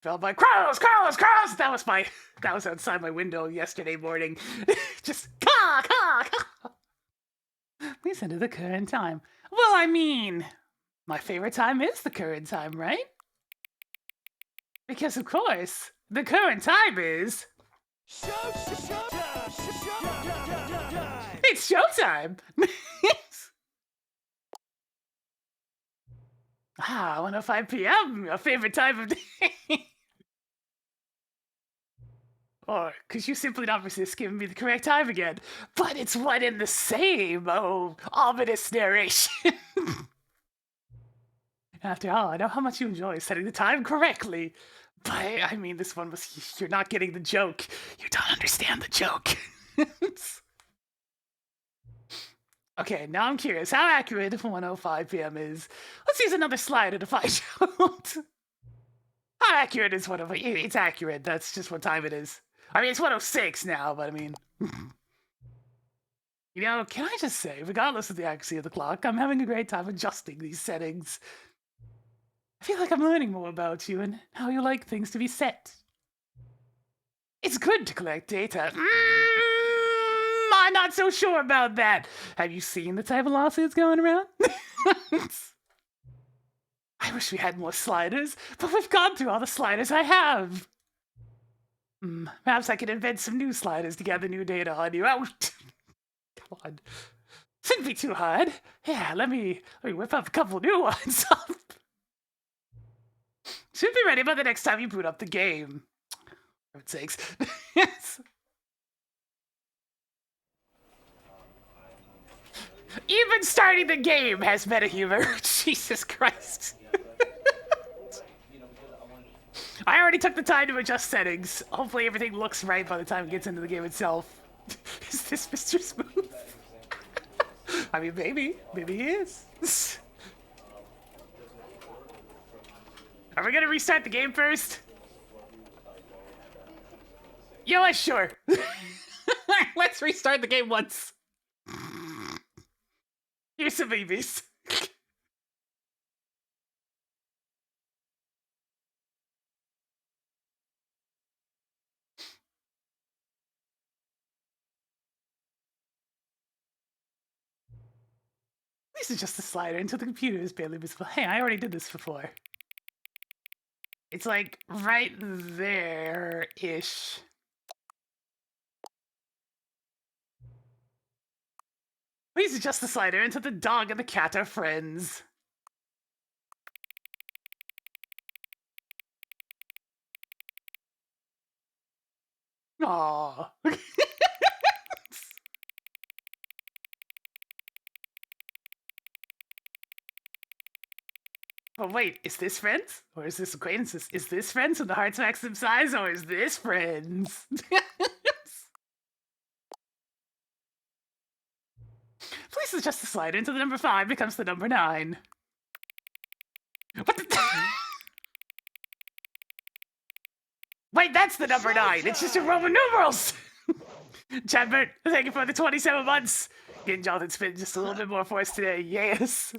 Felt by crows. That was outside my window yesterday morning. Just caw, caw, caw. Please enter the current time. Well, I mean, my favorite time is the current time, right? Because of course, the current time is... It's showtime! 1:05 p.m., a favorite time of day. Or could you simply not resist giving me the correct time again? But it's one and the same, oh, ominous narration. After all, I know how much you enjoy setting the time correctly. But, I mean, this one was... You're not getting the joke. You don't understand the joke. Okay, now I'm curious. How accurate 1:05 p.m. is? Let's use another slider to find out. How accurate is 1:05? It's accurate. That's just what time it is. I mean, it's 1:06 now, but I mean... You know, can I just say, regardless of the accuracy of the clock, I'm having a great time adjusting these settings. I feel like I'm learning more about you and how you like things to be set. It's good to collect data. I'm not so sure about that. Have you seen the type of lawsuits going around? I wish we had more sliders, but we've gone through all the sliders I have. Perhaps I could invent some new sliders to gather new data on you. Oh, come on. Shouldn't be too hard. Yeah, let me whip up a couple new ones. Should be ready by the next time you boot up the game. For heaven's sakes. Yes. Even starting the game has meta humor. Jesus Christ. I already took the time to adjust settings. Hopefully everything looks right by the time it gets into the game itself. Is this Mr. Smooth? I mean, maybe he is. Are we gonna restart the game first? Yeah, sure. Let's restart the game once. Here's some babies. This is just a slider until the computer is barely visible. Hey, I already did this before. It's like right there-ish. Please adjust the slider until the dog and the cat are friends. Aww. Oh wait, is this friends? Or is this acquaintances? Is this friends when the heart's maximum size, or is this friends? Please adjust the slider until the number 5 becomes the number 9. What the... Wait, that's the number 9! It's just in Roman numerals! Chadbert, thank you for the 27 months! Getting Jonathan spin just a little bit more for us today, yes!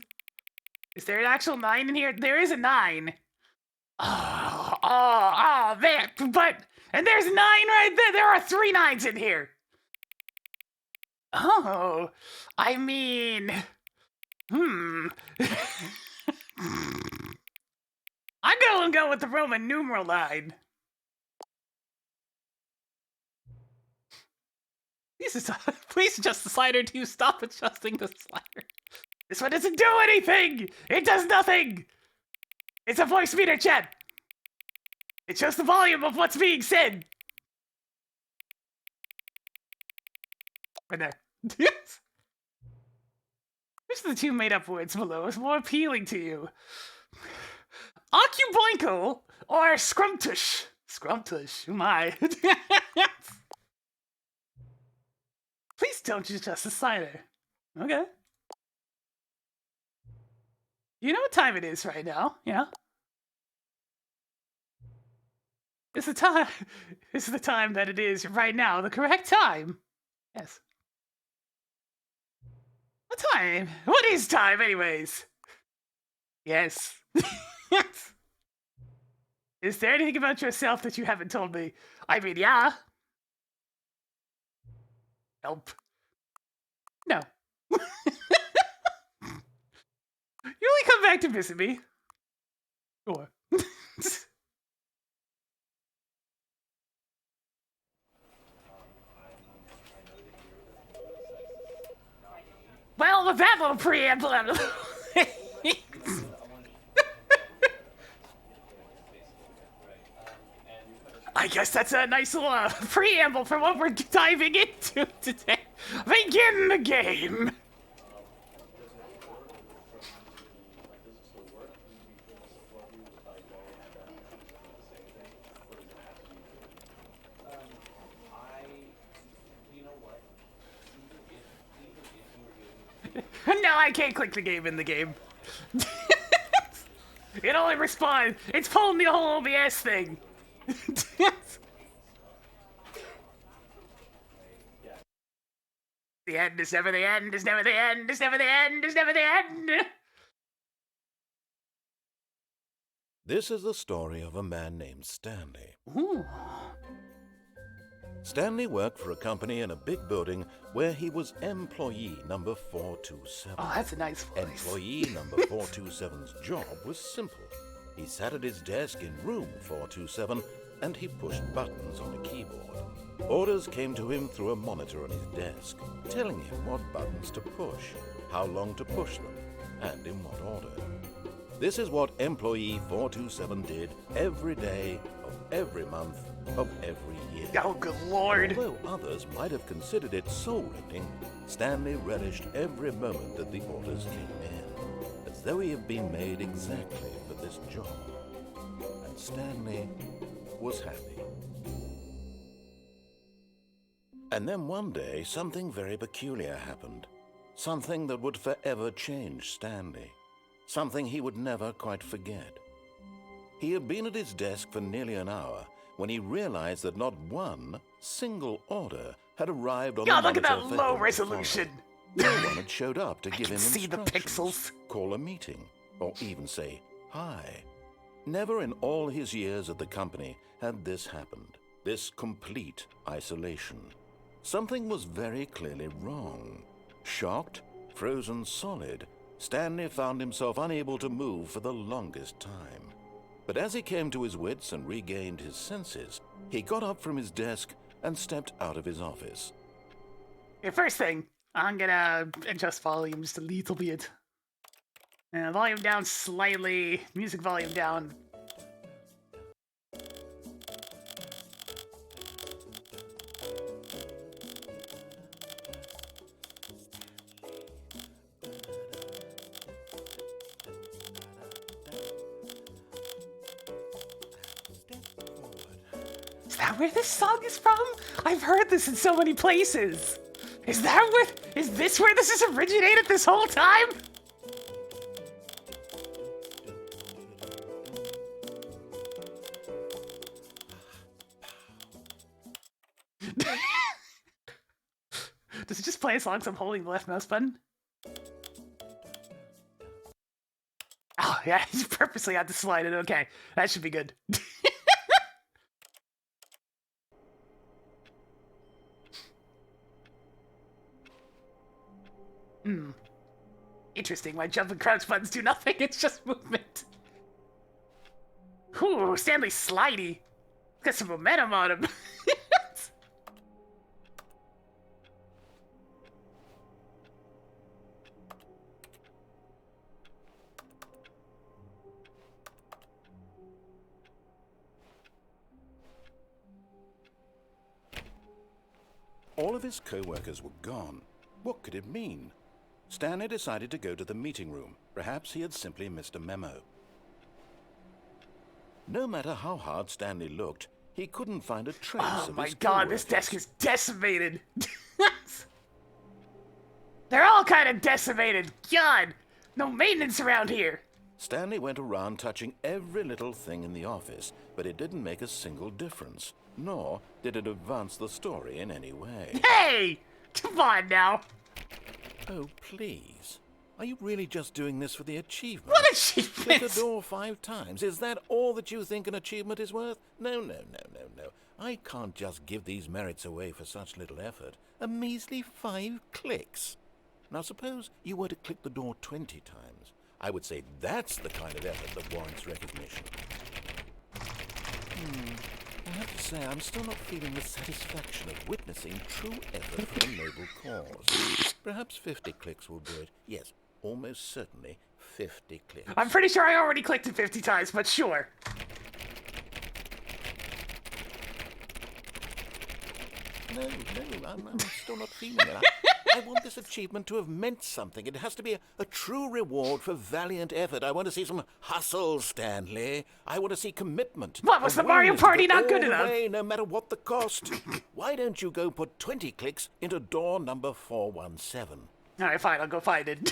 Is there an actual 9 in here? There is a 9! Oh, there! But... And there's 9 right there! There are 3 9s in here! Oh, I mean... I'm gonna go with the Roman numeral 9. Please adjust the slider to stop adjusting the slider. This one doesn't do anything! It does nothing! It's a voice meter, chat! It shows the volume of what's being said! Right there. Which of the 2 made-up words below is more appealing to you? Occuboinkle or scrumptious? Scrumptious, oh my. Please don't adjust the slider. Okay. You know what time it is right now, yeah? It's the time. It's the time that it is right now, the correct time. Yes. What time? What is time, anyways? Yes. Is there anything about yourself that you haven't told me? I mean, yeah. Help. No. You only come back to visit me. Sure. Well, with that little preamble out of the way. I guess that's a nice little preamble for what we're diving into today. Begin the game. No, I can't click the game in the game. It only responds. It's pulling the whole OBS thing. The end is never the end, is never the end, is never the end, is never the end. This is the story of a man named Stanley. Ooh. Stanley worked for a company in a big building where he was employee number 427. Oh, that's a nice voice. Employee number 427's job was simple. He sat at his desk in room 427 and he pushed buttons on a keyboard. Orders came to him through a monitor on his desk, telling him what buttons to push, how long to push them, and in what order. This is what employee 427 did every day of every month of every year. Oh, good lord. Although others might have considered it soul-rending, Stanley relished every moment that the orders came in, as though he had been made exactly for this job. And Stanley was happy. And then one day, something very peculiar happened. Something that would forever change Stanley. Something he would never quite forget. He had been at his desk for nearly an hour when he realized that not one single order had arrived on the God, look at monitor that for low him to resolution. follow. No one had showed up to give him See the instructions, pixels. call a meeting, or even say hi. Never in all his years at the company had this happened. This complete isolation. Something was very clearly wrong. Shocked, frozen solid, Stanley found himself unable to move for the longest time. But as he came to his wits and regained his senses, he got up from his desk and stepped out of his office. Okay, first thing, I'm gonna adjust volume just a little bit. Volume down slightly, music volume down. Is that where this song is from? I've heard this in so many places. Is this where this has originated this whole time? Does it just play as long as I'm holding the left mouse button? Oh, yeah, you purposely had to slide it. Okay, that should be good. Interesting, my jump and crouch buttons do nothing, it's just movement. Ooh, Stanley's slidey. Got some momentum on him. All of his co-workers were gone. What could it mean? Stanley decided to go to the meeting room. Perhaps he had simply missed a memo. No matter how hard Stanley looked, he couldn't find a trace of his Oh my god, this co-workers. desk is decimated. They're all kind of decimated. God, no maintenance around here. Stanley went around touching every little thing in the office, but it didn't make a single difference, nor did it advance the story in any way. Hey, come on now. Oh, please. Are you really just doing this for the achievement? What Click achievement? a door 5 times. Is that all that you think an achievement is worth? No. I can't just give these merits away for such little effort. A measly 5 clicks. Now suppose you were to click the door 20 times. I would say that's the kind of effort that warrants recognition. I have to say, I'm still not feeling the satisfaction of witnessing true effort for a noble cause. Perhaps 50 clicks will do it. Yes, almost certainly 50 clicks. I'm pretty sure I already clicked it 50 times, but sure. No, I'm still not feeling it. I want this achievement to have meant something. It has to be a true reward for valiant effort. I want to see some hustle, Stanley. I want to see commitment. What, was A the Mario willingness to Party go not good all the enough? way, no matter what the cost. Why don't you go put 20 clicks into door number 417? All right, fine, I'll go find it.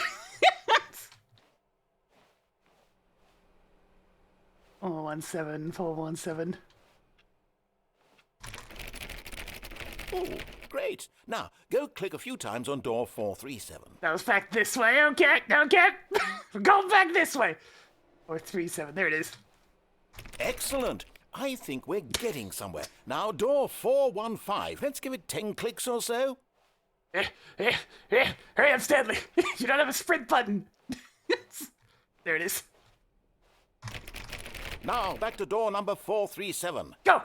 417, 417. Oh, great. Now, go click a few times on door 437. That was back this way. Okay. We're going back this way. 437. There it is. Excellent. I think we're getting somewhere. Now, door 415. Let's give it 10 clicks or so. Hurry up, Stanley. You don't have a sprint button. There it is. Now, back to door number 437. Go.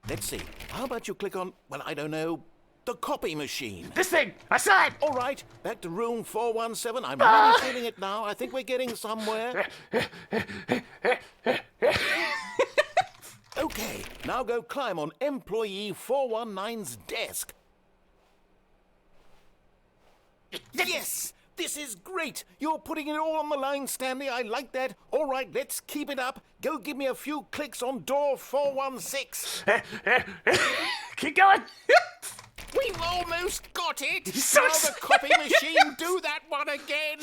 Let's see. How about you click on, well, I don't know, the copy machine? This thing. I saw it. All right, back to room 417. I'm really feeling it now. I think we're getting somewhere. Okay, now go climb on employee 419's desk. Yes! This is great! You're putting it all on the line, Stanley. I like that. All right, let's keep it up. Go give me a few clicks on door 416. Keep going. We've almost got it! So Now the copy machine, do that one again!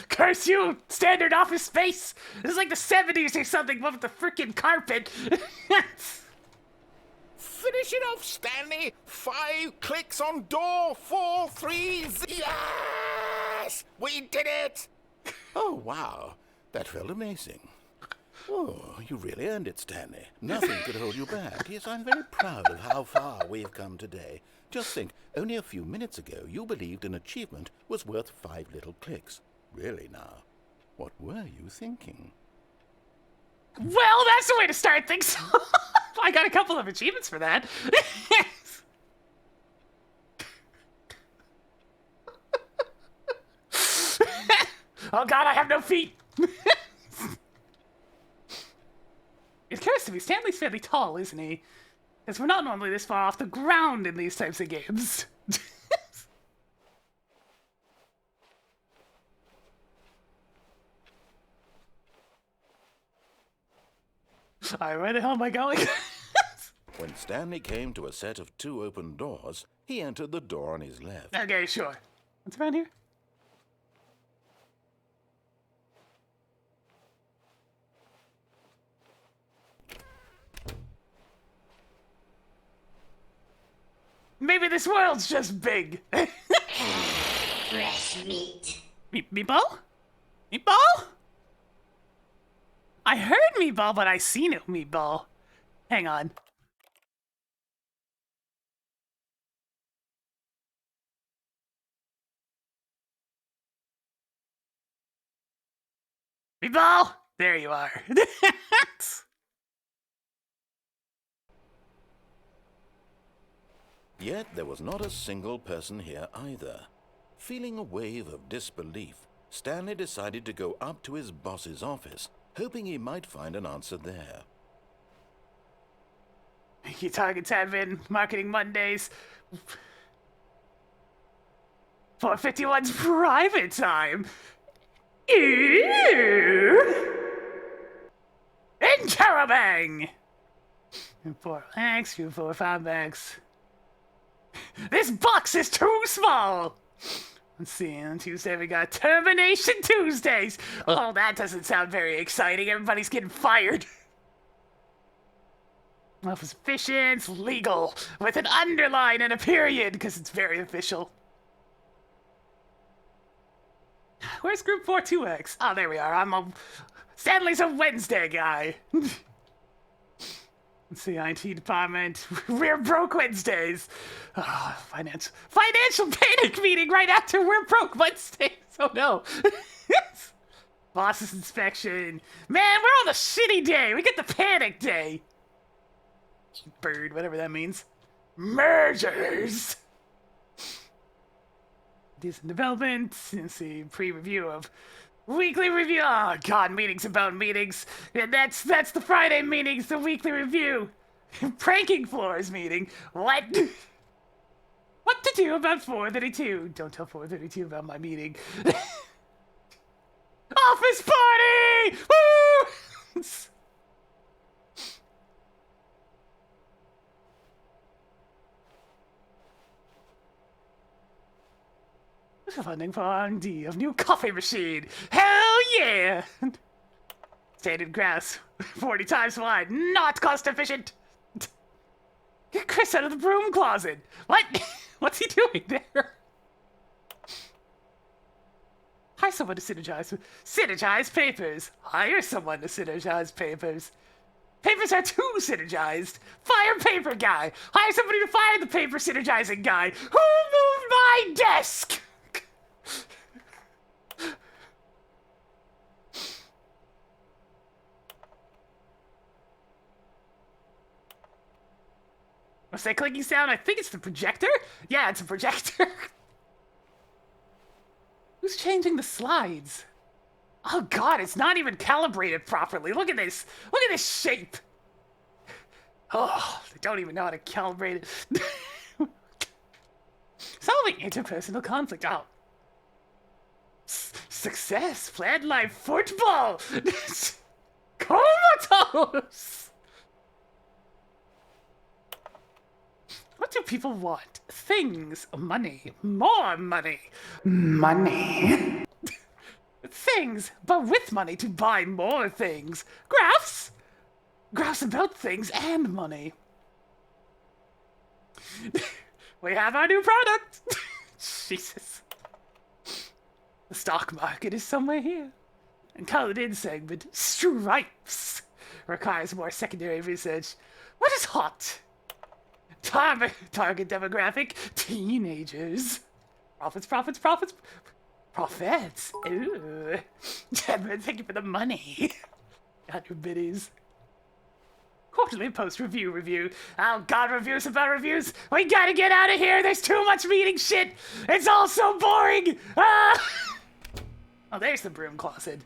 Curse you, standard office space. This is like the 70s or something, but with the freaking carpet. Finish it off, Stanley! 5 clicks on door 430. Yes! We did it! Oh, wow. That felt amazing. Oh, you really earned it, Stanley. Nothing could hold you back. Yes, I'm very proud of how far we've come today. Just think, only a few minutes ago, you believed an achievement was worth 5 little clicks. Really now, what were you thinking? Well, that's the way to start things. I got a couple of achievements for that. Oh god, I have no feet. It occurs to me, Stanley's fairly tall, isn't he? Because we're not normally this far off the ground in these types of games. Alright, where the hell am I going? When Stanley came to a set of 2 open doors, he entered the door on his left. Okay, sure. What's around here? Maybe this world's just big. Fresh meat. Meatball? Meatball? I heard meatball, but I seen it meatball. Hang on. Meatball! There you are. Yet there was not a single person here either. Feeling a wave of disbelief, Stanley decided to go up to his boss's office, hoping he might find an answer there. Your target's admin, Marketing Mondays. 451's private time. Ew! Interrobang! 4 X, 4 5 X. This box is too small! Let's see, on Tuesday we got Termination Tuesdays! Oh, that doesn't sound very exciting. Everybody's getting fired. Well, if it's efficient, it's legal, with an underline and a period, because it's very official. Where's Group 42X? Oh, there we are. Stanley's a Wednesday guy. Let's see, IT department. We're broke Wednesdays. Financial panic meeting right after we're broke Wednesdays. Oh no. Boss's inspection. Man, we're on the shitty day. We get the panic day. Bird, whatever that means. Mergers. Decent development. Let's see, pre-review of weekly review. Oh god, meetings about meetings. And that's the Friday meetings, the weekly review. Pranking floors meeting. What? What to do about 432? Don't tell 432 about my meeting. Office party! Woo! Funding for R&D of new coffee machine. Hell yeah! Standard grass, 40 times wide, not cost efficient. Get Chris out of the broom closet. What? What's he doing there? Hire someone to synergize papers. Hire someone to synergize papers. Papers are too synergized. Fire paper guy. Hire somebody to fire the paper synergizing guy. Who moved my desk? What's that clicking sound? I think it's the projector? Yeah, it's a projector. Who's changing the slides? Oh god, it's not even calibrated properly. Look at this. Look at this shape. Oh, they don't even know how to calibrate it. Solving interpersonal conflict. Oh. Success. Planned life football. Comatose. What do people want? Things. Money. More money. Money. Things, but with money to buy more things. Graphs? Graphs about things and money. We have our new product. Jesus. The stock market is somewhere here. And colored in segment, stripes. Requires more secondary research. What is hot? Target demographic, teenagers. Profits. Ooh. Thank you for the money. 100 biddies. Quarterly post-review. Oh god, reviews about reviews. We gotta get out of here. There's too much meeting shit. It's all so boring. Ah! Oh, there's the broom closet.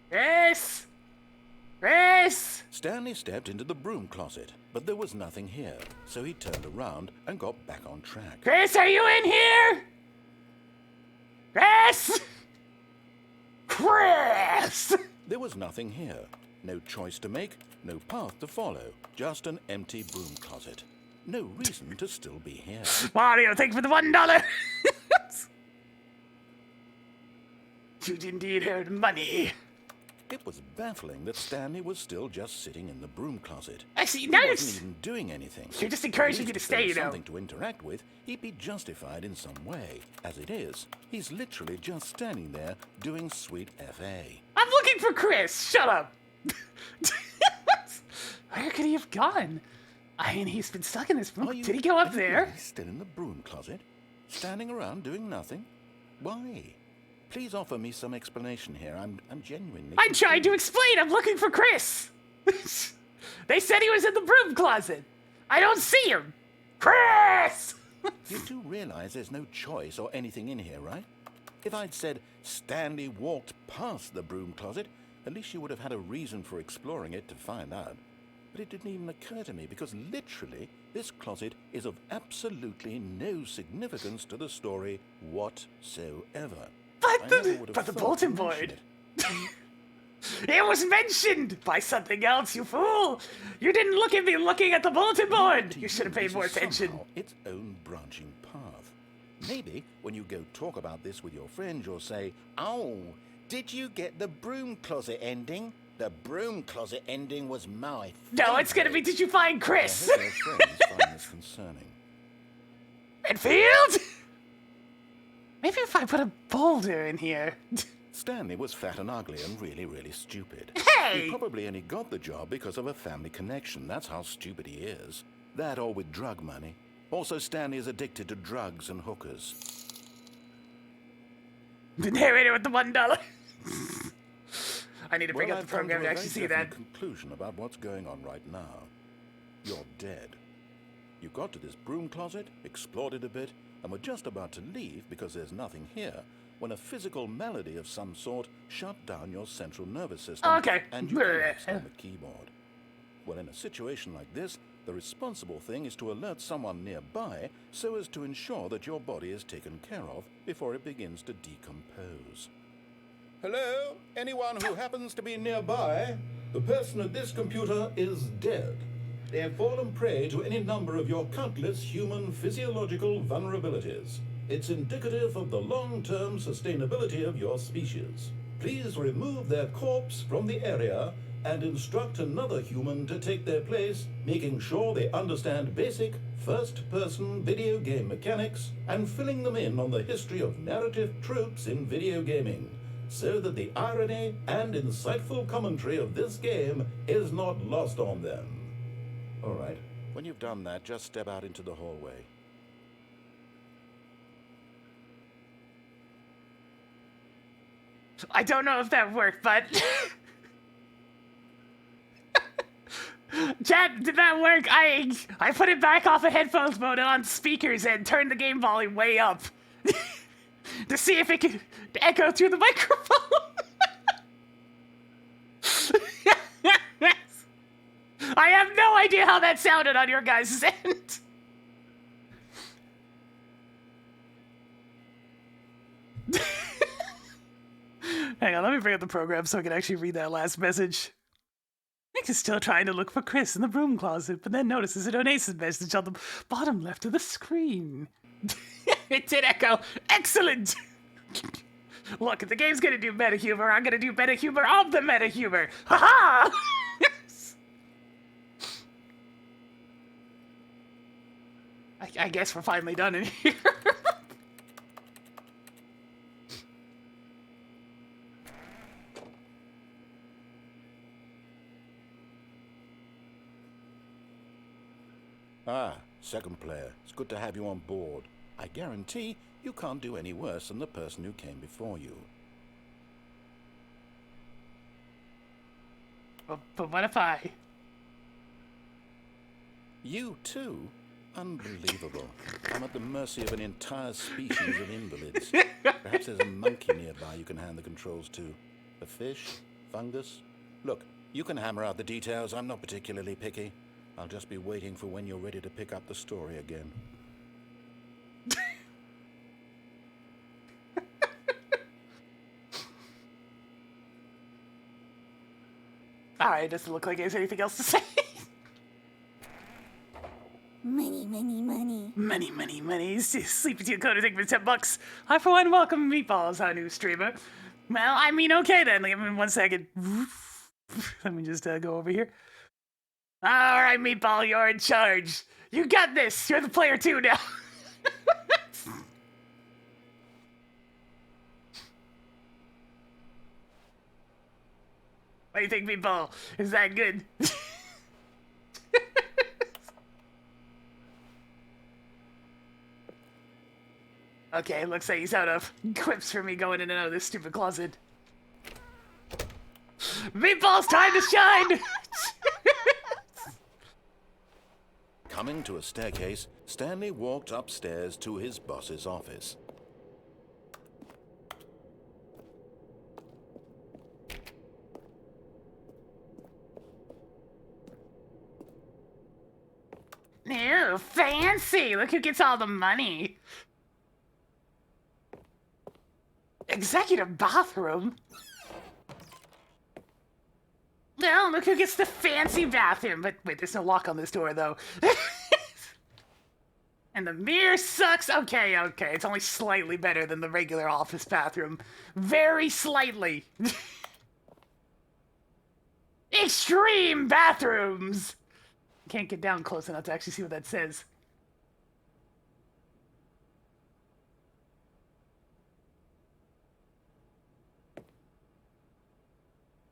Chris! Stanley stepped into the broom closet, but there was nothing here, so he turned around and got back on track. Chris, are you in here? Chris! There was nothing here. No choice to make, no path to follow, just an empty broom closet. No reason to still be here. Mario, thank you for the $1. You indeed heard money. It was baffling that Stanley was still just sitting in the broom closet. I see. He Now wasn't even doing anything. You're just encouraging me to If there stay, was you know. something to interact with, he'd be justified in some way. As it is, he's literally just standing there doing sweet FA. I'm looking for Chris. Shut up. Where could he have gone? I mean, he's been stuck in this room. Did he go up there? Really still in the broom closet? Standing around doing nothing? Why? Please offer me some explanation here. I'm genuinely... I'm trying to explain. I'm looking for Chris. They said he was in the broom closet. I don't see him. Chris! You do realize there's no choice or anything in here, right? If I'd said Stanley walked past the broom closet, at least you would have had a reason for exploring it to find out. But it didn't even occur to me because literally this closet is of absolutely no significance to the story whatsoever. But the bulletin board. It was mentioned by something else, you fool! You didn't look at me looking at the bulletin board! You should have paid more attention. Somehow its own branching path. Maybe when you go talk about this with your friends, you'll say, "Oh, did you get the broom closet ending? The broom closet ending was my No, it's gonna be, did you find Chris? I hope your friends find this concerning. Redfield? Maybe if I put a boulder in here. Stanley was fat and ugly and really, really stupid. Hey! He probably only got the job because of a family connection. That's how stupid he is. That or with drug money. Also, Stanley is addicted to drugs and hookers. The narrator with the $1. I need to bring up the I've come program to a actually very see that. different conclusion about what's going on right now. You're dead. You got to this broom closet, explored it a bit, and were just about to leave because there's nothing here, when a physical malady of some sort shut down your central nervous system. Okay. And you collapsed on the keyboard. Well, in a situation like this, the responsible thing is to alert someone nearby so as to ensure that your body is taken care of before it begins to decompose. Hello? Anyone who happens to be nearby? The person at this computer is dead. They have fallen prey to any number of your countless human physiological vulnerabilities. It's indicative of the long-term sustainability of your species. Please remove their corpse from the area and instruct another human to take their place, making sure they understand basic first-person video game mechanics and filling them in on the history of narrative tropes in video gaming, so that the irony and insightful commentary of this game is not lost on them. All right. When you've done that, just step out into the hallway. I don't know if that worked, but... Chat, did that work? I put it back off of headphones mode on speakers and turned the game volume way up. To see if it could echo through the microphone. I have no idea how that sounded on your guys' end. Hang on, let me bring up the program so I can actually read that last message. Nick is still trying to look for Chris in the broom closet, but then notices a donation message on the bottom left of the screen. It did echo. Excellent! Look, if the game's gonna do meta humor, I'm gonna do meta humor of the meta humor. Ha-ha! I guess we're finally done in here. Ah, second player. It's good to have you on board. I guarantee you can't do any worse than the person who came before you. But what if I... You too? Unbelievable. I'm at the mercy of an entire species of invalids. Perhaps there's a monkey nearby you can hand the controls to. A fish? Fungus? Look, you can hammer out the details. I'm not particularly picky. I'll just be waiting for when you're ready to pick up the story again. Alright, doesn't look like there's anything else to say. Money, money, money. Money, money, money. Sleepy Teal Coder, thank you for $10. I, for one, welcome Meatballs, our new streamer. Well, I mean, okay then. Give me 1 second. Let me just go over here. Alright, Meatball, you're in charge. You got this. You're the player too now. What do you think, Meatball? Is that good? Okay, looks like he's out of quips for me going in and out of this stupid closet. Meatball's time to shine! Coming to a staircase, Stanley walked upstairs to his boss's office. Ew, fancy! Look who gets all the money. Executive bathroom? No, look who gets the fancy bathroom. But wait, there's no lock on this door, though. And the mirror sucks. Okay, okay. It's only slightly better than the regular office bathroom. Very slightly. Extreme bathrooms! Can't get down close enough to actually see what that says.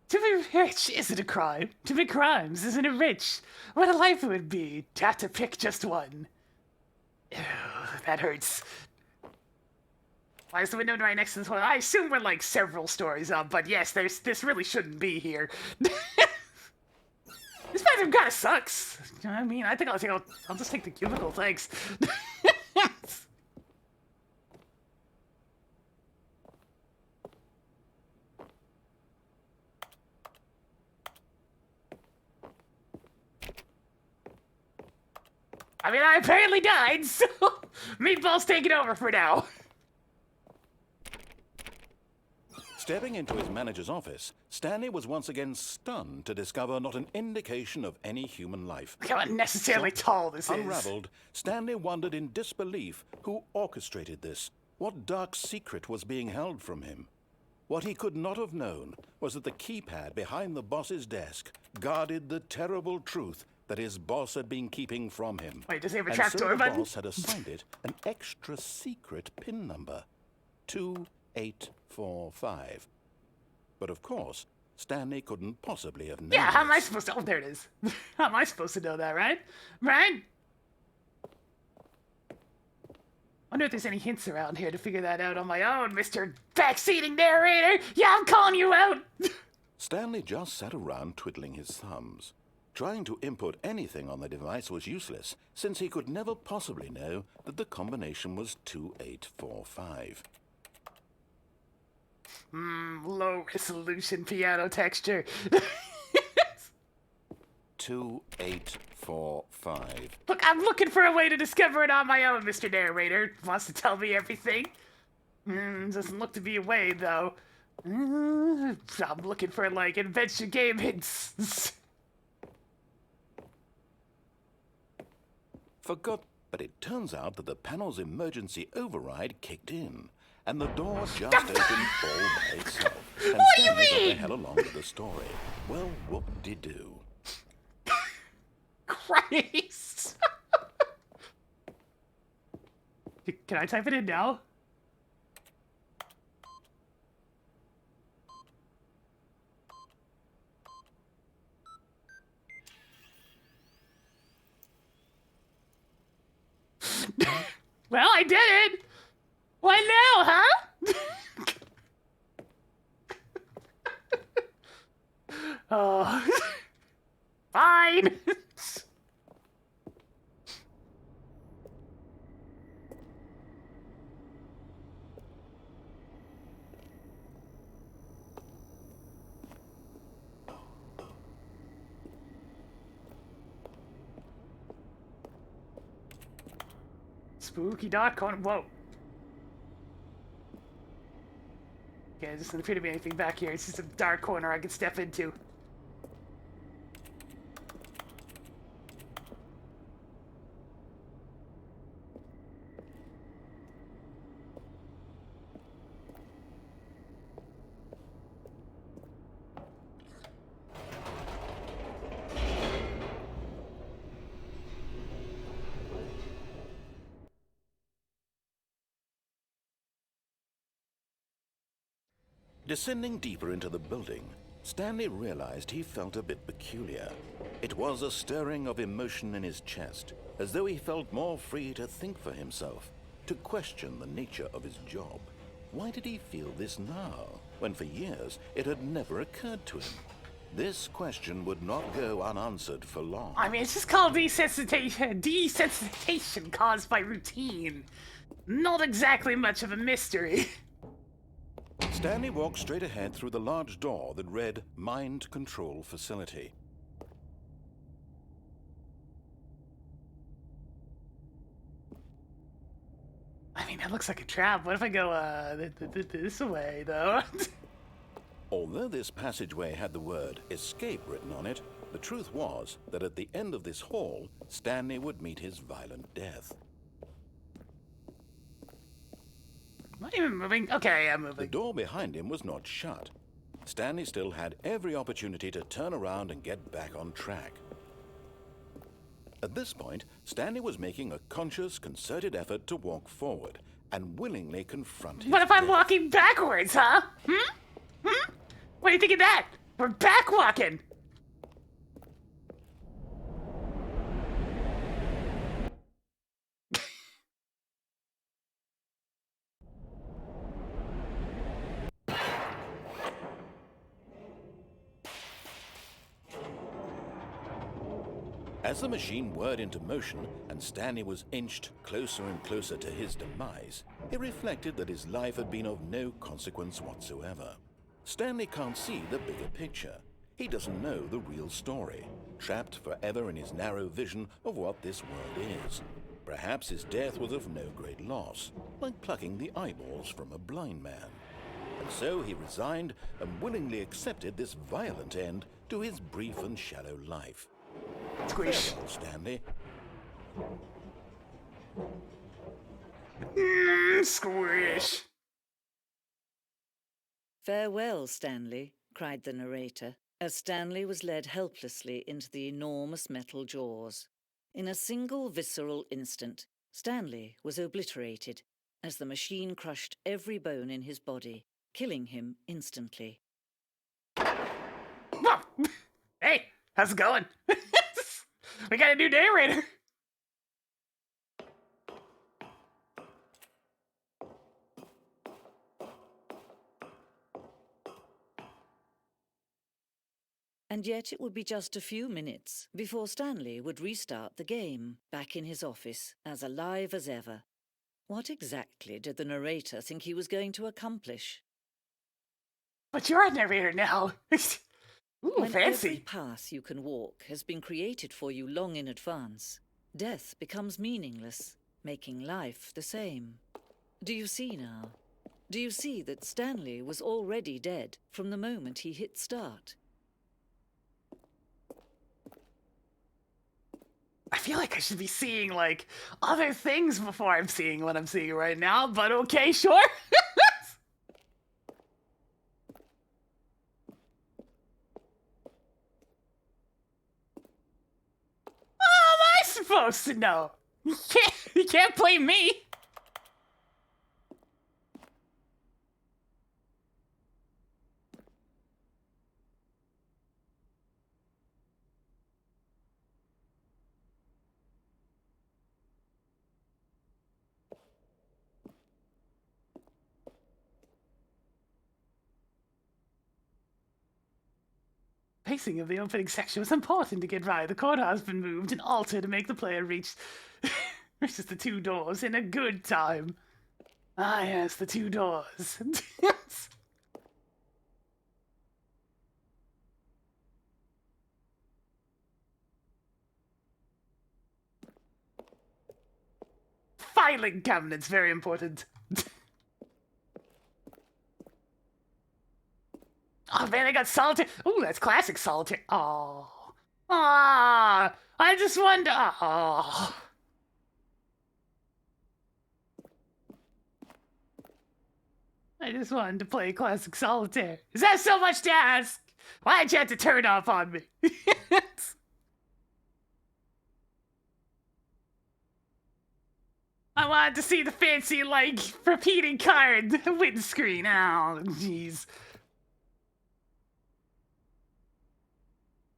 To be rich isn't a crime. To commit crimes isn't it rich? What a life it would be to have to pick just one. Ew, that hurts. Why is the window right next to this one? I assume we're like several stories up, but yes, this really shouldn't be here. This bathroom kinda sucks. You know what I mean? I think I'll just take the cubicle, thanks. I mean, I apparently died, so Meatball's taking over for now. Stepping into his manager's office, Stanley was once again stunned to discover not an indication of any human life. Look how unnecessarily tall this is. Unraveled, Stanley wondered in disbelief who orchestrated this. What dark secret was being held from him? What he could not have known was that the keypad behind the boss's desk guarded the terrible truth that his boss had been keeping from him. Wait, does he have a And trapdoor so the button? boss had assigned it an extra secret PIN number, 2845. But of course, Stanley couldn't possibly have known Yeah, how am I this. supposed to... Oh, there it is. How am I supposed to know that, right? Right? Wonder if there's any hints around here to figure that out on my own, Mr. Backseating Narrator! Yeah, I'm calling you out! Stanley just sat around twiddling his thumbs. Trying to input anything on the device was useless, since he could never possibly know that the combination was 2845. Low resolution piano texture. 2845. Look, I'm looking for a way to discover it on my own, Mr. Narrator. Wants to tell me everything. Doesn't look to be a way, though. I'm looking for, like, adventure game hints. Forgot, but it turns out that the panel's emergency override kicked in, and the door just opened all by itself. And What do you Stanley got the mean? hell along with the story. Well, whoop-de-doo. Christ! Can I type it in now? Well, I did it! What now, huh? Oh. Fine! Spooky dark corner. Whoa. Okay, there doesn't appear to be anything back here. It's just a dark corner I can step into. Descending deeper into the building, Stanley realized he felt a bit peculiar. It was a stirring of emotion in his chest, as though he felt more free to think for himself, to question the nature of his job. Why did he feel this now, when for years it had never occurred to him? This question would not go unanswered for long. I mean, it's just called desensitization caused by routine. Not exactly much of a mystery. Stanley walked straight ahead through the large door that read Mind Control Facility. I mean, that looks like a trap. What if I go, this way, though? Although this passageway had the word escape written on it, the truth was that at the end of this hall, Stanley would meet his violent death. Am I even moving? Okay, I'm The moving. door behind him was not shut. Stanley still had every opportunity to turn around and get back on track. At this point, Stanley was making a conscious, concerted effort to walk forward and willingly confront his What if I'm death. walking backwards, huh? What do you think of that? We're back walking. As the machine whirred into motion and Stanley was inched closer and closer to his demise, he reflected that his life had been of no consequence whatsoever. Stanley can't see the bigger picture. He doesn't know the real story, trapped forever in his narrow vision of what this world is. Perhaps his death was of no great loss, like plucking the eyeballs from a blind man. And so he resigned and willingly accepted this violent end to his brief and shallow life. Squish. Farewell, Stanley. Squish. "Farewell, Stanley," cried the narrator, as Stanley was led helplessly into the enormous metal jaws. In a single visceral instant, Stanley was obliterated as the machine crushed every bone in his body, killing him instantly. Whoa. Hey, how's it going? We got a new narrator. And yet it would be just a few minutes before Stanley would restart the game, back in his office, as alive as ever. What exactly did the narrator think he was going to accomplish? But you're a narrator now. Ooh, When every fancy. path you can walk has been created for you long in advance, death becomes meaningless, making life the same. Do you see now? Do you see that Stanley was already dead from the moment he hit start? I feel like I should be seeing, like, other things before I'm seeing what I'm seeing right now, but okay, sure. How am I supposed to know? You can't blame me. Pacing of the opening section was important to get right. The corner has been moved and altered to make the player reaches the two doors in a good time. Ah, yes, the two doors. Filing cabinets, very important. Oh man, I got solitaire. Ooh, that's classic solitaire. Oh. Ah, I just wonder. Oh. I just wanted to play classic solitaire. Is that so much to ask? Why'd you have to turn off on me? I wanted to see the fancy, like, repeating card windscreen. Oh, jeez.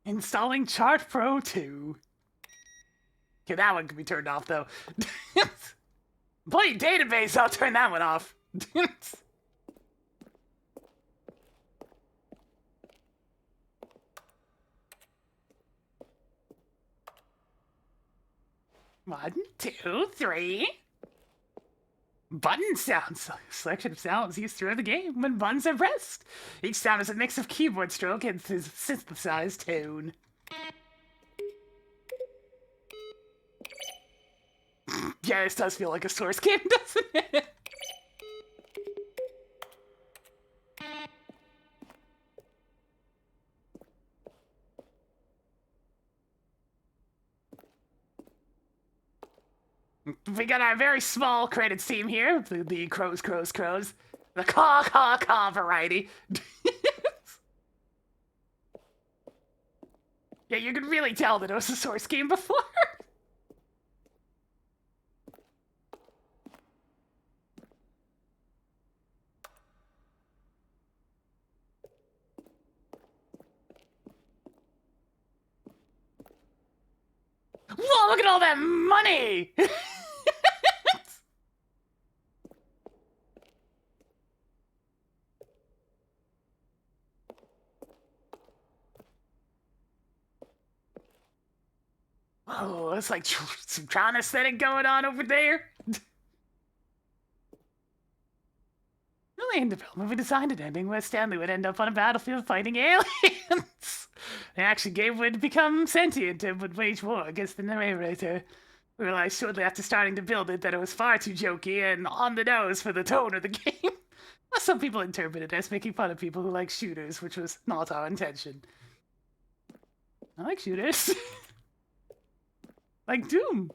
Installing Chart Pro 2. Okay, that one can be turned off, though. Play database, I'll turn that one off. One, two, three. Button sounds. Selection of sounds used throughout the game when buttons are pressed. Each sound is a mix of keyboard stroke and synthesized tone. Yeah, this does feel like a Source game, doesn't it? We got our very small credits team here. The crows. The caw variety. Yeah, you could really tell that it was a source game before. Whoa, look at all that money! Oh, it's like some Tron aesthetic going on over there. Really in development, we designed an ending where Stanley would end up on a battlefield fighting aliens. The action game would become sentient and would wage war against the narrator. We realized shortly after starting to build it that it was far too jokey and on the nose for the tone of the game. Well, some people interpret it as making fun of people who like shooters, which was not our intention. I like shooters. Like Doom.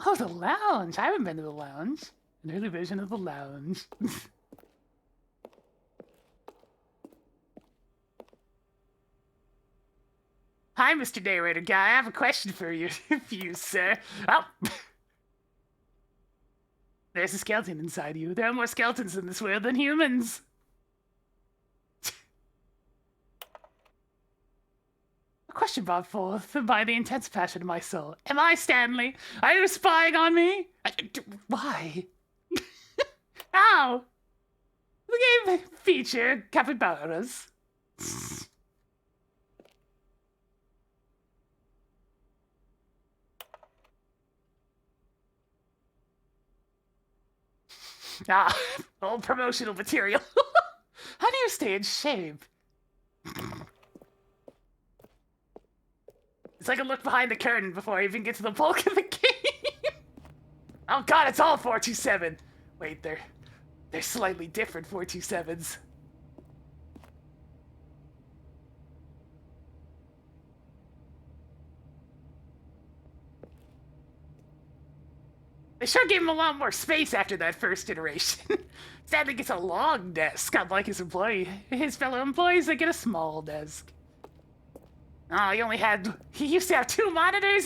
Oh, the lounge. I haven't been to the lounge. An early version of the lounge. Hi, Mr. Narrator Guy. I have a question for you, sir. Oh. There's a skeleton inside you. There are more skeletons in this world than humans. A question brought forth by the intense passion of my soul. Am I Stanley? Are you spying on me? Why? How? The game feature capybaras. Ah, old promotional material. How do you stay in shape? It's like a look behind the curtain before I even get to the bulk of the game. Oh god, it's all 427. Wait, they're slightly different 427s. They sure gave him a lot more space after that first iteration. Sadly gets a long desk, unlike his fellow employees that get a small desk. Oh, he used to have 2 monitors,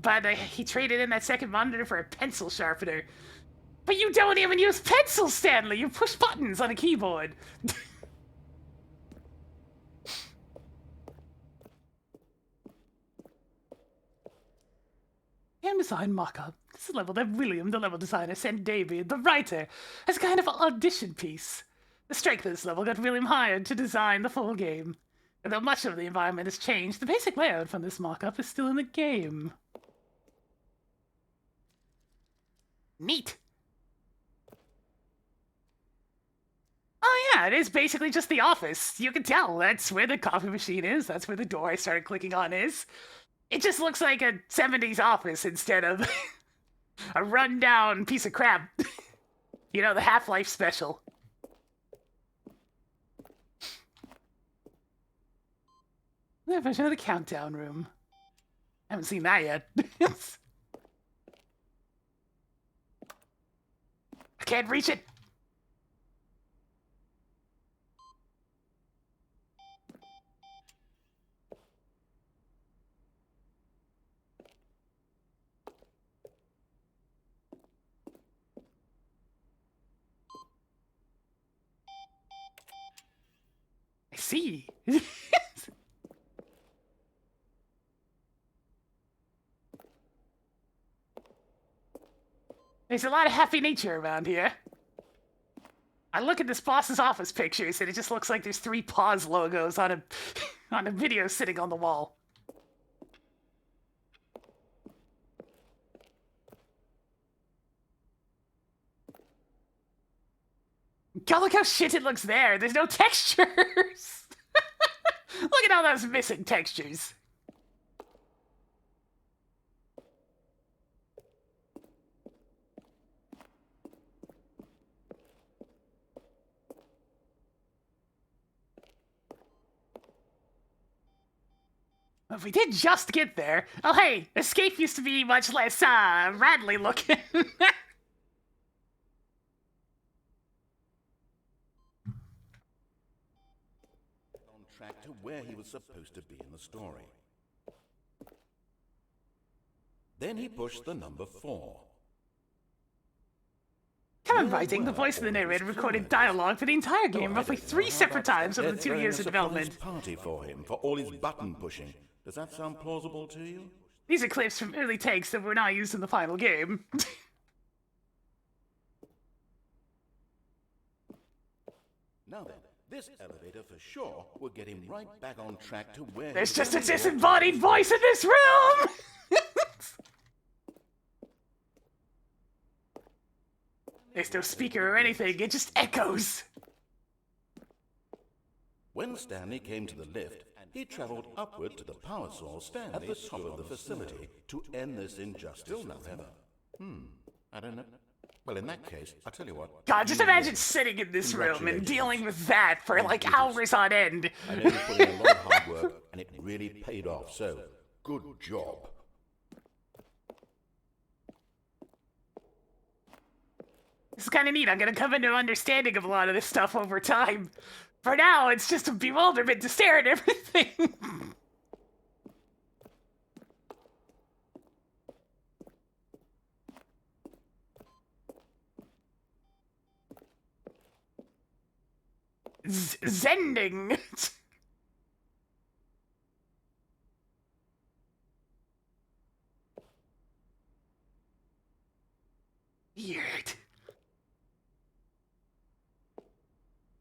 but he traded in that second monitor for a pencil sharpener. But you don't even use pencils, Stanley! You push buttons on a keyboard. Game design mock-up. This is a level that William, the level designer, sent David, the writer, as a kind of audition piece. The strength of this level got William hired to design the full game. Although much of the environment has changed, the basic layout from this mock-up is still in the game. Neat! Oh yeah, it is basically just the office. You can tell, that's where the coffee machine is, that's where the door I started clicking on is. It just looks like a 70s office instead of a rundown piece of crap. You know, the Half-Life special. The version of the countdown room. I haven't seen that yet. I can't reach it. I see. There's a lot of happy nature around here. I look at this boss's office pictures and it just looks like there's 3 Paws logos on a on a video sitting on the wall. God, look how shit it looks there. There's no textures. Look at all those missing textures. If we did just get there. Oh hey, Escape used to be much less Radley looking. track to where he was supposed to be in the story. Then he pushed the number 4. Kevin Writing, the voice of the narrator, recorded dialogue for the entire game roughly 3 separate times over the 2 years of development. Party for him for all his button pushing. Does that sound plausible to you? These are clips from early takes that were not used in the final game. Now then, this elevator for sure will get him right back on track to where... There's just a disembodied voice in this room! There's no speaker or anything, it just echoes. When Stanley came to the lift, he traveled upward to the power source Stanley at the top of the facility to end this injustice. Still nothing. I don't know. Well, in that case, I'll tell you what. God, just imagine sitting in this room and dealing with that for like hours on end. I know you put in a lot of hard work, and it really paid off, so good job. This is kind of neat. I'm going to come into an understanding of a lot of this stuff over time. For now, it's just a bewilderment to stare at everything. Zending. Weird.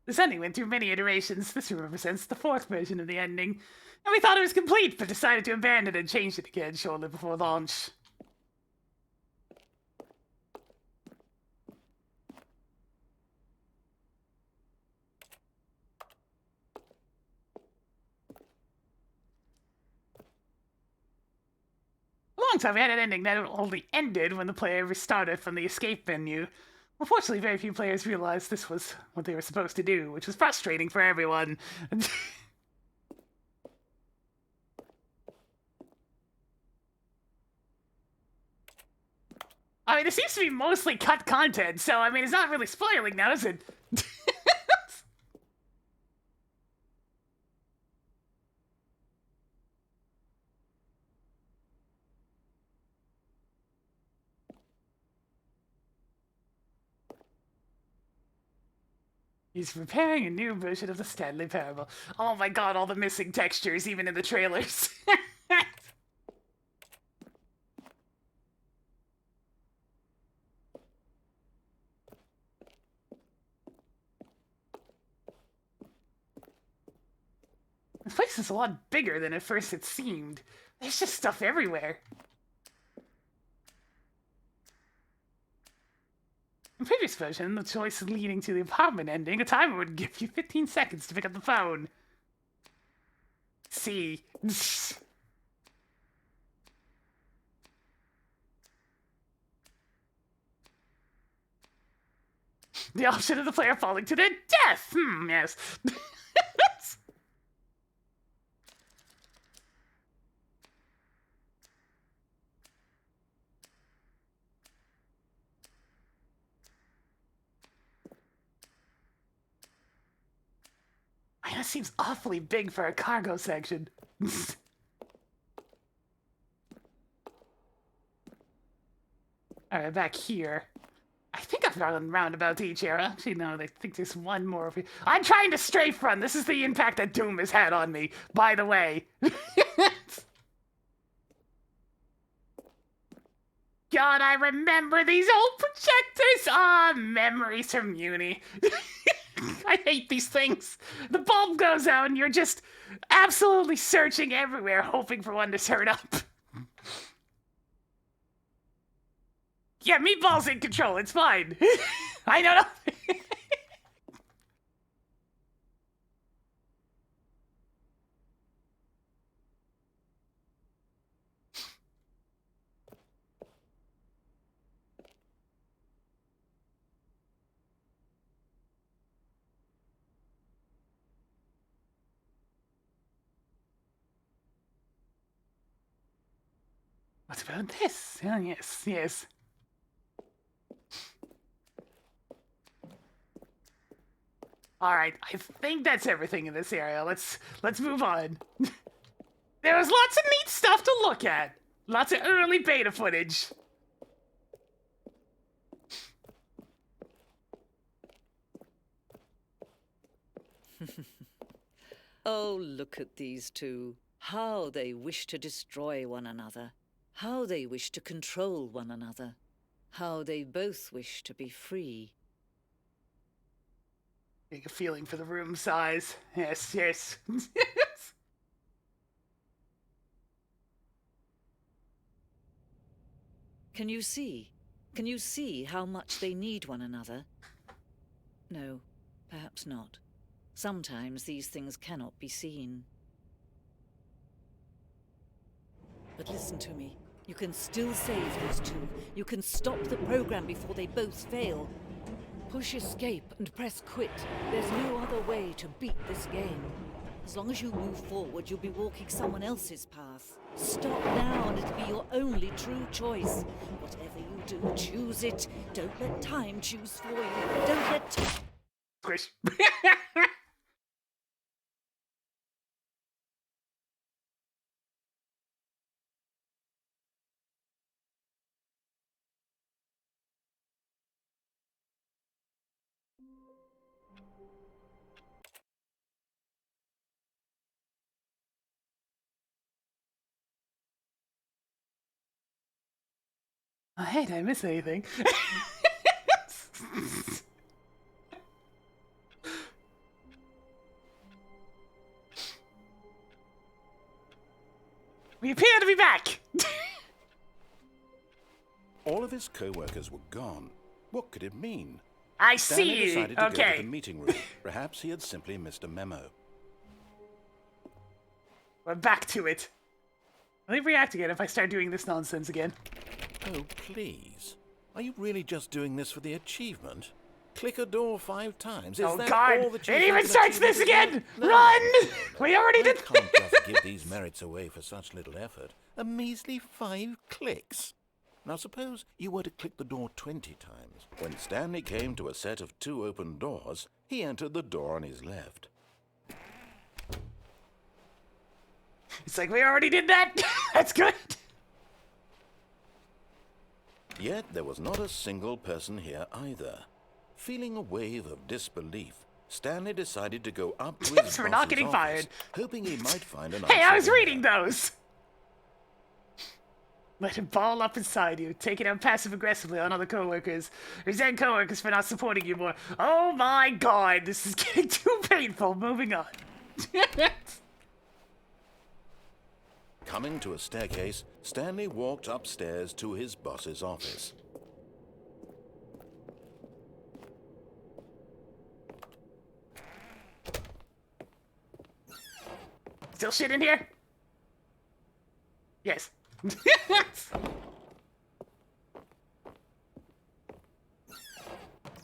This ending went through many iterations. This represents the 4th version of the ending. And we thought it was complete, but decided to abandon it and change it again shortly before launch. A long time we had an ending that only ended when the player restarted from the escape menu. Unfortunately, very few players realized this was what they were supposed to do, which was frustrating for everyone. I mean, it seems to be mostly cut content, so, I mean, it's not really spoiling now, is it? He's preparing a new version of the Stanley Parable. Oh my god, all the missing textures, even in the trailers. This place is a lot bigger than at first it seemed. There's just stuff everywhere. In the previous version, the choice leading to the apartment ending, a timer would give you 15 seconds to pick up the phone. See. The option of the player falling to their death! Yes. Man, that seems awfully big for a cargo section. Alright, back here. I think I've gone roundabout each era. Actually, no, I think there's one more. I'm trying to strafe run. This is the impact that Doom has had on me, by the way. God, I remember these old projectors. Ah, memories from uni. I hate these things. The bulb goes out and you're just absolutely searching everywhere, hoping for one to turn up. Yeah, Meatball's in control. It's fine. I know nothing. What about this? Oh, yes, yes. All right, I think that's everything in this area. Let's move on. There was lots of neat stuff to look at. Lots of early beta footage. Oh, look at these two. How they wish to destroy one another. How they wish to control one another. How they both wish to be free. Getting a feeling for the room size. Yes, yes. Can you see? Can you see how much they need one another? No, perhaps not. Sometimes these things cannot be seen. But listen to me. You can still save these two. You can stop the program before they both fail. Push escape and press quit. There's no other way to beat this game. As long as you move forward, you'll be walking someone else's path. Stop now and it'll be your only true choice. Whatever you do, choose it. Don't let time choose for you. Don't let time... Squish. Oh, hey, did I miss anything? We appear to be back! All of his co-workers were gone. What could it mean? I Stanley see you! decided to go to Okay. the meeting room. Perhaps he had simply missed a memo. We're back to it. Will they react again if I start doing this nonsense again? Oh, please. Are you really just doing this for the achievement? Click a door 5 times. Is Oh that god! all that you It think even an starts achievement this is? again! No. Run! We already I did can't just give these merits away for such little effort. A measly 5 clicks. Now suppose you were to click the door 20 times. When Stanley came to a set of 2 open doors, he entered the door on his left. It's like, we already did that! That's good! Yet there was not a single person here either. Feeling a wave of disbelief, Stanley decided to go up to his For not boss's getting office, fired. hoping he might find an Hey, I answer was there. reading those! Let him ball up inside you, take it out passive-aggressively on other coworkers. Resent coworkers for not supporting you more. Oh my god, this is getting too painful. Moving on. Coming to a staircase, Stanley walked upstairs to his boss's office. Still shit in here? Yes.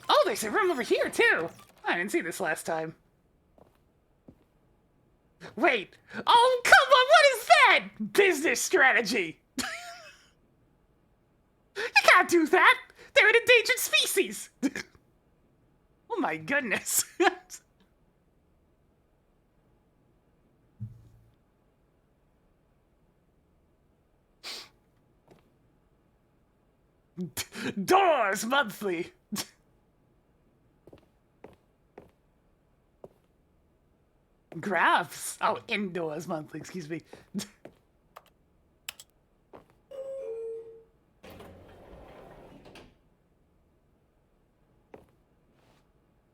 Oh, there's a room over here, too. I didn't see this last time. Wait. Oh, come on, what is that? Business strategy. You can't do that. They're an endangered species. Oh my goodness. Doors monthly. Graphs. Oh, indoors monthly, excuse me.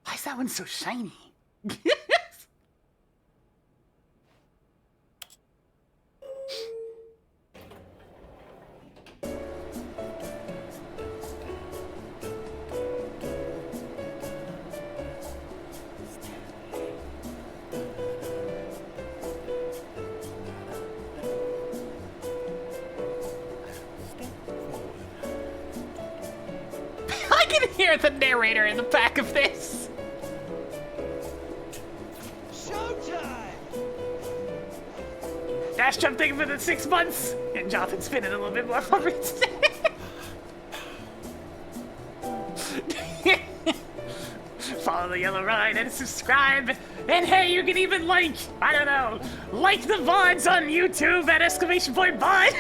Why is that one so shiny? I can hear the narrator in the back of this. Showtime! Dash jump thing for the 6 months. And Jonathan spinning a little bit more for me today. Follow the yellow ride and subscribe. And hey, you can even like the VODs on YouTube at !VOD.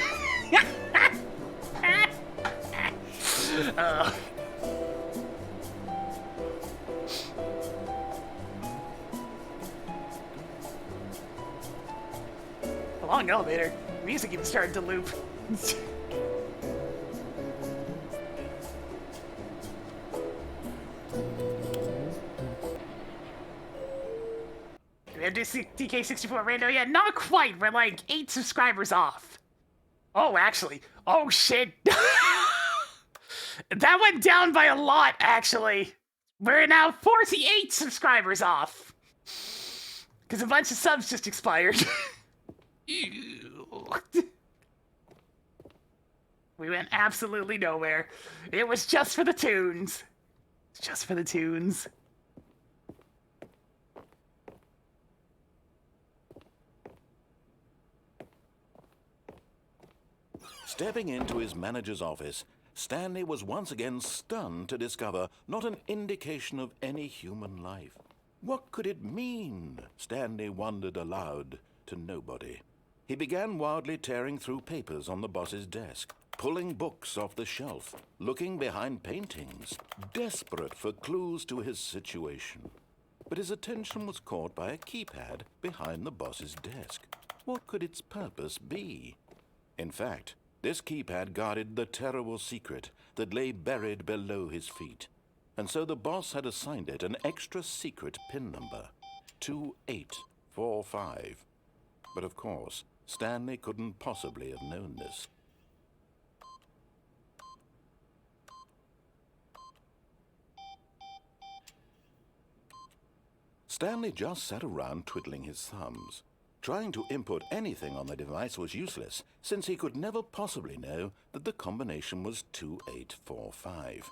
A long elevator. Music even started to loop. We have this DK64 rando yet? Not quite. We're like 8 subscribers off. Oh, actually. Oh, shit. That went down by a lot, actually. We're now 48 subscribers off. Because a bunch of subs just expired. Ew. We went absolutely nowhere. It was just for the tunes. Just for the tunes. Stepping into his manager's office, Stanley was once again stunned to discover not an indication of any human life. What could it mean? Stanley wondered aloud to nobody. He began wildly tearing through papers on the boss's desk, pulling books off the shelf, looking behind paintings, desperate for clues to his situation. But his attention was caught by a keypad behind the boss's desk. What could its purpose be? In fact, this keypad guarded the terrible secret that lay buried below his feet. And so the boss had assigned it an extra secret PIN number, 2845. But of course, Stanley couldn't possibly have known this. Stanley just sat around twiddling his thumbs. Trying to input anything on the device was useless, since he could never possibly know that the combination was 2845.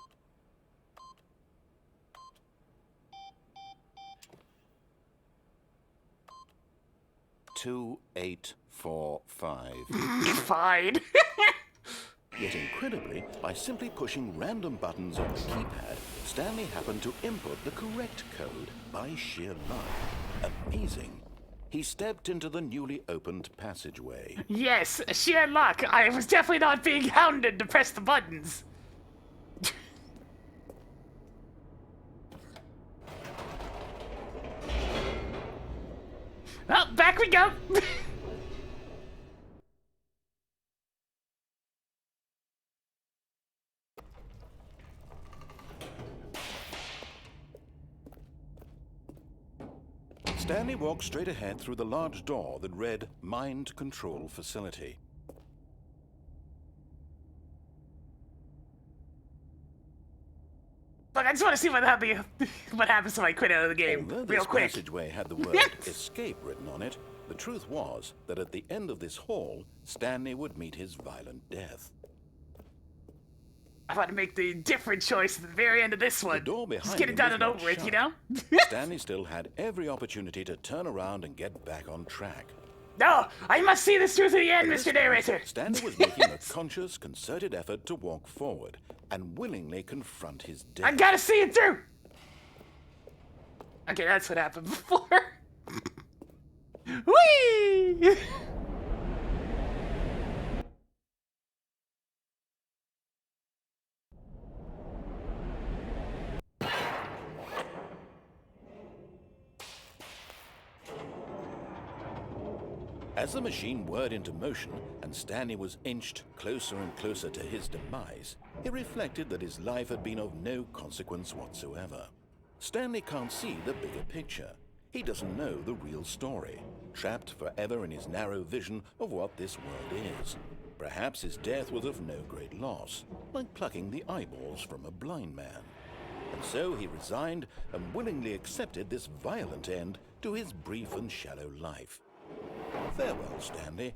Fine. Yet incredibly, by simply pushing random buttons on the keypad, Stanley happened to input the correct code by sheer luck. Amazing. He stepped into the newly opened passageway. Yes, sheer luck. I was definitely not being hounded to press the buttons. Well, back we go. Stanley walked straight ahead through the large door that read Mind Control Facility. Look, I just want to see what happens if I quit out of the game Although real this quick. passageway had the word escape written on it, the truth was that at the end of this hall, Stanley would meet his violent death. I want to make the different choice at the very end of this one. The door behind Just get it him done was and not over with, you shut. know? Stanley still had every opportunity to turn around and get back on track. No, I must see this through to the end, At Mr. this Narrator. point, Stanley was making a conscious, concerted effort to walk forward and willingly confront his death. I gotta see it through. Okay, that's what happened before. Whee! As the machine whirred into motion and Stanley was inched closer and closer to his demise, he reflected that his life had been of no consequence whatsoever. Stanley can't see the bigger picture. He doesn't know the real story, trapped forever in his narrow vision of what this world is. Perhaps his death was of no great loss, like plucking the eyeballs from a blind man. And so he resigned and willingly accepted this violent end to his brief and shallow life. Farewell, Stanley.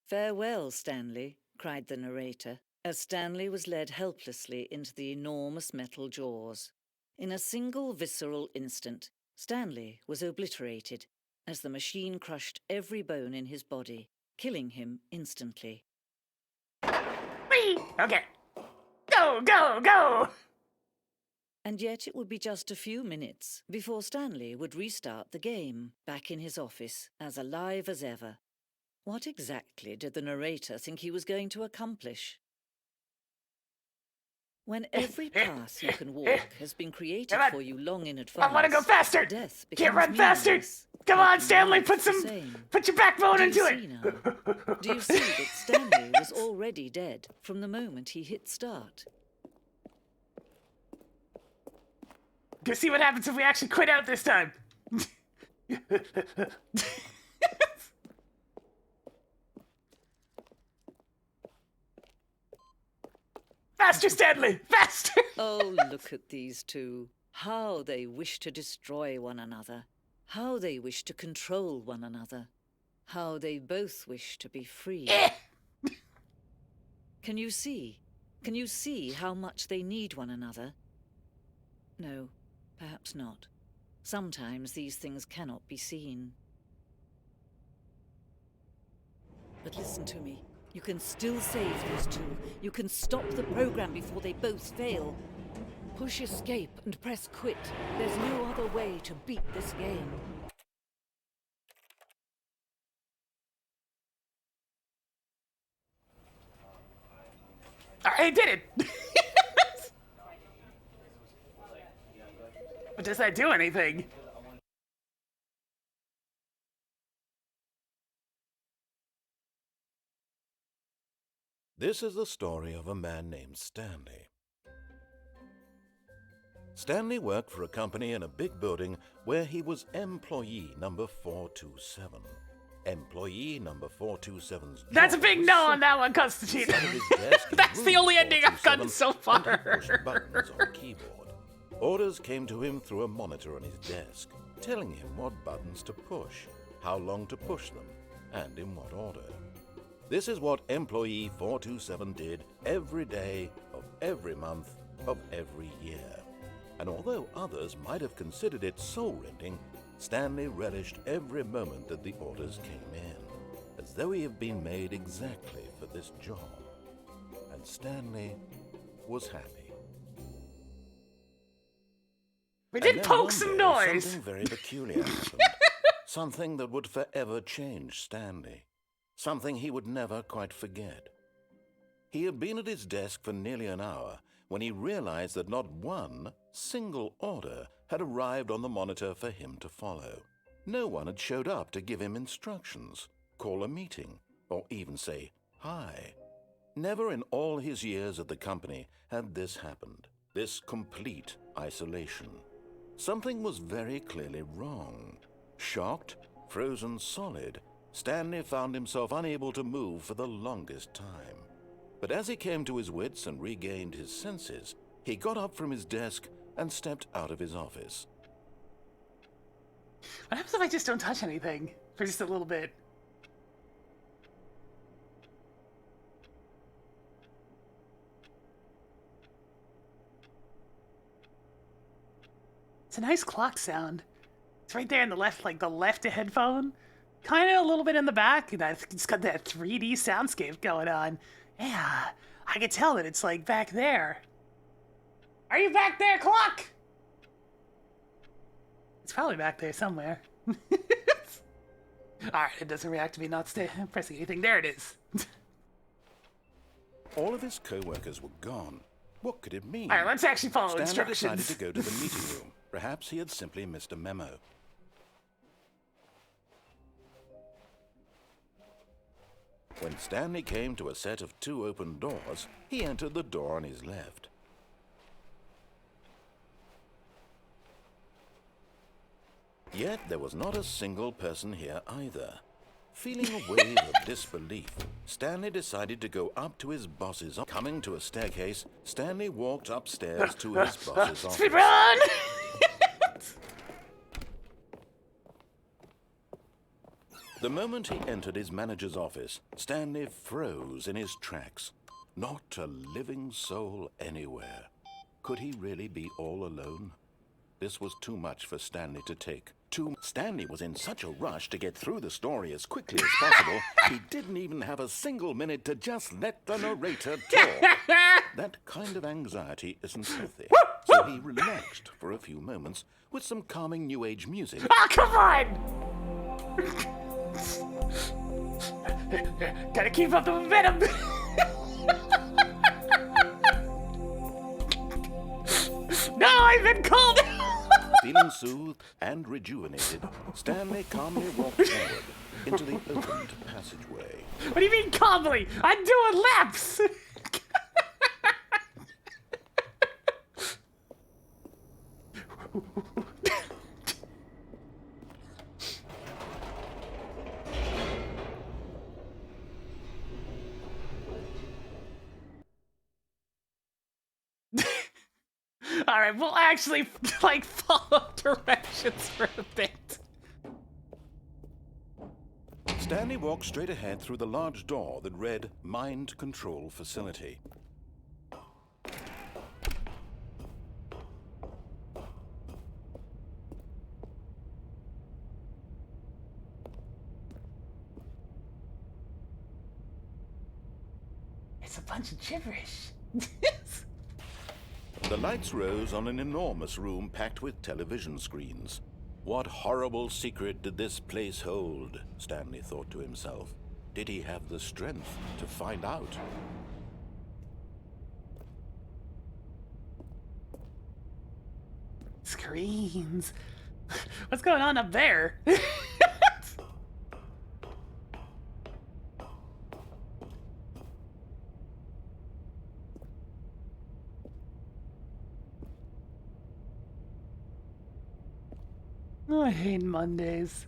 "Farewell, Stanley," cried the narrator, as Stanley was led helplessly into the enormous metal jaws. In a single visceral instant, Stanley was obliterated as the machine crushed every bone in his body, killing him instantly. Okay. Go, go, go! And yet it would be just a few minutes before Stanley would restart the game, back in his office, as alive as ever. What exactly did the narrator think he was going to accomplish? When every path you can walk has been created Come on. for you long in advance, I want to go faster! death Can't becomes run faster! meaningless, Come on, making Stanley, life the same. put your backbone Do you into see it! now? Do you see that Stanley was already dead from the moment he hit start? Go see what happens if we actually quit out this time. Faster, Stanley! Faster! Oh, look at these two. How they wish to destroy one another. How they wish to control one another. How they both wish to be free. Can you see? Can you see how much they need one another? No, perhaps not. Sometimes these things cannot be seen. But listen to me. You can still save these two. You can stop the program before they both fail. Push escape and press quit. There's no other way to beat this game. I did it! But does that do anything? This is the story of a man named Stanley. Stanley worked for a company in a big building where he was employee number 427. Employee number 427's That's a job big was no on simple. that one, Constantine. Sat at his desk in That's the room only ending I've gotten 427 so and he far. pushed buttons on a keyboard. Orders came to him through a monitor on his desk, telling him what buttons to push, how long to push them, and in what order. This is what employee 427 did every day of every month of every year. And although others might have considered it soul-rending, Stanley relished every moment that the orders came in, as though he had been made exactly for this job. And Stanley was happy. We And did then poke one some day, noise. Something very peculiar happened. Something that would forever change Stanley. Something he would never quite forget. He had been at his desk for nearly an hour when he realized that not one single order had arrived on the monitor for him to follow. No one had showed up to give him instructions, call a meeting, or even say hi. Never in all his years at the company had this happened, this complete isolation. Something was very clearly wrong. Shocked, frozen solid, Stanley found himself unable to move for the longest time. But as he came to his wits and regained his senses, he got up from his desk and stepped out of his office. What happens if I just don't touch anything for just a little bit? It's a nice clock sound. It's right there in the left, like the left headphone. Kind of a little bit in the back. It's got that 3D soundscape going on. Yeah, I can tell that it's like back there. Are you back there, clock? It's probably back there somewhere. Alright, it doesn't react to me not pressing anything. There it is. All of his co-workers were gone. What could it mean? Alright, let's actually follow Stanley instructions. decided to go to the meeting room. Perhaps he had simply missed a memo. When Stanley came to a set of 2 open doors, he entered the door on his left. Yet there was not a single person here either. Feeling a wave of disbelief, Stanley decided to go up to his boss's office. Coming to a staircase, Stanley walked upstairs to his boss's office. Speed run! The moment he entered his manager's office, Stanley froze in his tracks. Not a living soul anywhere. Could he really be all alone? This was too much for Stanley to take. Stanley was in such a rush to get through the story as quickly as possible, he didn't even have a single minute to just let the narrator talk. That kind of anxiety isn't healthy. So he relaxed for a few moments with some calming New Age music. Ah, come on! Gotta keep up the momentum. No, I've been called. Feeling soothed and rejuvenated, Stanley calmly walked forward into the opened passageway. What do you mean calmly? I'm doing laps. All right, we'll actually like follow directions for a bit. Stanley walked straight ahead through the large door that read Mind Control Facility. It's a bunch of gibberish. The lights rose on an enormous room packed with television screens. What horrible secret did this place hold? Stanley thought to himself. Did he have the strength to find out? Screens. What's going on up there? Oh, I hate Mondays.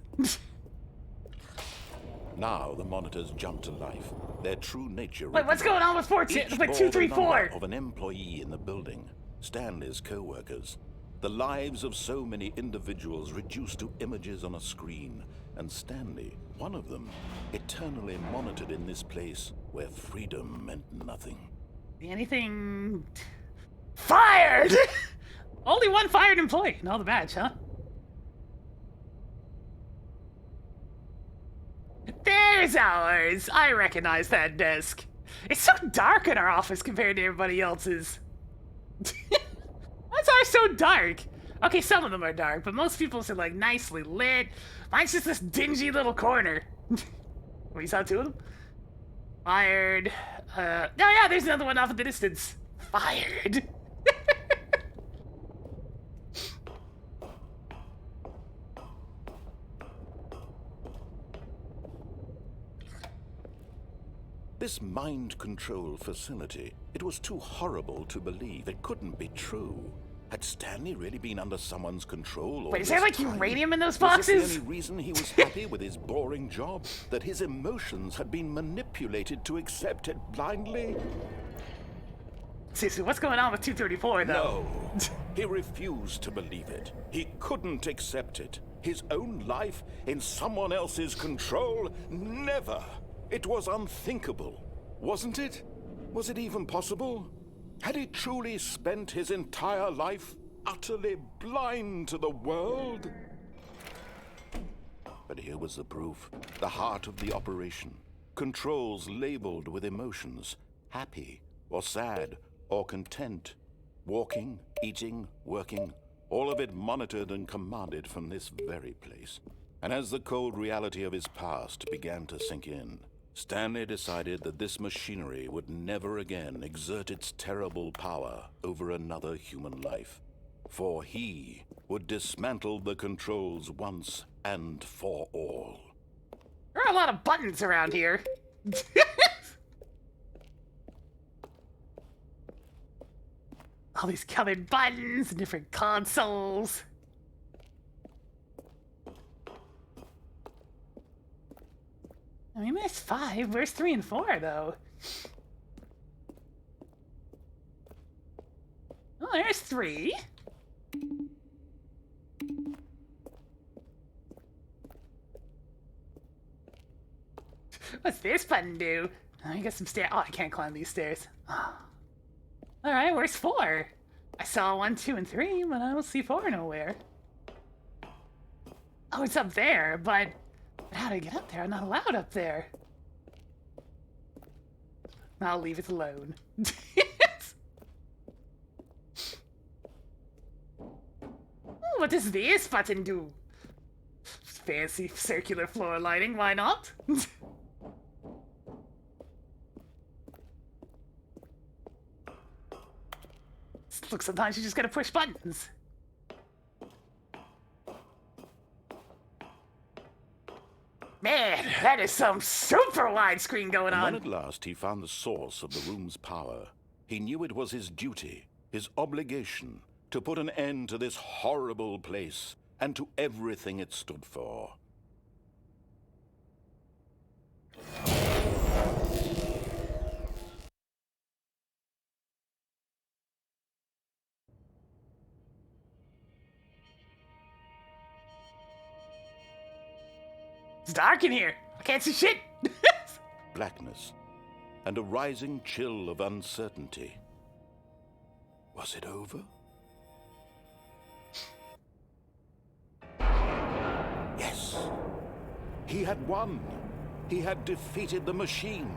Now the monitors jumped to life. Their true nature. Wait, what's going on with 14? Each Like bore 2, the 3, number 4. of an employee in the building. Stanley's co-workers. The lives of so many individuals reduced to images on a screen. And Stanley, one of them, eternally monitored in this place where freedom meant nothing. Anything... Fired! Only one fired employee in all the badge, huh? There's ours! I recognize that desk. It's so dark in our office compared to everybody else's. Why's ours so dark? Okay, some of them are dark, but most people's are like nicely lit. Mine's just this dingy little corner. Well, you saw two of them? Fired. Oh yeah, there's another one off in the distance. Fired. This mind control facility, it was too horrible to believe. It couldn't be true. Had Stanley really been under someone's control? All Wait, is this there like time? uranium in those Was this boxes? the only reason he was happy with his boring job? That his emotions had been manipulated to accept it blindly? Seriously, what's going on with 234 though? No, he refused to believe it. He couldn't accept it. His own life in someone else's control? Never. It was unthinkable, wasn't it? Was it even possible? Had he truly spent his entire life utterly blind to the world? But here was the proof. The heart of the operation. Controls labeled with emotions. Happy, or sad, or content. Walking, eating, working. All of it monitored and commanded from this very place. And as the cold reality of his past began to sink in, Stanley decided that this machinery would never again exert its terrible power over another human life. For he would dismantle the controls once and for all. There are a lot of buttons around here. All these colored buttons and different consoles. I mean, there's 5. Where's 3 and 4, though? Oh, there's 3. What's this button do? Oh, I got some stairs. Oh, I can't climb these stairs. Oh. Alright, where's 4? I saw 1, 2, and 3, but I don't see 4 nowhere. Oh, it's up there, but how do I get up there? I'm not allowed up there. I'll leave it alone. What does this button do? Fancy circular floor lighting, why not? Look, sometimes you just gotta push buttons. Man, that is some super widescreen going And on. when at last he found the source of the room's power, he knew it was his duty, his obligation, to put an end to this horrible place and to everything it stood for. It's dark in here. I can't see shit. Blackness and a rising chill of uncertainty. Was it over? Yes. He had won. He had defeated the machine,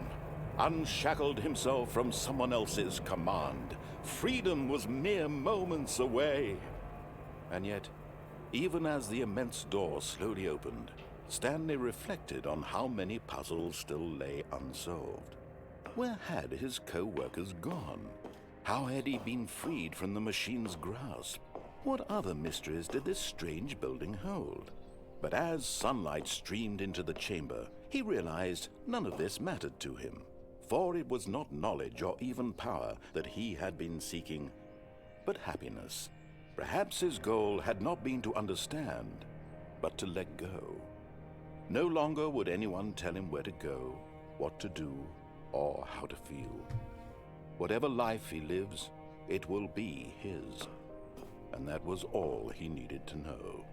unshackled himself from someone else's command. Freedom was mere moments away. And yet, even as the immense door slowly opened, Stanley reflected on how many puzzles still lay unsolved. Where had his co-workers gone? How had he been freed from the machine's grasp? What other mysteries did this strange building hold? But as sunlight streamed into the chamber, he realized none of this mattered to him, for it was not knowledge or even power that he had been seeking, but happiness. Perhaps his goal had not been to understand, but to let go. No longer would anyone tell him where to go, what to do, or how to feel. Whatever life he lives, it will be his. And that was all he needed to know.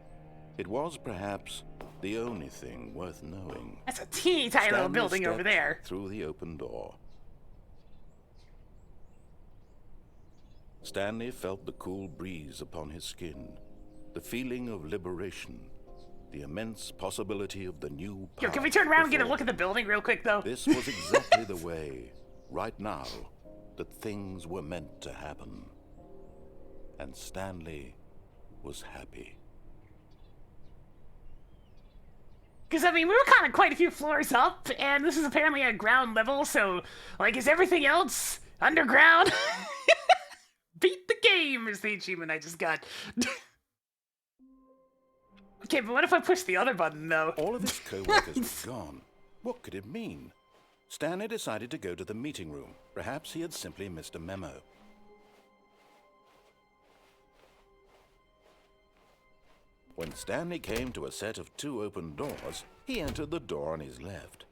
It was perhaps the only thing worth knowing. That's a teeny tiny little Stanley building over stepped there. through the open door. Stanley felt the cool breeze upon his skin, the feeling of liberation, the immense possibility of the new Yo, path can we turn around and get a before look at the building real quick, though? This was exactly the way, right now, that things were meant to happen. And Stanley was happy. Because, I mean, we were kind of quite a few floors up, and this is apparently at ground level, so, like, is everything else underground? Beat the game is the achievement I just got. Okay, but what if I push the other button, though? All of his co-workers were gone. What could it mean? Stanley decided to go to the meeting room. Perhaps he had simply missed a memo. When Stanley came to a set of 2 open doors, he entered the door on his left.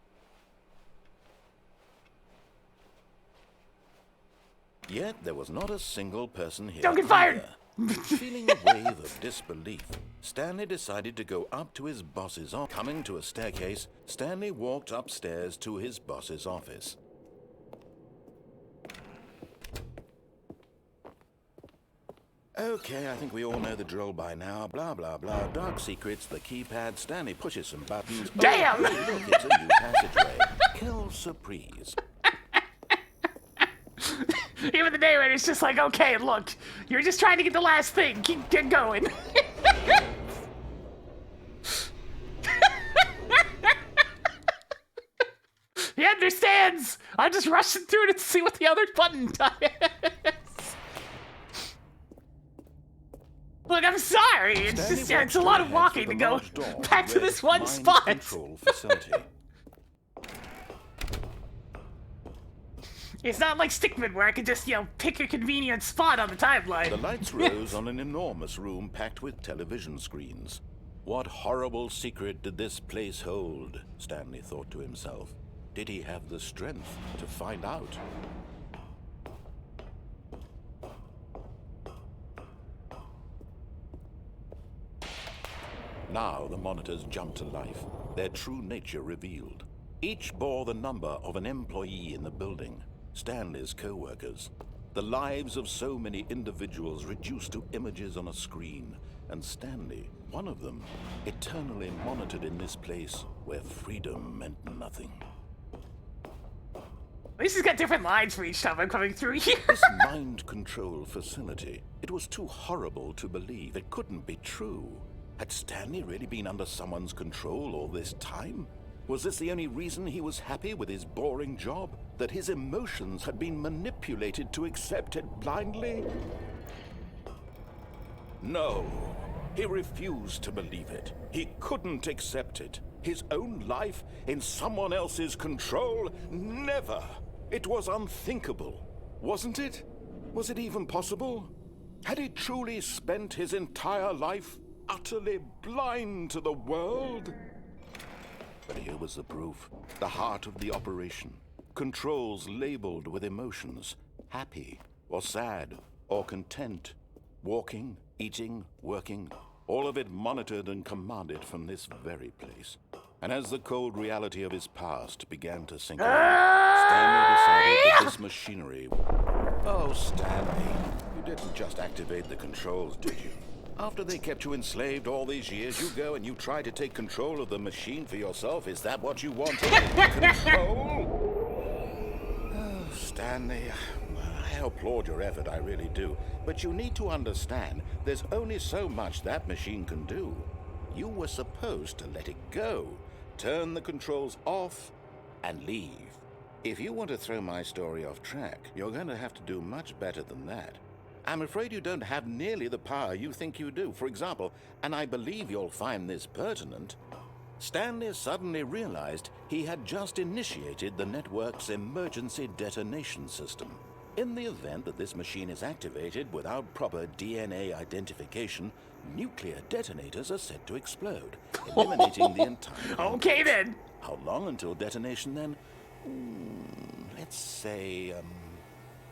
Yet there was not a single person here. Don't get fired! either. Feeling a wave of disbelief, Stanley decided to go up to his boss's office. Coming to a staircase, Stanley walked upstairs to his boss's office. Okay, I think we all know the drill by now. Blah, blah, blah. Dark secrets, the keypad. Stanley pushes some buttons. Damn! Oh, look, it's a new passageway. Quelle surprise. Even the narrator's just like, okay, look, you're just trying to get the last thing. Get going. He understands. I'm just rushing through to see what the other button does. Look, I'm sorry. It's Stanley just, yeah, it's a walked lot of straight ahead walking through to the go large door back to red this one mind spot. Control facility. It's not like Stickman where I can just, pick a convenient spot on the timeline. The lights rose on an enormous room packed with television screens. What horrible secret did this place hold? Stanley thought to himself. Did he have the strength to find out? Now the monitors jumped to life, their true nature revealed. Each bore the number of an employee in the building, Stanley's co-workers. The lives of so many individuals reduced to images on a screen, and Stanley, one of them, eternally monitored in this place where freedom meant nothing. At least he's got different lines for each time I'm coming through here. This mind control facility, it was too horrible to believe. It couldn't be true. Had Stanley really been under someone's control all this time? Was this the only reason he was happy with his boring job? That his emotions had been manipulated to accept it blindly? No, he refused to believe it. He couldn't accept it. His own life in someone else's control? Never! It was unthinkable, wasn't it? Was it even possible? Had he truly spent his entire life utterly blind to the world? But here was the proof. The heart of the operation. Controls labeled with emotions. Happy, or sad, or content. Walking, eating, working. All of it monitored and commanded from this very place. And as the cold reality of his past began to sink in, Stanley decided that this machinery... Oh, Stanley, you didn't just activate the controls, did you? After they kept you enslaved all these years, you go and you try to take control of the machine for yourself. Is that what you wanted? Control? Oh, Stanley, I applaud your effort, I really do. But you need to understand, there's only so much that machine can do. You were supposed to let it go, turn the controls off, and leave. If you want to throw my story off track, you're going to have to do much better than that. I'm afraid you don't have nearly the power you think you do. For example, and I believe you'll find this pertinent, Stanley suddenly realized he had just initiated the network's emergency detonation system. In the event that this machine is activated without proper DNA identification, nuclear detonators are set to explode, eliminating the entire... Okay then. How long until detonation then? Let's say,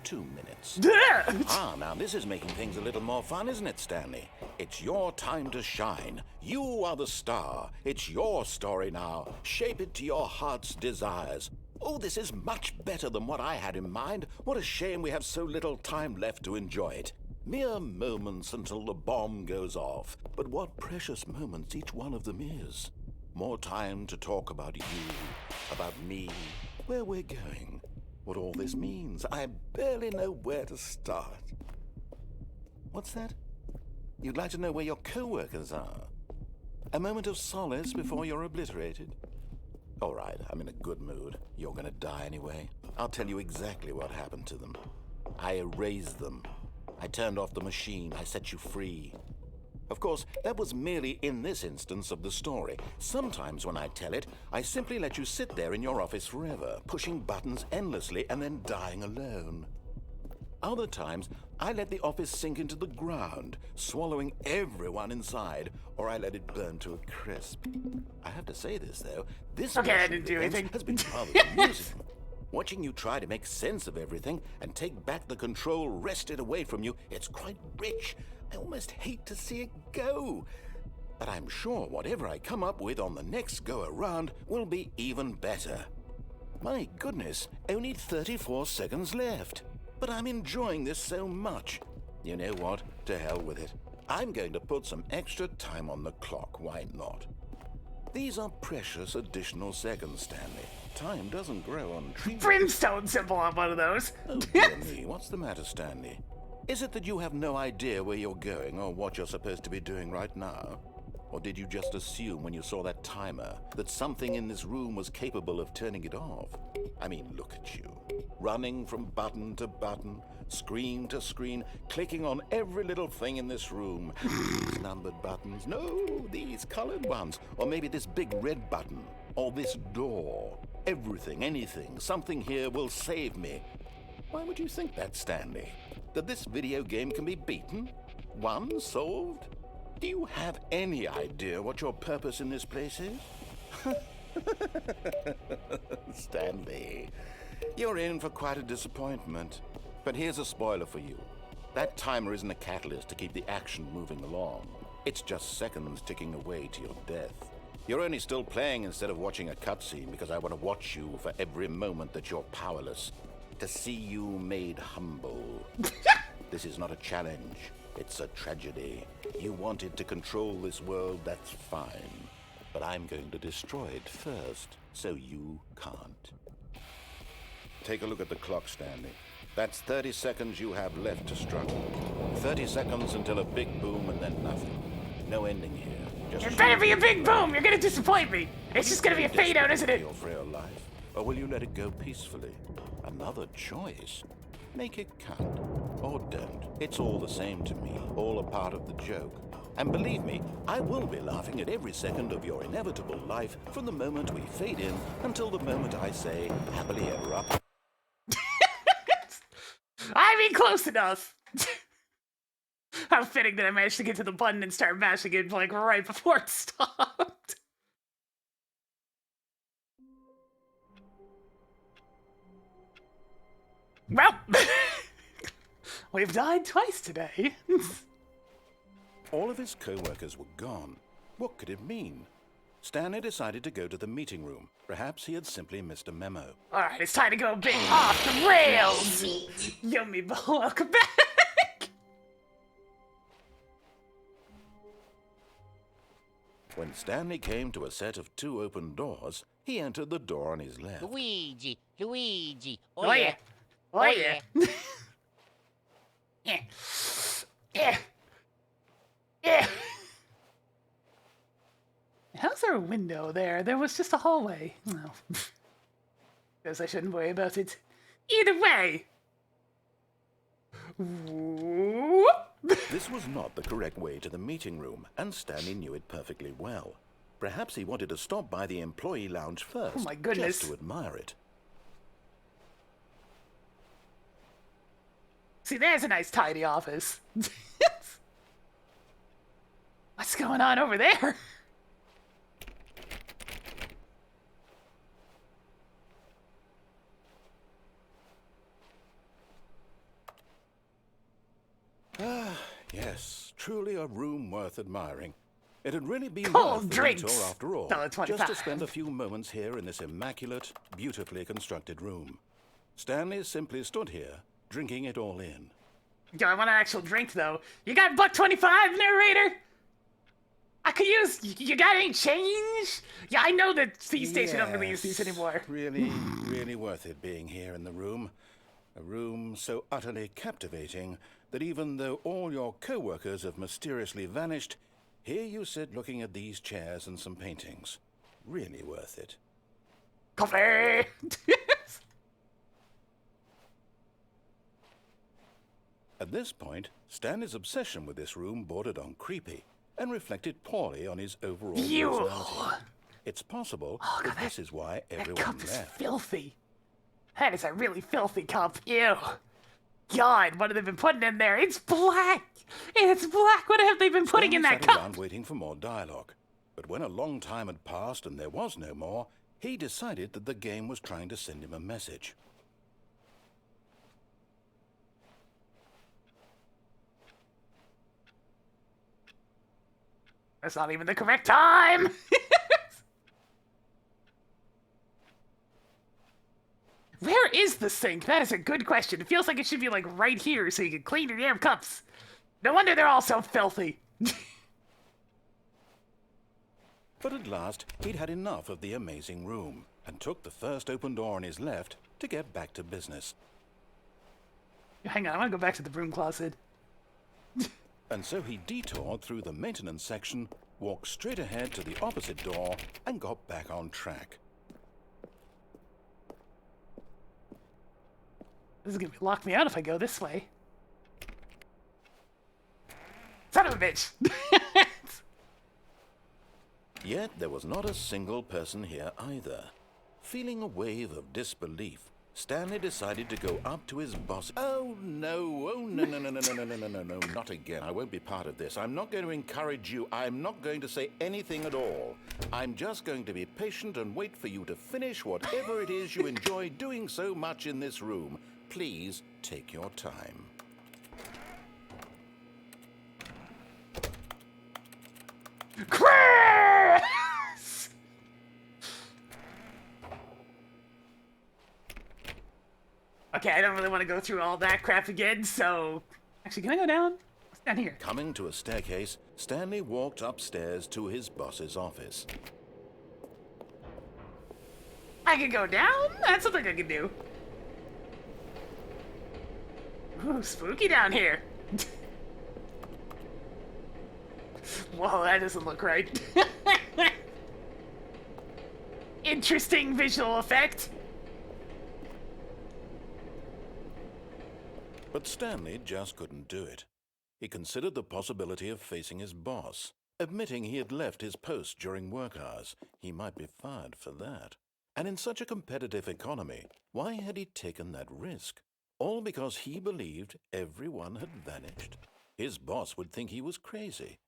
2 minutes. Now this is making things a little more fun, isn't it, Stanley? It's your time to shine. You are the star. It's your story now. Shape it to your heart's desires. Oh, this is much better than what I had in mind. What a shame we have so little time left to enjoy it. Mere moments until the bomb goes off. But what precious moments each one of them is. More time to talk about you, about me, where we're going, what all this means. I barely know where to start. What's that? You'd like to know where your co-workers are? A moment of solace before you're obliterated? All right, I'm in a good mood. You're gonna die anyway. I'll tell you exactly what happened to them. I erased them. I turned off the machine. I set you free. Of course, that was merely in this instance of the story. Sometimes when I tell it, I simply let you sit there in your office forever, pushing buttons endlessly and then dying alone. Other times, I let the office sink into the ground, swallowing everyone inside, or I let it burn to a crisp. I have to say this, though. This Okay, I version didn't of do events anything. has been rather amusing. Watching you try to make sense of everything and take back the control wrested away from you, it's quite rich. I almost hate to see it go. But I'm sure whatever I come up with on the next go-around will be even better. My goodness, only 34 seconds left. But I'm enjoying this so much. You know what? To hell with it. I'm going to put some extra time on the clock, why not? These are precious additional seconds, Stanley. Time doesn't grow on trees. Brimstone symbol on one of those. Oh, dear me, what's the matter, Stanley? Is it that you have no idea where you're going or what you're supposed to be doing right now? Or did you just assume when you saw that timer that something in this room was capable of turning it off? I mean, look at you. Running from button to button, screen to screen, clicking on every little thing in this room. These numbered buttons. No, these colored ones. Or maybe this big red button. Or this door. Everything, anything, something here will save me. Why would you think that, Stanley? That this video game can be beaten? Won? Solved? Do you have any idea what your purpose in this place is? Stanley, you're in for quite a disappointment. But here's a spoiler for you. That timer isn't a catalyst to keep the action moving along. It's just seconds ticking away to your death. You're only still playing instead of watching a cutscene because I want to watch you for every moment that you're powerless. to see you made humble. This is not a challenge. It's a tragedy. You wanted to control this world, that's fine. But I'm going to destroy it first, so you can't. Take a look at the clock, Stanley. That's 30 seconds you have left to struggle. 30 seconds until a big boom and then nothing. No ending here. Just It better be a big boom! You're gonna disappoint me! It's just gonna be a fade out, isn't it? your frail life, or will you let it go peacefully? Another choice. Make it count, or don't. It's all the same to me, all a part of the joke. And believe me, I will be laughing at every second of your inevitable life from the moment we fade in until the moment I say, happily ever after. I mean, close enough! How fitting that I managed to get to the button and start mashing it, like, right before it stopped. Well, we've died twice today. All of his co-workers were gone. What could it mean? Stanley decided to go to the meeting room. Perhaps he had simply missed a memo. Alright, it's time to go big off the rails! Yummy ball, welcome back! When Stanley came to a set of 2 open doors, he entered the door on his left. Luigi, Oh yeah. Oh yeah. Yeah. Yeah. Yeah. How's there a window there? There was just a hallway. No. Guess I shouldn't worry about it. Either way. Whoop. This was not the correct way to the meeting room, and Stanley knew it perfectly well. Perhaps he wanted to stop by the employee lounge first, Oh my goodness. just to admire it. See, there's a nice tidy office. What's going on over there? Yes, truly a room worth admiring. It had really been Cold worth the drinks. detour after all, $1.25. just to spend a few moments here in this immaculate, beautifully constructed room. Stanley simply stood here, drinking it all in. Yo, I want an actual drink, though. You got $1.25, narrator? I could use... You got any change? Yeah, I know that C-Station don't really use these anymore. Really, really worth it being here in the room. A room so utterly captivating that even though all your co-workers have mysteriously vanished, here you sit looking at these chairs and some paintings. Really worth it. Coffee! At this point, Stanley's obsession with this room bordered on creepy and reflected poorly on his overall Ew. personality. It's possible that this is why That everyone cup is left. filthy. That is a really filthy cup. Ew. God, what have they been putting in there? It's black! It's black! What have they been putting in Stanley that sat cup? around waiting for more dialogue. But when a long time had passed and there was no more, he decided that the game was trying to send him a message. That's not even the correct time! Where is the sink? That is a good question. It feels like it should be like right here so you can clean your damn cups. No wonder they're all so filthy. But at last, he'd had enough of the amazing room and took the first open door on his left to get back to business. Hang on, I want to go back to the broom closet. And so he detoured through the maintenance section, walked straight ahead to the opposite door, and got back on track. This is gonna lock me out if I go this way. Son of a bitch! Yet there was not a single person here either. Feeling a wave of disbelief, Stanley decided to go up to his boss. Oh no, no, not again. I won't be part of this. I'm not going to encourage you. I'm not going to say anything at all. I'm just going to be patient and wait for you to finish whatever it is you enjoy doing so much in this room. Please take your time. Chris! Okay, I don't really want to go through all that crap again, so... Actually, can I go down? What's down here? Coming to a staircase, Stanley walked upstairs to his boss's office. I can go down? That's something I can do. Ooh, spooky down here. Whoa, that doesn't look right. Interesting visual effect. But Stanley just couldn't do it. He considered the possibility of facing his boss. Admitting he had left his post during work hours, he might be fired for that. And in such a competitive economy, why had he taken that risk? All because he believed everyone had vanished. His boss would think he was crazy.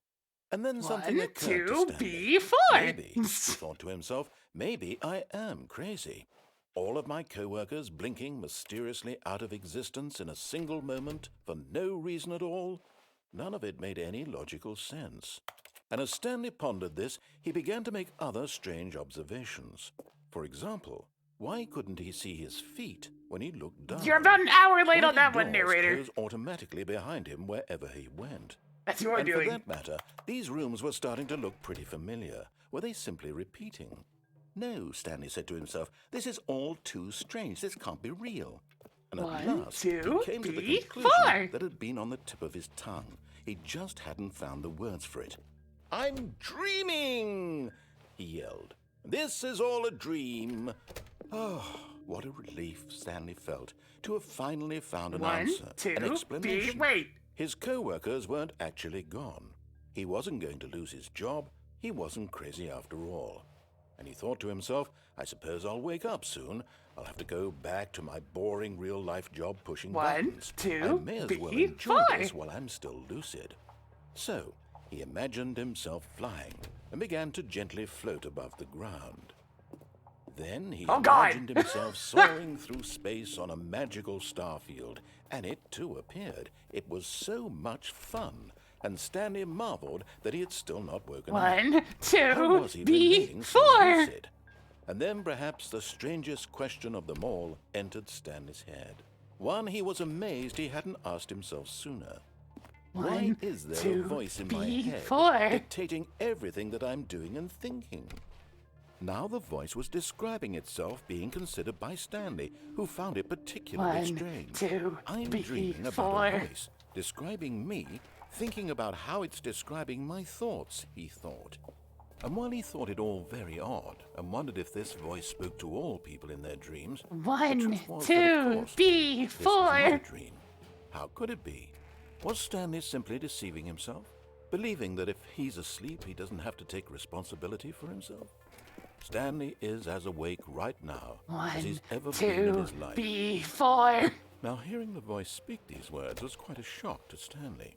And then something One, occurred to two, Stanley. be four. Maybe, he thought to himself, maybe I am crazy. All of my co-workers blinking mysteriously out of existence in a single moment for no reason at all. None of it made any logical sense. And as Stanley pondered this, he began to make other strange observations. For example, why couldn't he see his feet when he looked down? You're about an hour late Why on did that one, doors narrator. close automatically behind him wherever he went? That's your And doing. for that matter, these rooms were starting to look pretty familiar. Were they simply repeating? No, Stanley said to himself, this is all too strange. This can't be real. And at One, last, two, he came to the three, conclusion four. that had been on the tip of his tongue. He just hadn't found the words for it. I'm dreaming, he yelled. This is all a dream. Oh, what a relief Stanley felt to have finally found an One, answer, two, an explanation. wait. His co-workers weren't actually gone. He wasn't going to lose his job. He wasn't crazy after all. And he thought to himself, I suppose I'll wake up soon. I'll have to go back to my boring real-life job pushing One, buttons. two, I may as well three, enjoy four. this while I'm still lucid. So, he imagined himself flying and began to gently float above the ground. Then he Oh, God. imagined himself soaring through space on a magical starfield, and it too appeared. It was so much fun, and Stanley marveled that he had still not woken up. One, How two, was he be remaining so four. lucid? And then perhaps the strangest question of them all entered Stanley's head. One he was amazed he hadn't asked himself sooner. Why One, is there two, a voice in my be head four. dictating everything that I'm doing and thinking? Now the voice was describing itself being considered by Stanley, who found it particularly One, strange. two, I'm be dreaming about four. a voice describing me, thinking about how it's describing my thoughts, he thought. And while he thought it all very odd, and wondered if this voice spoke to all people in their dreams, the One, truth was that, of two, course, be this was not a four. dream. How could it be? Was Stanley simply deceiving himself? Believing that if he's asleep, he doesn't have to take responsibility for himself? Stanley is as awake right now as he's One, ever been in two, his life. be four. Now, hearing the voice speak these words was quite a shock to Stanley.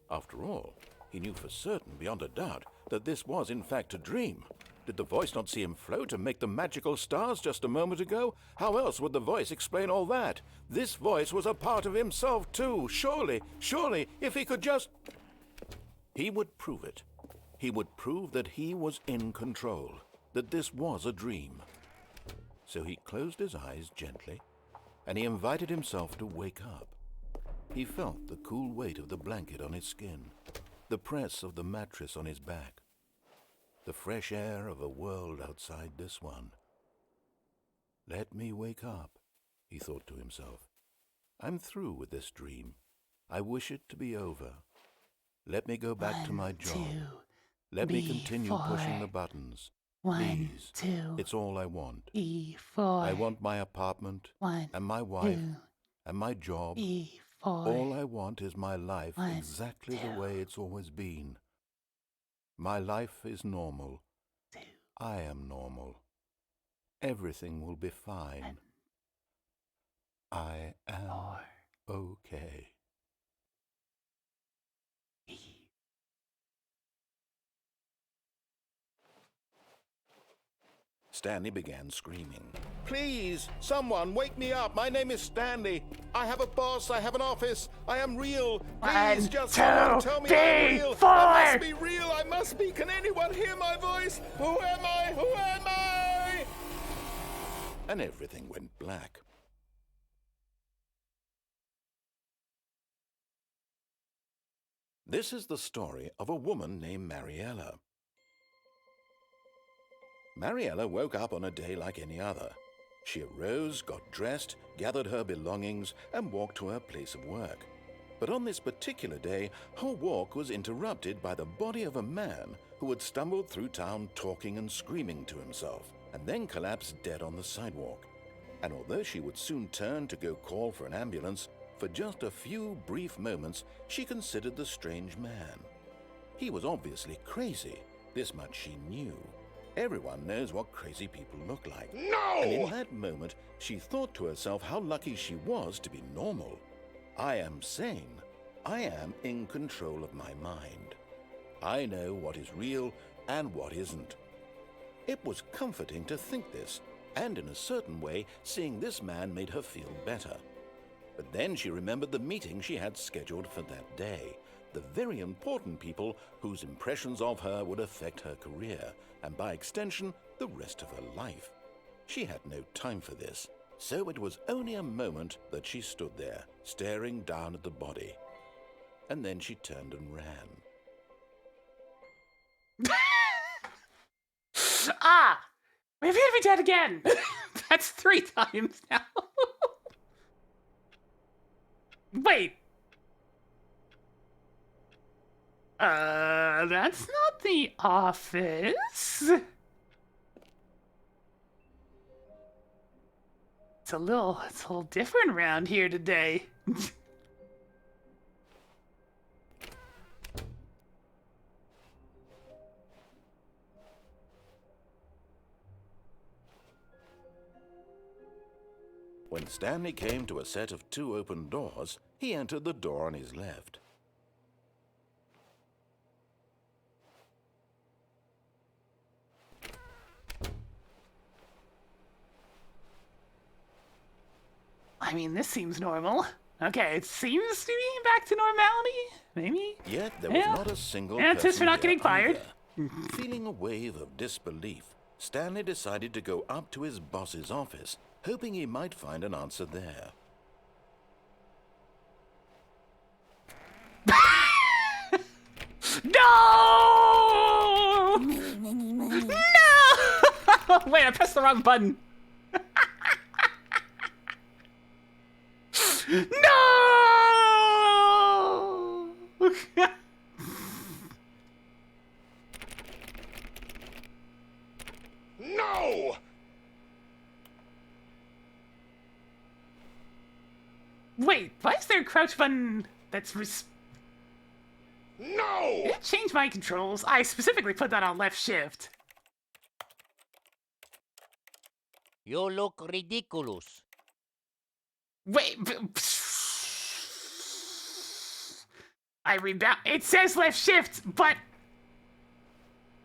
After all, he knew for certain, beyond a doubt, that this was in fact a dream. Did the voice not see him float and make the magical stars just a moment ago? How else would the voice explain all that? This voice was a part of himself too. Surely, if he could just... He would prove it. He would prove that he was in control, that this was a dream. So he closed his eyes gently, and he invited himself to wake up. He felt the cool weight of the blanket on his skin, the press of the mattress on his back, the fresh air of a world outside this one. Let me wake up, he thought to himself. I'm through with this dream. I wish it to be over. Let me go back to my job. Let me continue pushing the buttons. Please, it's all I want. I want my apartment and my wife and my job. All I want is my life exactly the way it's always been. My life is normal. I am normal. Everything will be fine. I am okay. Stanley began screaming. Please, someone, wake me up. My name is Stanley. I have a boss. I have an office. I am real. Please, just someone tell me I'm real. I must be real. I must be. Can anyone hear my voice? Who am I? Who am I? And everything went black. This is the story of a woman named Mariella. Mariella woke up on a day like any other. She arose, got dressed, gathered her belongings, and walked to her place of work. But on this particular day, her walk was interrupted by the body of a man who had stumbled through town talking and screaming to himself, and then collapsed dead on the sidewalk. And although she would soon turn to go call for an ambulance, for just a few brief moments she considered the strange man. He was obviously crazy, this much she knew. Everyone knows what crazy people look like. No! And in that moment, she thought to herself how lucky she was to be normal. I am sane. I am in control of my mind. I know what is real and what isn't. It was comforting to think this, and in a certain way, seeing this man made her feel better. But then she remembered the meeting she had scheduled for that day, the very important people whose impressions of her would affect her career, and by extension, the rest of her life. She had no time for this, so it was only a moment that she stood there, staring down at the body. And then she turned and ran. Ah! We've hit me dead again! That's 3 times now. Wait. That's not the office. It's a little different around here today. When Stanley came to a set of 2 open doors, he entered the door on his left. I mean, this seems normal. Okay, it seems to be back to normality, maybe? Yet there was not a single Yeah, person just for not there getting fired. either. Feeling a wave of disbelief, Stanley decided to go up to his boss's office, hoping he might find an answer there. No! Money, money. No! Wait, I pressed the wrong button. No! No! Wait, why is there a crouch button that's No! Did it change my controls? I specifically put that on left shift. You look ridiculous. Wait, I rebound. It says left shift, but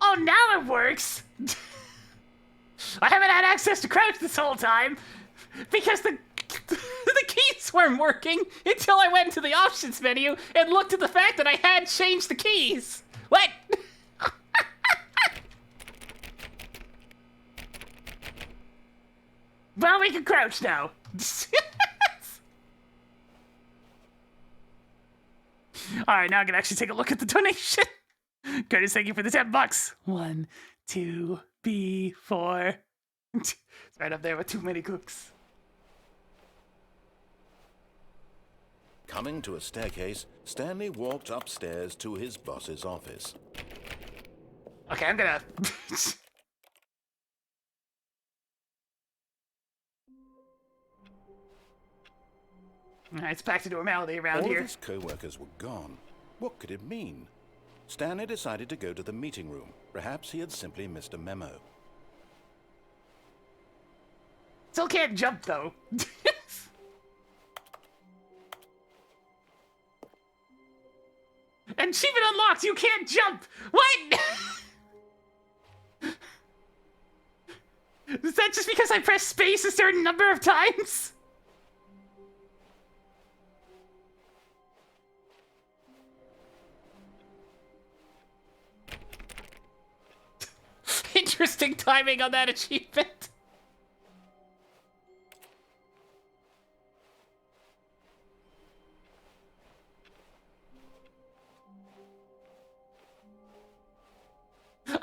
oh, now it works. I haven't had access to crouch this whole time because the keys weren't working until I went into the options menu and looked at the fact that I had changed the keys. What? Well, we can crouch now. Alright, now I can actually take a look at the donation. Curtis, thank you for the $10. 1, 2, B4. It's right up there with too many cooks. Coming to a staircase, Stanley walked upstairs to his boss's office. Okay, I'm gonna... Alright, it's back to normality around All here. of his co-workers were gone. What could it mean? Stanley decided to go to the meeting room. Perhaps he had simply missed a memo. Still can't jump, though. Achievement unlocked! You can't jump! What? Is that just because I pressed space a certain number of times? Interesting timing on that achievement.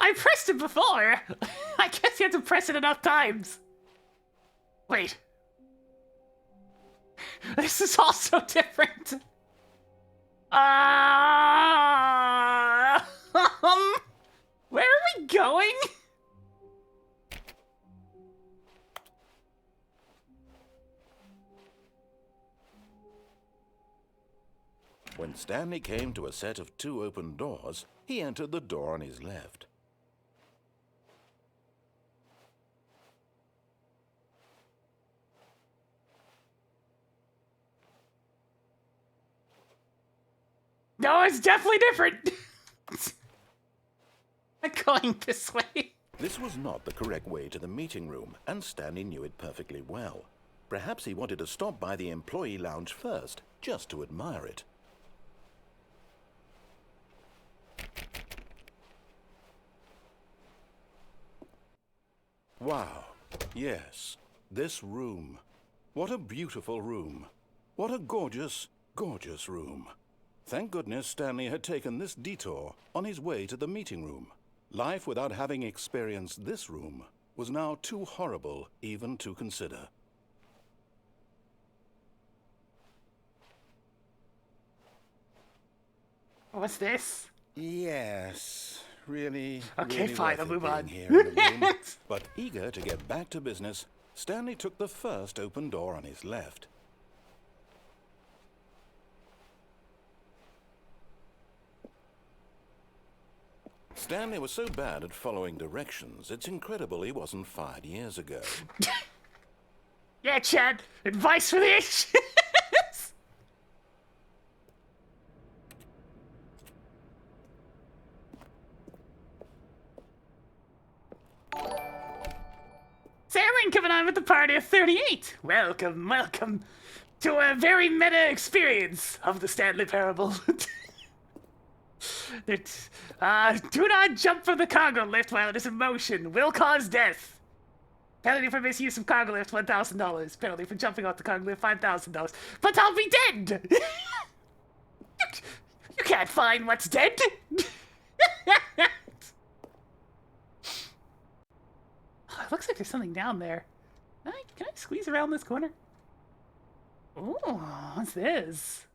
I pressed it before. I guess you have to press it enough times. Wait. This is also different. Where are we going? When Stanley came to a set of 2 open doors, he entered the door on his left. No, it's definitely different. I'm going this way. This was not the correct way to the meeting room, and Stanley knew it perfectly well. Perhaps he wanted to stop by the employee lounge first, just to admire it. Wow, yes, this room. What a beautiful room. What a gorgeous, gorgeous room. Thank goodness Stanley had taken this detour on his way to the meeting room. Life without having experienced this room was now too horrible even to consider. What's this? Yes, really. Okay, really fine, worth I'll it move being on. here in the room. But eager to get back to business, Stanley took the first open door on his left. Stanley was so bad at following directions, it's incredible he wasn't fired years ago. Yeah, Chad. Advice for the ages. Sailing coming on with the party of 38. Welcome, welcome to a very meta experience of the Stanley Parable. Do not jump from the cargo lift while it is in motion. Will cause death. Penalty for misuse of cargo lift, $1,000. Penalty for jumping off the cargo lift, $5,000. But I'll be dead! You can't find what's dead! Oh, it looks like there's something down there. Can I squeeze around this corner? Ooh, what's this?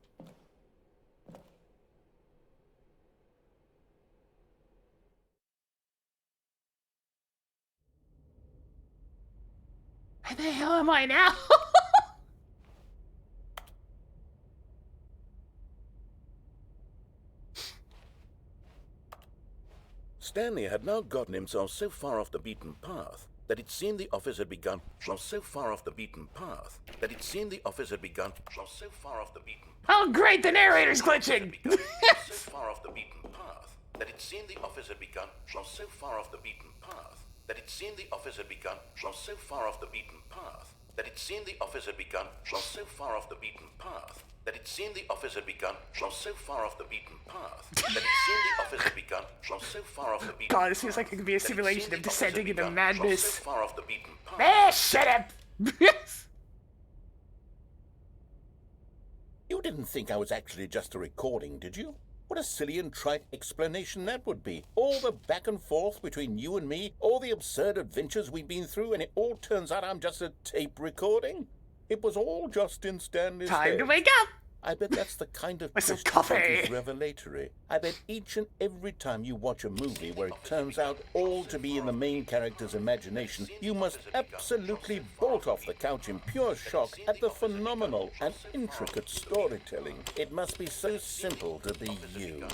Where the hell am I now? Stanley had now gotten himself so far off the beaten path that it seemed the office had begun. So far off the beaten path that it seemed the office had begun. So far off the beaten path. Oh, great! The narrator's glitching. So far off the beaten path that it seemed the office had begun. So far off the beaten path that it seemed the office had begun. So far off the beaten path that it seemed the office had begun. So far off the beaten path that it seemed the office had begun. So far off the beaten path that it seemed the office had begun. So far off the beaten path. God, this feels like it could be a simulation of descending into madness. So far off the beaten path. Ah, shut up! You didn't think I was actually just a recording, did you? What a silly and trite explanation that would be. All the back and forth between you and me, all the absurd adventures we've been through, and it all turns out I'm just a tape recording? It was all just in Stanley's Time head. to wake up! I bet that's the kind of With some twist you think coffee. is revelatory. I bet each and every time you watch a movie where it turns out all to be in the main character's imagination, you must absolutely bolt off the couch in pure shock at the phenomenal and intricate storytelling. It must be so simple to be you.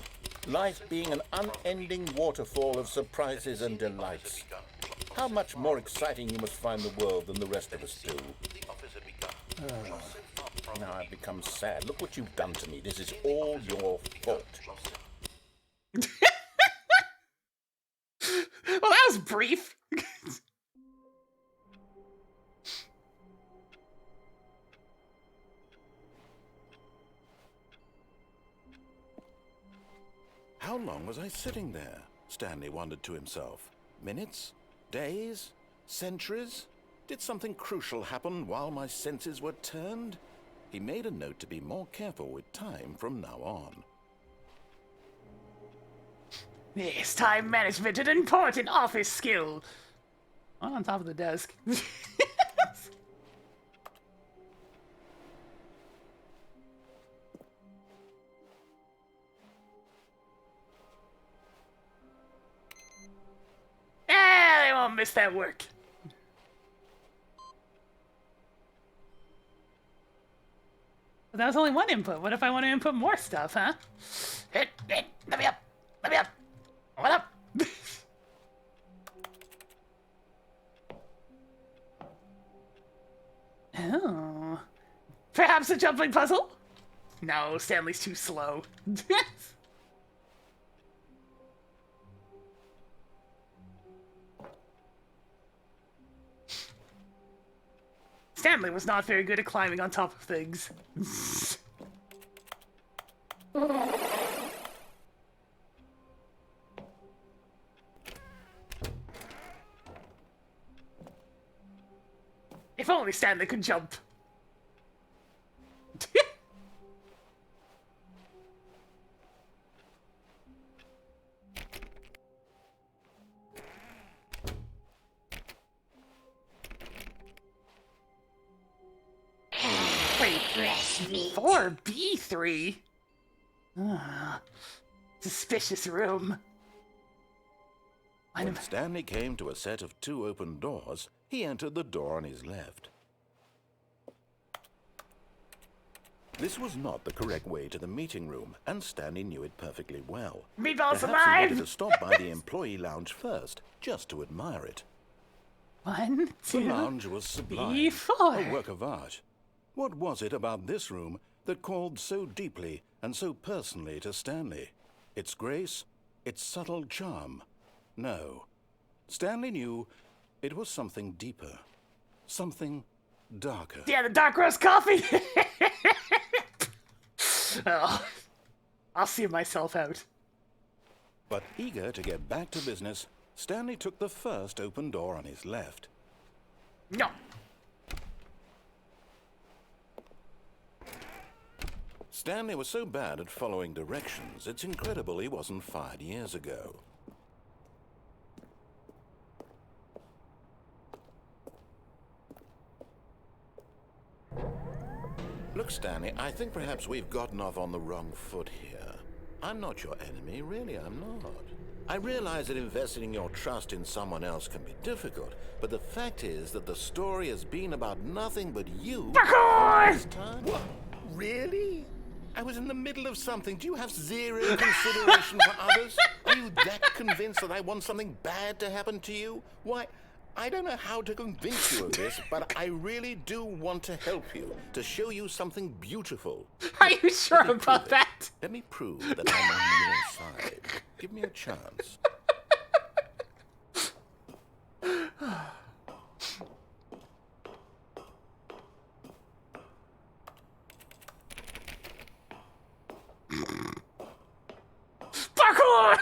Life being an unending waterfall of surprises and delights. How much more exciting you must find the world than the rest of us do. Now I've become sad. Look what you've done to me. This is all your fault. Well, that was brief. How long was I sitting there? Stanley wondered to himself. Minutes? Days? Centuries? Did something crucial happen while my senses were turned? He made a note to be more careful with time from now on. Yes, time management, an important office skill. On top of the desk. They won't miss that work. But that was only one input. What if I want to input more stuff, huh? Let me up. Let me up. What up? Oh. Perhaps a jumping puzzle? No, Stanley's too slow. Stanley was not very good at climbing on top of things. If only Stanley could jump. Wait, 4B3? Suspicious room. When Stanley came to a set of 2 open doors, he entered the door on his left. This was not the correct way to the meeting room, and Stanley knew it perfectly well. Meatballs Perhaps he alive! wanted to stop by the employee lounge first, just to admire it. 1, The 2, lounge was sublime, B4. a work of art. What was it about this room that called so deeply and so personally to Stanley? Its grace? Its subtle charm? No. Stanley knew it was something deeper. Something darker. Yeah, the dark roast coffee! Oh, I'll see myself out. But eager to get back to business, Stanley took the first open door on his left. No. Stanley was so bad at following directions, it's incredible he wasn't fired years ago. Look, Stanley, I think perhaps we've gotten off on the wrong foot here. I'm not your enemy, really, I'm not. I realize that investing your trust in someone else can be difficult, but the fact is that the story has been about nothing but you this time. What? Really? I was in the middle of something. Do you have zero consideration for others? Are you that convinced that I want something bad to happen to you? Why, I don't know how to convince you of this, but I really do want to help you, to show you something beautiful. Are you sure about that? Let me prove that I'm on your side. Give me a chance. Parkour!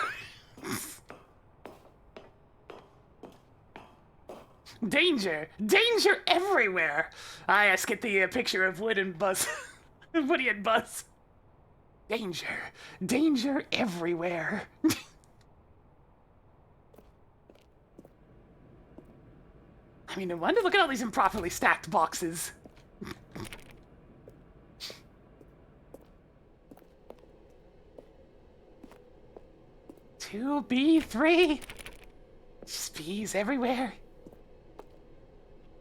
Danger! Danger everywhere! I just get the picture of Wood and Buzz. Woody and Buzz. Danger. Danger everywhere. I mean, no wonder. Look at all these improperly stacked boxes. 2B3. Just bees everywhere.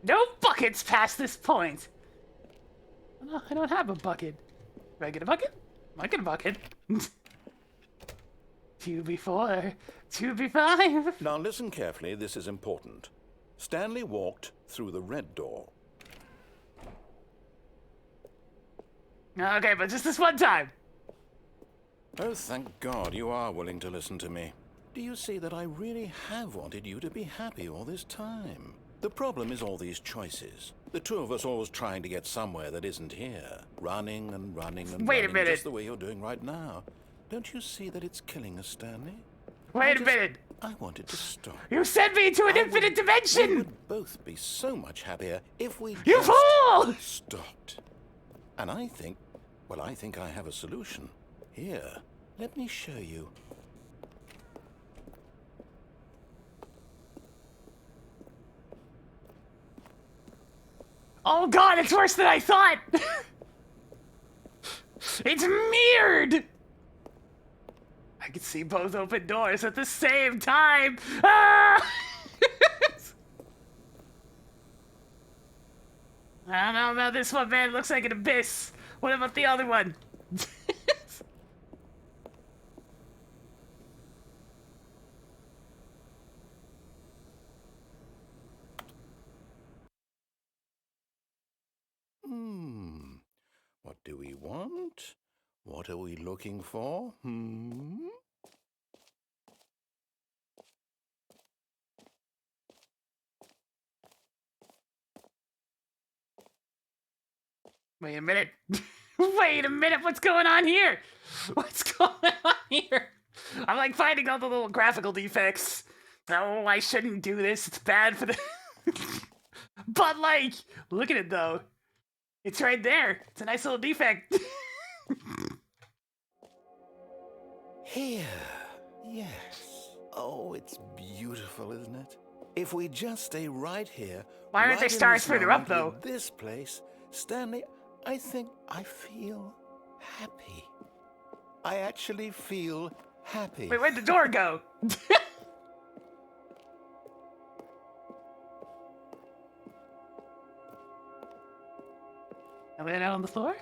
No buckets past this point. Oh, I don't have a bucket. Do I get a bucket? I get a bucket. 2B4, 2B5. Now listen carefully, this is important. Stanley walked through the red door. Okay, but just this one time. Oh, thank God you are willing to listen to me. Do you see that I really have wanted you to be happy all this time? The problem is all these choices. The two of us always trying to get somewhere that isn't here. Running and running and Wait a running, minute. just the way you're doing right now. Don't you see that it's killing us, Stanley? Wait a minute. I wanted to stop. You sent me into an infinite We dimension. would both be so much happier if we You just fool! stopped. And I think I have a solution. Here, let me show you. Oh god, it's worse than I thought! It's mirrored! I can see both open doors at the same time! Ah! I don't know about this one, man. It looks like an abyss. What about the other one? What do we want? What are we looking for? Wait a minute. Wait a minute. What's going on here? What's going on here? I'm like finding all the little graphical defects. Oh, I shouldn't do this. It's bad for the... But like, look at it though. It's right there. It's a nice little defect. Here. Yes. Oh, it's beautiful, isn't it? If we just stay right here... Why aren't there right in stars this further up, moment though? with this place, Stanley, I think I feel happy. I actually feel happy. Wait, where'd the door go? Are we out on the floor?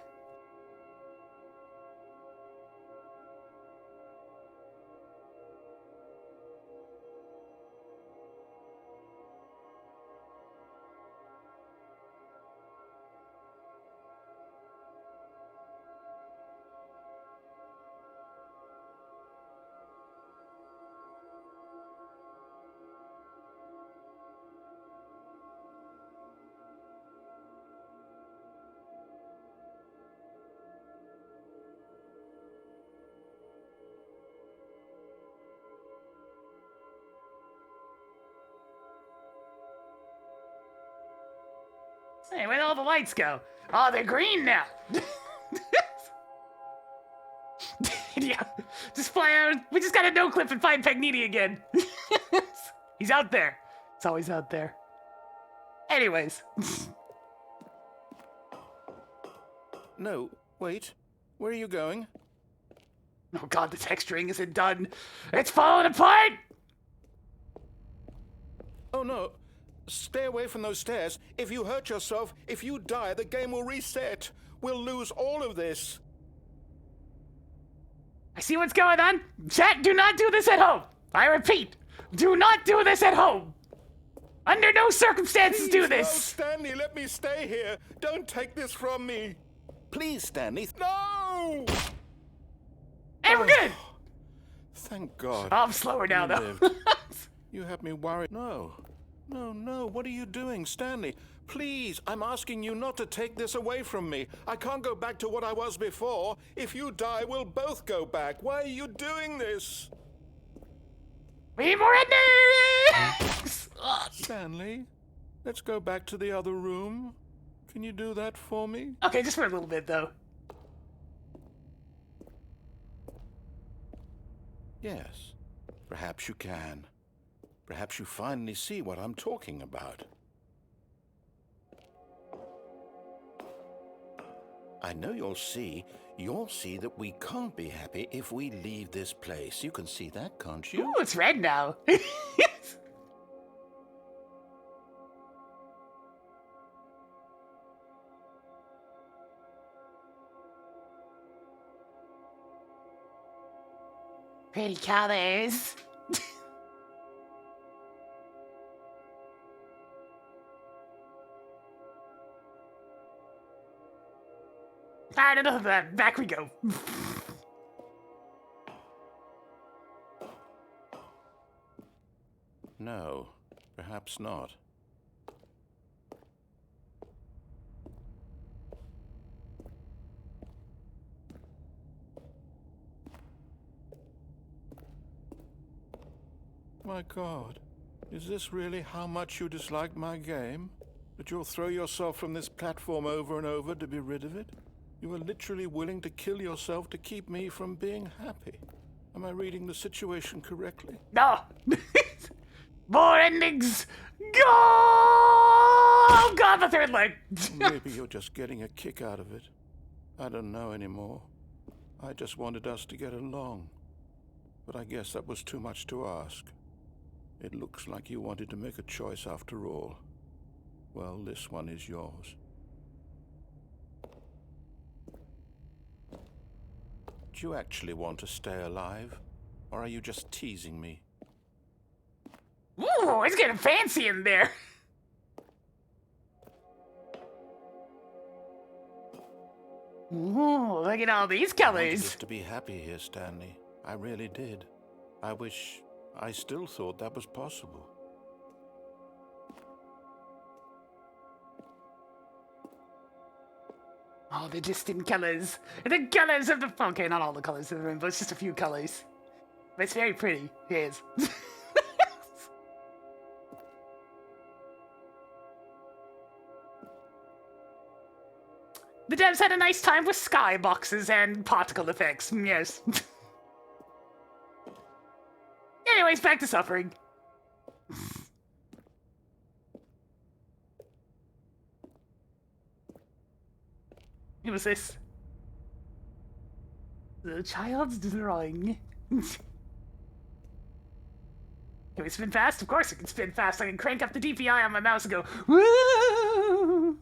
Hey, where'd all the lights go? Oh, they're green now. Yeah, just fly out. We just gotta no clip and find Pagnini again. He's out there. It's always out there. Anyways. No, wait. Where are you going? Oh god, the texturing isn't done. It's falling apart! Oh no. Stay away from those stairs. If you hurt yourself, if you die, the game will reset. We'll lose all of this. I see what's going on. Chat, do not do this at home. I repeat, do not do this at home. Under no circumstances do Please, this. No, Stanley, let me stay here. Don't take this from me. Please, Stanley. No! Hey, we're good. Thank God. Oh, I'm slower now, You though. lived. You have me worried. No. No. What are you doing, Stanley? Please, I'm asking you not to take this away from me. I can't go back to what I was before. If you die, we'll both go back. Why are you doing this? We need more endings! Stanley, let's go back to the other room. Can you do that for me? Okay, just for a little bit, though. Yes, perhaps you can. Perhaps you finally see what I'm talking about. I know you'll see that we can't be happy if we leave this place. You can see that, can't you? Ooh, it's red now. Pretty colors. I don't know that. Back we go. No, perhaps not. My God, is this really how much you dislike my game? That you'll throw yourself from this platform over and over to be rid of it? You are literally willing to kill yourself to keep me from being happy. Am I reading the situation correctly? No. More endings! Go! Oh god, the third leg! Maybe you're just getting a kick out of it. I don't know anymore. I just wanted us to get along. But I guess that was too much to ask. It looks like you wanted to make a choice after all. Well, this one is yours. Do you actually want to stay alive? Or are you just teasing me? Ooh, it's getting fancy in there. Ooh, look at all these I wanted colors. us to be happy here, Stanley. I really did. I wish I still thought that was possible. Oh, the distant colors. The colors of the... Okay, not all the colors of the rainbow, it's just a few colors. But it's very pretty. It is. The devs had a nice time with skyboxes and particle effects. Yes. Anyways, back to suffering. What was this? The child's drawing. Can we spin fast? Of course I can spin fast. I can crank up the DPI on my mouse and go, woo!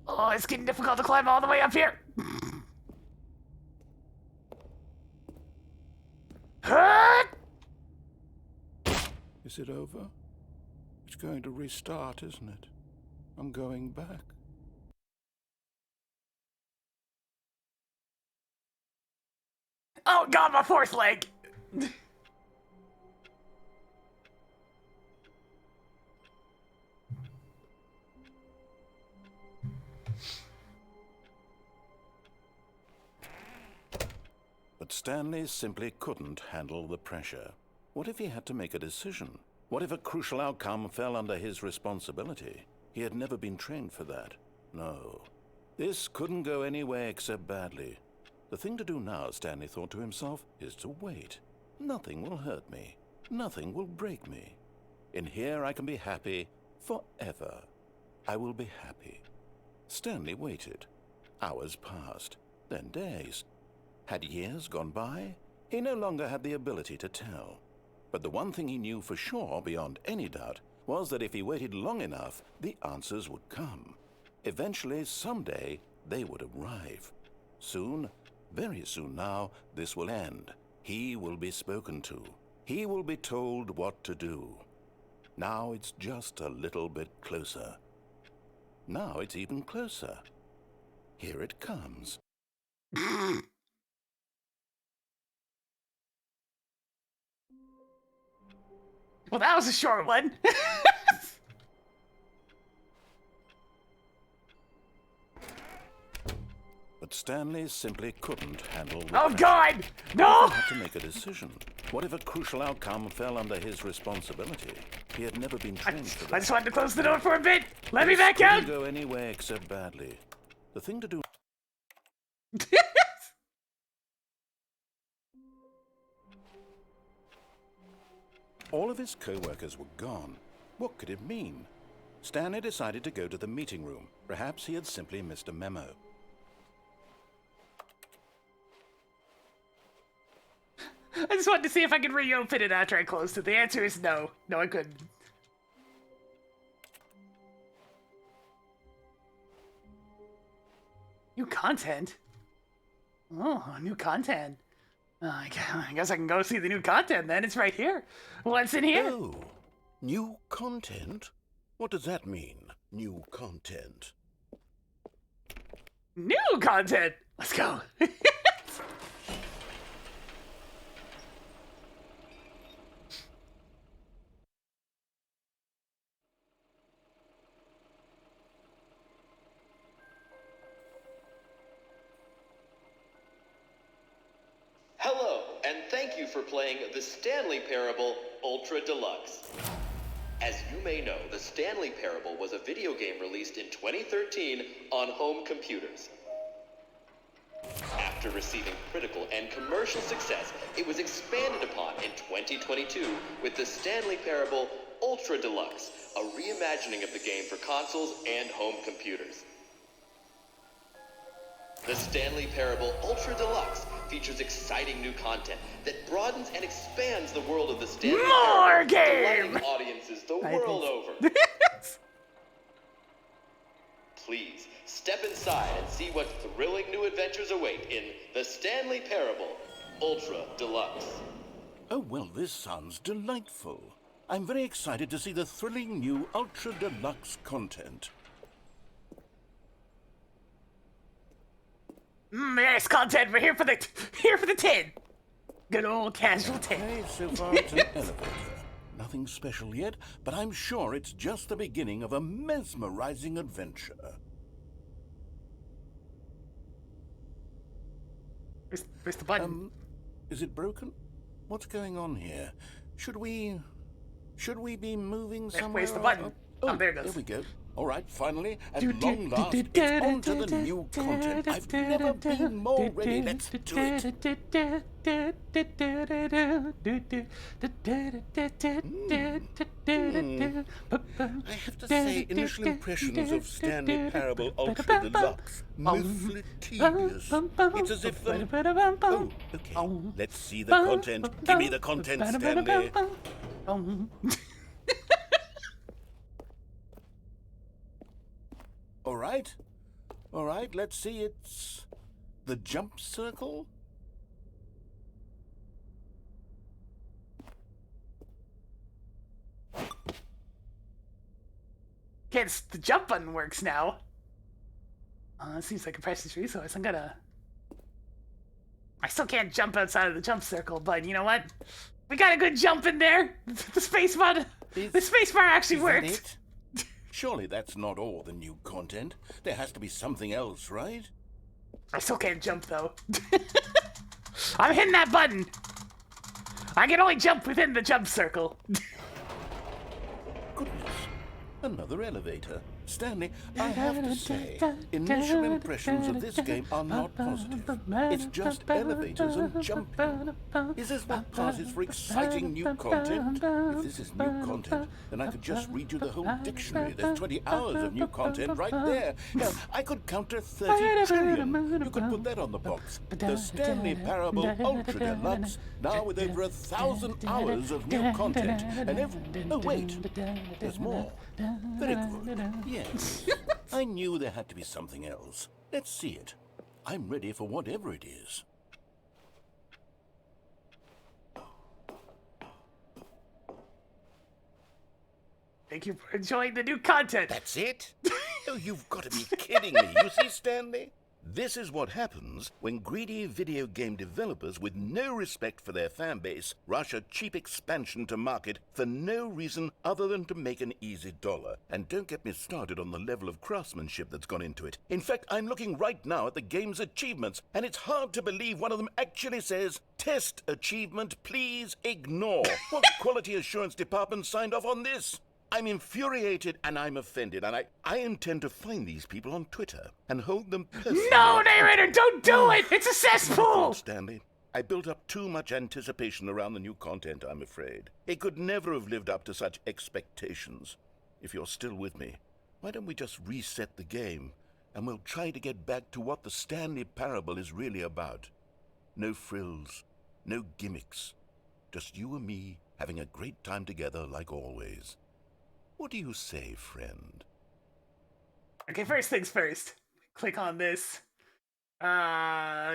Oh, it's getting difficult to climb all the way up here. Is it over? It's going to restart, isn't it? I'm going back. Oh god, my fourth leg! But Stanley simply couldn't handle the pressure. What if he had to make a decision? What if a crucial outcome fell under his responsibility? He had never been trained for that. No. This couldn't go any way except badly. The thing to do now, Stanley thought to himself, is to wait. Nothing will hurt me. Nothing will break me. In here I can be happy forever. I will be happy. Stanley waited. Hours passed, then days. Had years gone by? He no longer had the ability to tell. But the one thing he knew for sure, beyond any doubt, was that if he waited long enough, the answers would come. Eventually, someday, they would arrive. Soon, very soon now, this will end. He will be spoken to. He will be told what to do. Now it's just a little bit closer. Now it's even closer. Here it comes. Well, that was a short one. But Stanley simply couldn't handle the Oh pressure. god! No! He had to make a decision. What if a crucial outcome fell under his responsibility? He had never been trained for I that. just wanted to close the door for a bit. Let me This back couldn't out! go any way except badly. The thing to do. All of his co-workers were gone. What could it mean? Stanley decided to go to the meeting room. Perhaps he had simply missed a memo. I just wanted to see if I could reopen it after I closed it. The answer is no. No, I couldn't. New content? Oh, new content. I guess I can go see the new content then. It's right here. What's in here? Oh, new content? What does that mean, new content? New content! Let's go. thank you for playing the Stanley Parable Ultra Deluxe. As you may know, the Stanley Parable was a video game released in 2013 on home computers. After receiving critical and commercial success, it was expanded upon in 2022 with the Stanley Parable Ultra Deluxe, a reimagining of the game for consoles and home computers. The Stanley Parable Ultra Deluxe features exciting new content that broadens and expands the world of the Stanley More Parable, game! delighting audiences the I world think- over. Please, step inside and see what thrilling new adventures await in the Stanley Parable Ultra Deluxe. Oh, well, this sounds delightful. I'm very excited to see the thrilling new Ultra Deluxe content. Yes, content. We're here for the 10. Good old casual 10. Okay, so far it's an elevator. Nothing special yet, but I'm sure it's just the beginning of a mesmerizing adventure. Where's the button? Is it broken? What's going on here? Should we be moving somewhere? Where's the button? Oh, there it goes. There we go. All right, finally, at long last, it's on to the new content. I've never been more ready. Let's do it. I have to say, initial impressions of Stanley Parable Ultra Deluxe, mostly tedious. It's as if oh, okay. Let's see the content. Give me the content, Stanley. All right, let's see, it's the jump circle? Kids, the jump button works now. It seems like a precious resource. I still can't jump outside of the jump circle, but you know what? We got a good jump in there. The space bar actually worked. It? Surely that's not all the new content. There has to be something else, right? I still can't jump, though. I'm hitting that button. I can only jump within the jump circle. Goodness. Another elevator. Stanley, I have to say, initial impressions of this game are not positive. It's just elevators and jumping. Is this what passes for exciting new content? If this is new content, then I could just read you the whole dictionary. There's 20 hours of new content right there. Hell, I could count to 30 trillion. You could put that on the box. The Stanley Parable Ultra Deluxe, now with over 1,000 hours of new content. And oh wait, there's more. Very good. Yes. I knew there had to be something else. Let's see it. I'm ready for whatever it is. Thank you for enjoying the new content. That's it? Oh, you've got to be kidding me. You see, Stanley? This is what happens when greedy video game developers with no respect for their fan base rush a cheap expansion to market for no reason other than to make an easy dollar. And don't get me started on the level of craftsmanship that's gone into it. In fact, I'm looking right now at the game's achievements, and it's hard to believe one of them actually says, "Test achievement, please ignore." What quality assurance department signed off on this? I'm infuriated and I'm offended, and I intend to find these people on Twitter and hold them personally. No, narrator, don't do it! It's a cesspool! Stanley, I built up too much anticipation around the new content, I'm afraid. It could never have lived up to such expectations. If you're still with me, why don't we just reset the game, and we'll try to get back to what the Stanley Parable is really about. No frills, no gimmicks. Just you and me having a great time together like always. What do you say, friend? Okay, first things first. Click on this. Yeah,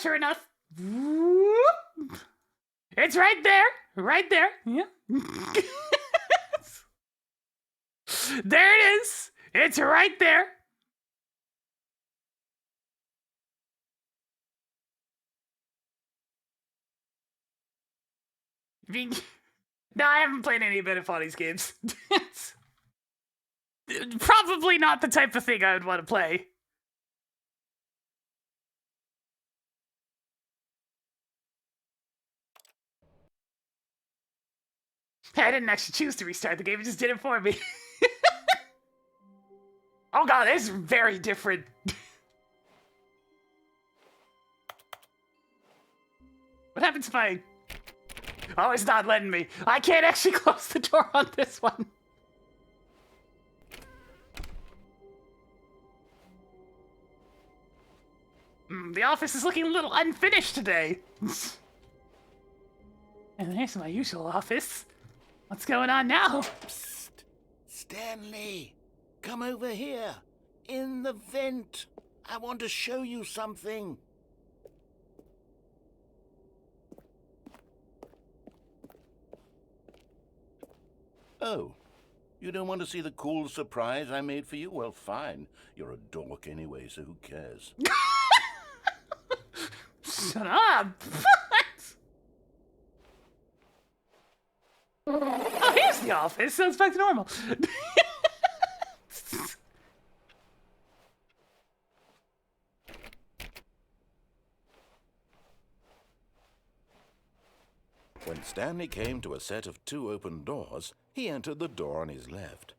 sure enough. It's right there. Yeah. There it is. It's right there. No, I haven't played any of Benefani's games. It's probably not the type of thing I would want to play. Hey, I didn't actually choose to restart the game, it just did it for me. Oh god, this is very different. What happens if I... Oh, it's not letting me. I can't actually close the door on this one. The office is looking a little unfinished today. And there's my usual office. What's going on now? Psst. Stanley, come over here. In the vent. I want to show you something. Oh, you don't want to see the cool surprise I made for you? Well, fine. You're a dork anyway, so who cares? Shut up! Oh, here's the office. So it's back to normal. When Stanley came to a set of 2 open doors, he entered the door on his left.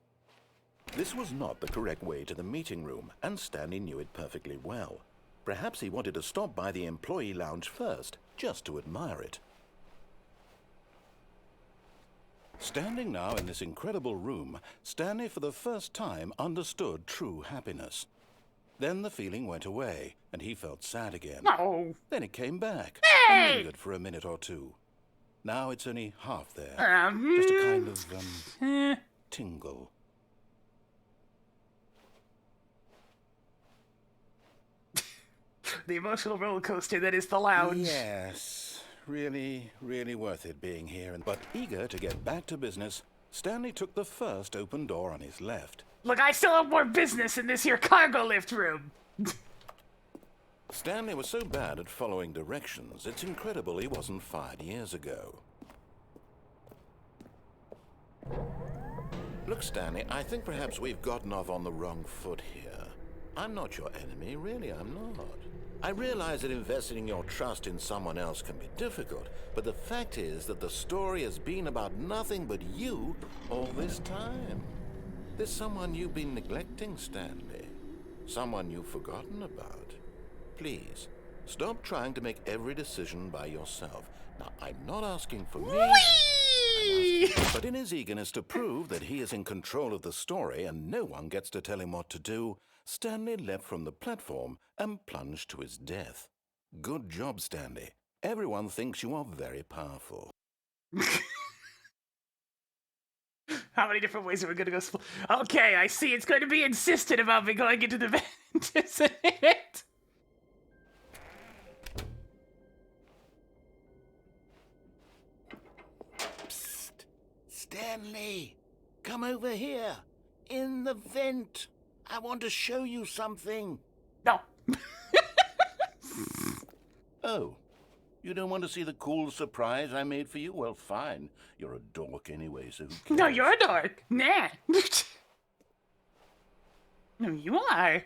This was not the correct way to the meeting room, and Stanley knew it perfectly well. Perhaps he wanted to stop by the employee lounge first, just to admire it. Standing now in this incredible room, Stanley for the first time understood true happiness. Then the feeling went away, and he felt sad again. No. Then it came back, Hey! and lingered for a minute or two. Now it's only half there. Just a kind of, tingle. The emotional roller coaster that is the lounge. Yes, really, really worth it being here. But eager to get back to business, Stanley took the first open door on his left. Look, I still have more business in this here cargo lift room. Stanley was so bad at following directions, it's incredible he wasn't fired years ago. Look, Stanley, I think perhaps we've gotten off on the wrong foot here. I'm not your enemy, really, I'm not. I realize that investing your trust in someone else can be difficult, but the fact is that the story has been about nothing but you all this time. There's someone you've been neglecting, Stanley. Someone you've forgotten about. Please, stop trying to make every decision by yourself. Now, I'm not asking for me, but in his eagerness to prove that he is in control of the story and no one gets to tell him what to do, Stanley leapt from the platform and plunged to his death. Good job, Stanley. Everyone thinks you are very powerful. How many different ways are we going to go? Okay, I see. It's going to be insistent about me going into the vent, isn't it? Psst. Stanley, come over here. In the vent. I want to show you something. No. Oh, you don't want to see the cool surprise I made for you? Well, fine. You're a dork anyway, so who cares? No, you're a dork. Nah. No, you are.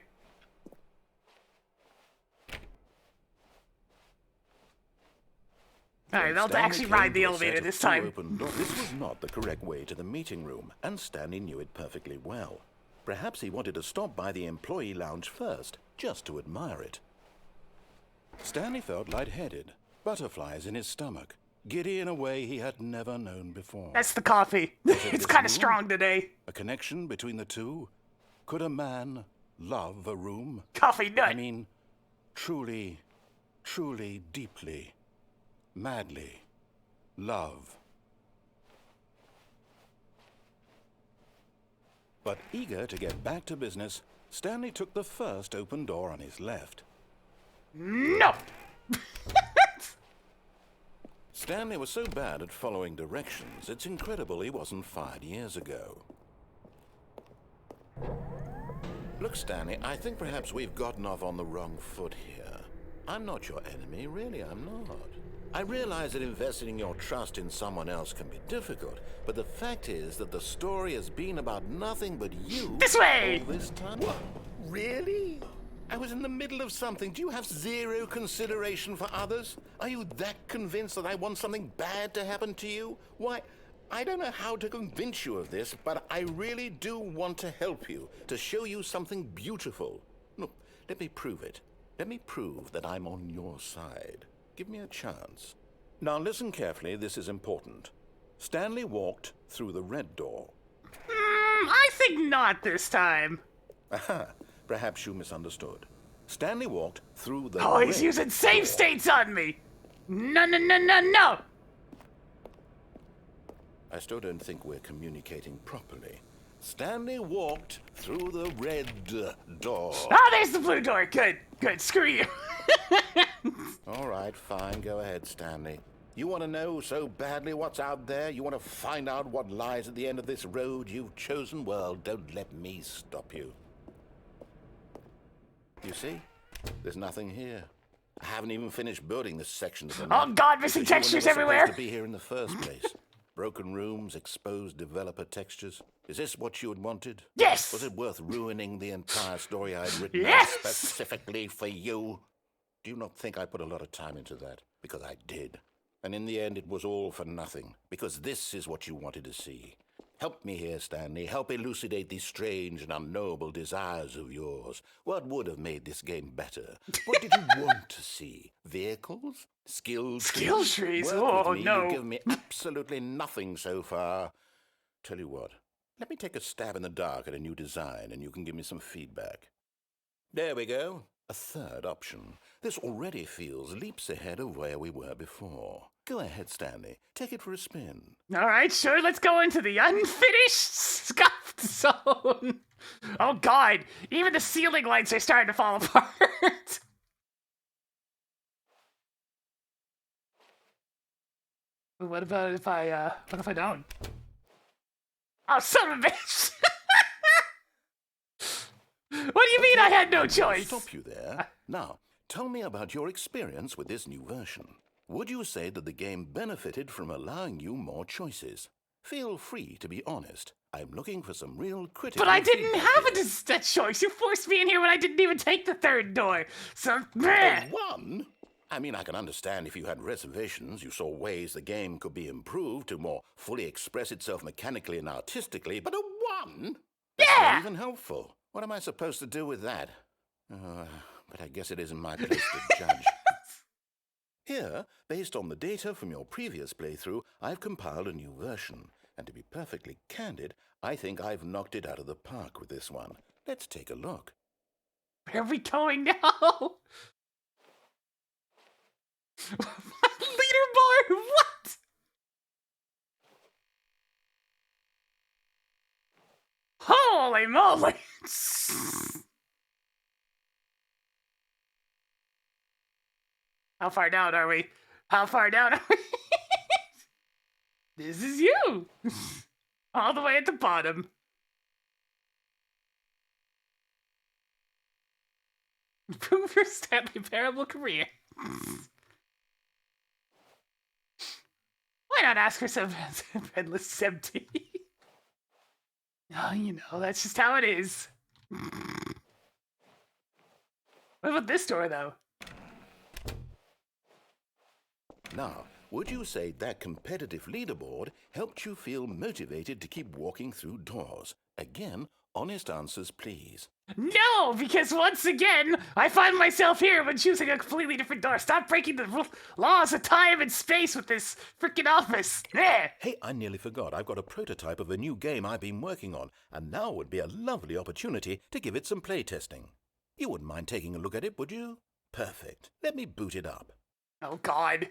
Alright, I'll Stanley actually came ride the to a elevator set of this 2 time. open doors. This was not the correct way to the meeting room, and Stanley knew it perfectly well. Perhaps he wanted to stop by the employee lounge first, just to admire it. Stanley felt lightheaded, butterflies in his stomach, giddy in a way he had never known before. That's the coffee. Was it It's this kind of room? strong today. A connection between the two? Could a man love a room? Coffee nut. I mean, truly, truly, deeply, madly love. But eager to get back to business, Stanley took the first open door on his left. No. Stanley was so bad at following directions, it's incredible he wasn't fired years ago. Look, Stanley, I think perhaps we've gotten off on the wrong foot here. I'm not your enemy, really, I'm not. I realize that investing your trust in someone else can be difficult, but the fact is that the story has been about nothing but you This way! all this time. What? Really? I was in the middle of something. Do you have zero consideration for others? Are you that convinced that I want something bad to happen to you? Why, I don't know how to convince you of this, but I really do want to help you, to show you something beautiful. Look, let me prove it. Let me prove that I'm on your side. Give me a chance. Now listen carefully, this is important. Stanley walked through the red door. I think not this time. Aha, perhaps you misunderstood. Stanley walked through the Oh, red he's using save door. states on me. No, no, no, no, no. I still don't think we're communicating properly. Stanley walked through the red door. Oh, there's the blue door. Good, good. Screw you. All right, fine. Go ahead, Stanley. You want to know so badly what's out there? You want to find out what lies at the end of this road you've chosen? Well, don't let me stop you. You see? There's nothing here. I haven't even finished building this section of the map. Oh, God, missing because you were textures never everywhere. supposed to be here in the first place. Broken rooms, exposed developer textures. Is this what you had wanted? Yes. Was it worth ruining the entire story I had written out Yes. specifically for you? Do you not think I put a lot of time into that? Because I did. And in the end, it was all for nothing. Because this is what you wanted to see. Help me here, Stanley. Help elucidate these strange and unknowable desires of yours. What would have made this game better? What did you want to see? Vehicles? Skill trees? Skill trees? Work Oh, with me. no. You've given me absolutely nothing so far. Tell you what. Let me take a stab in the dark at a new design, and you can give me some feedback. There we go. A third option. This already feels leaps ahead of where we were before. Go ahead, Stanley. Take it for a spin. All right, sure. Let's go into the unfinished scuffed zone. Oh, God. Even the ceiling lights are starting to fall apart. What about if what if I don't? Oh, son of a bitch. What do you mean I had no I'll choice? stop you there. Now, tell me about your experience with this new version. Would you say that the game benefited from allowing you more choices? Feel free to be honest. I'm looking for some real critical But I didn't feedback have here. a choice. You forced me in here when I didn't even take the third door. So, meh. One? I mean, I can understand if you had reservations, you saw ways the game could be improved to more fully express itself mechanically and artistically, but a one? That's Yeah. not even helpful. What am I supposed to do with that? But I guess it isn't my place to judge. Here, based on the data from your previous playthrough, I've compiled a new version. And to be perfectly candid, I think I've knocked it out of the park with this one. Let's take a look. Where are we going now? Leaderboard? What? Holy moly! How far down are we? How far down are we? This is you! All the way at the bottom. Improve your Stanley Parable career. Why not ask for some endless empty? Oh, you know, that's just how it is. What about this door, though? Now, would you say that competitive leaderboard helped you feel motivated to keep walking through doors? Again, honest answers, please. No, because once again, I find myself here when choosing a completely different door. Stop breaking the laws of time and space with this freaking office. There. Hey, I nearly forgot. I've got a prototype of a new game I've been working on, and now would be a lovely opportunity to give it some playtesting. You wouldn't mind taking a look at it, would you? Perfect. Let me boot it up. Oh, God.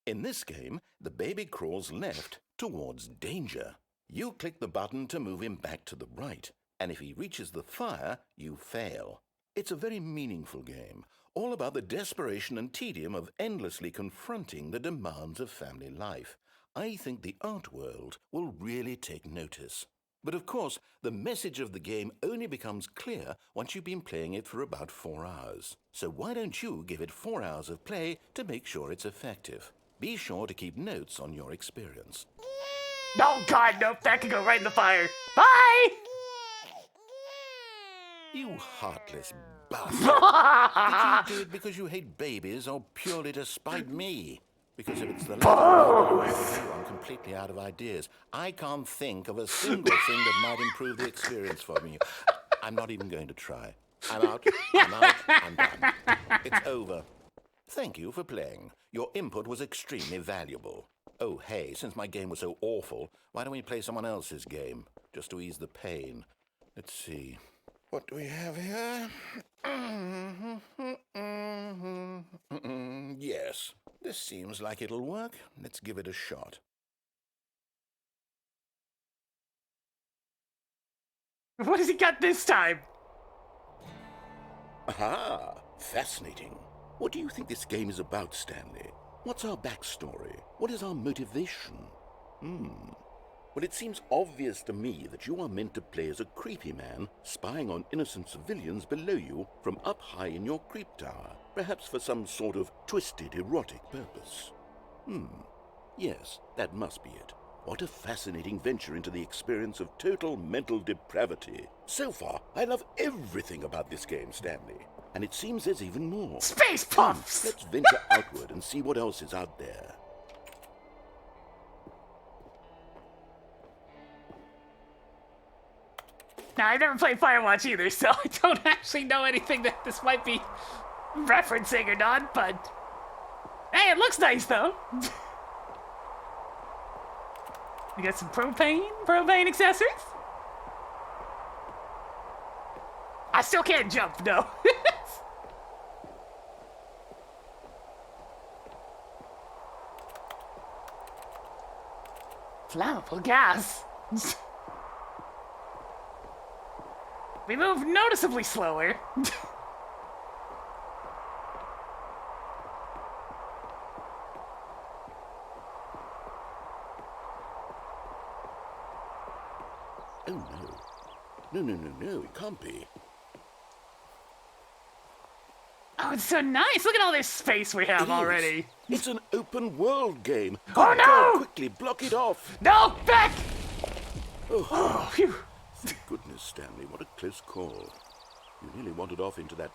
In this game, the baby crawls left towards danger. You click the button to move him back to the right, and if he reaches the fire, you fail. It's a very meaningful game, all about the desperation and tedium of endlessly confronting the demands of family life. I think the art world will really take notice. But of course, the message of the game only becomes clear once you've been playing it for about 4 hours. So why don't you give it 4 hours of play to make sure it's effective? Be sure to keep notes on your experience. No, God, nope. That could go right in the fire. Bye! You heartless bastard. Did you do it because you hate babies or purely to spite me? Because if it's the latter, I'm completely out of ideas. I can't think of a single thing that might improve the experience for me. I'm not even going to try. I'm out, I'm done. It's over. Thank you for playing. Your input was extremely valuable. Oh, hey, since my game was so awful, why don't we play someone else's game? Just to ease the pain. Let's see. What do we have here? Yes, this seems like it'll work. Let's give it a shot. What has he got this time? Aha! Fascinating. What do you think this game is about, Stanley? What's our backstory? What is our motivation? Well, it seems obvious to me that you are meant to play as a creepy man spying on innocent civilians below you from up high in your creep tower, perhaps for some sort of twisted, erotic purpose. Yes, that must be it. What a fascinating venture into the experience of total mental depravity. So far, I love everything about this game, Stanley. And it seems there's even more. Space puffs! Let's venture outward and see what else is out there. Now, I've never played Firewatch either, so I don't actually know anything that this might be referencing or not, but... Hey, it looks nice, though. You got some propane accessories? I still can't jump, no. Flammable gas. We move noticeably slower. Oh, no. No, it can't be. Oh, it's so nice. Look at all this space we have It is. already. It's an open world game. Oh, Good no! God, quickly, block it off. No, back! Oh, Oh, phew. thank goodness, Stanley. What a close call. You nearly wandered off into that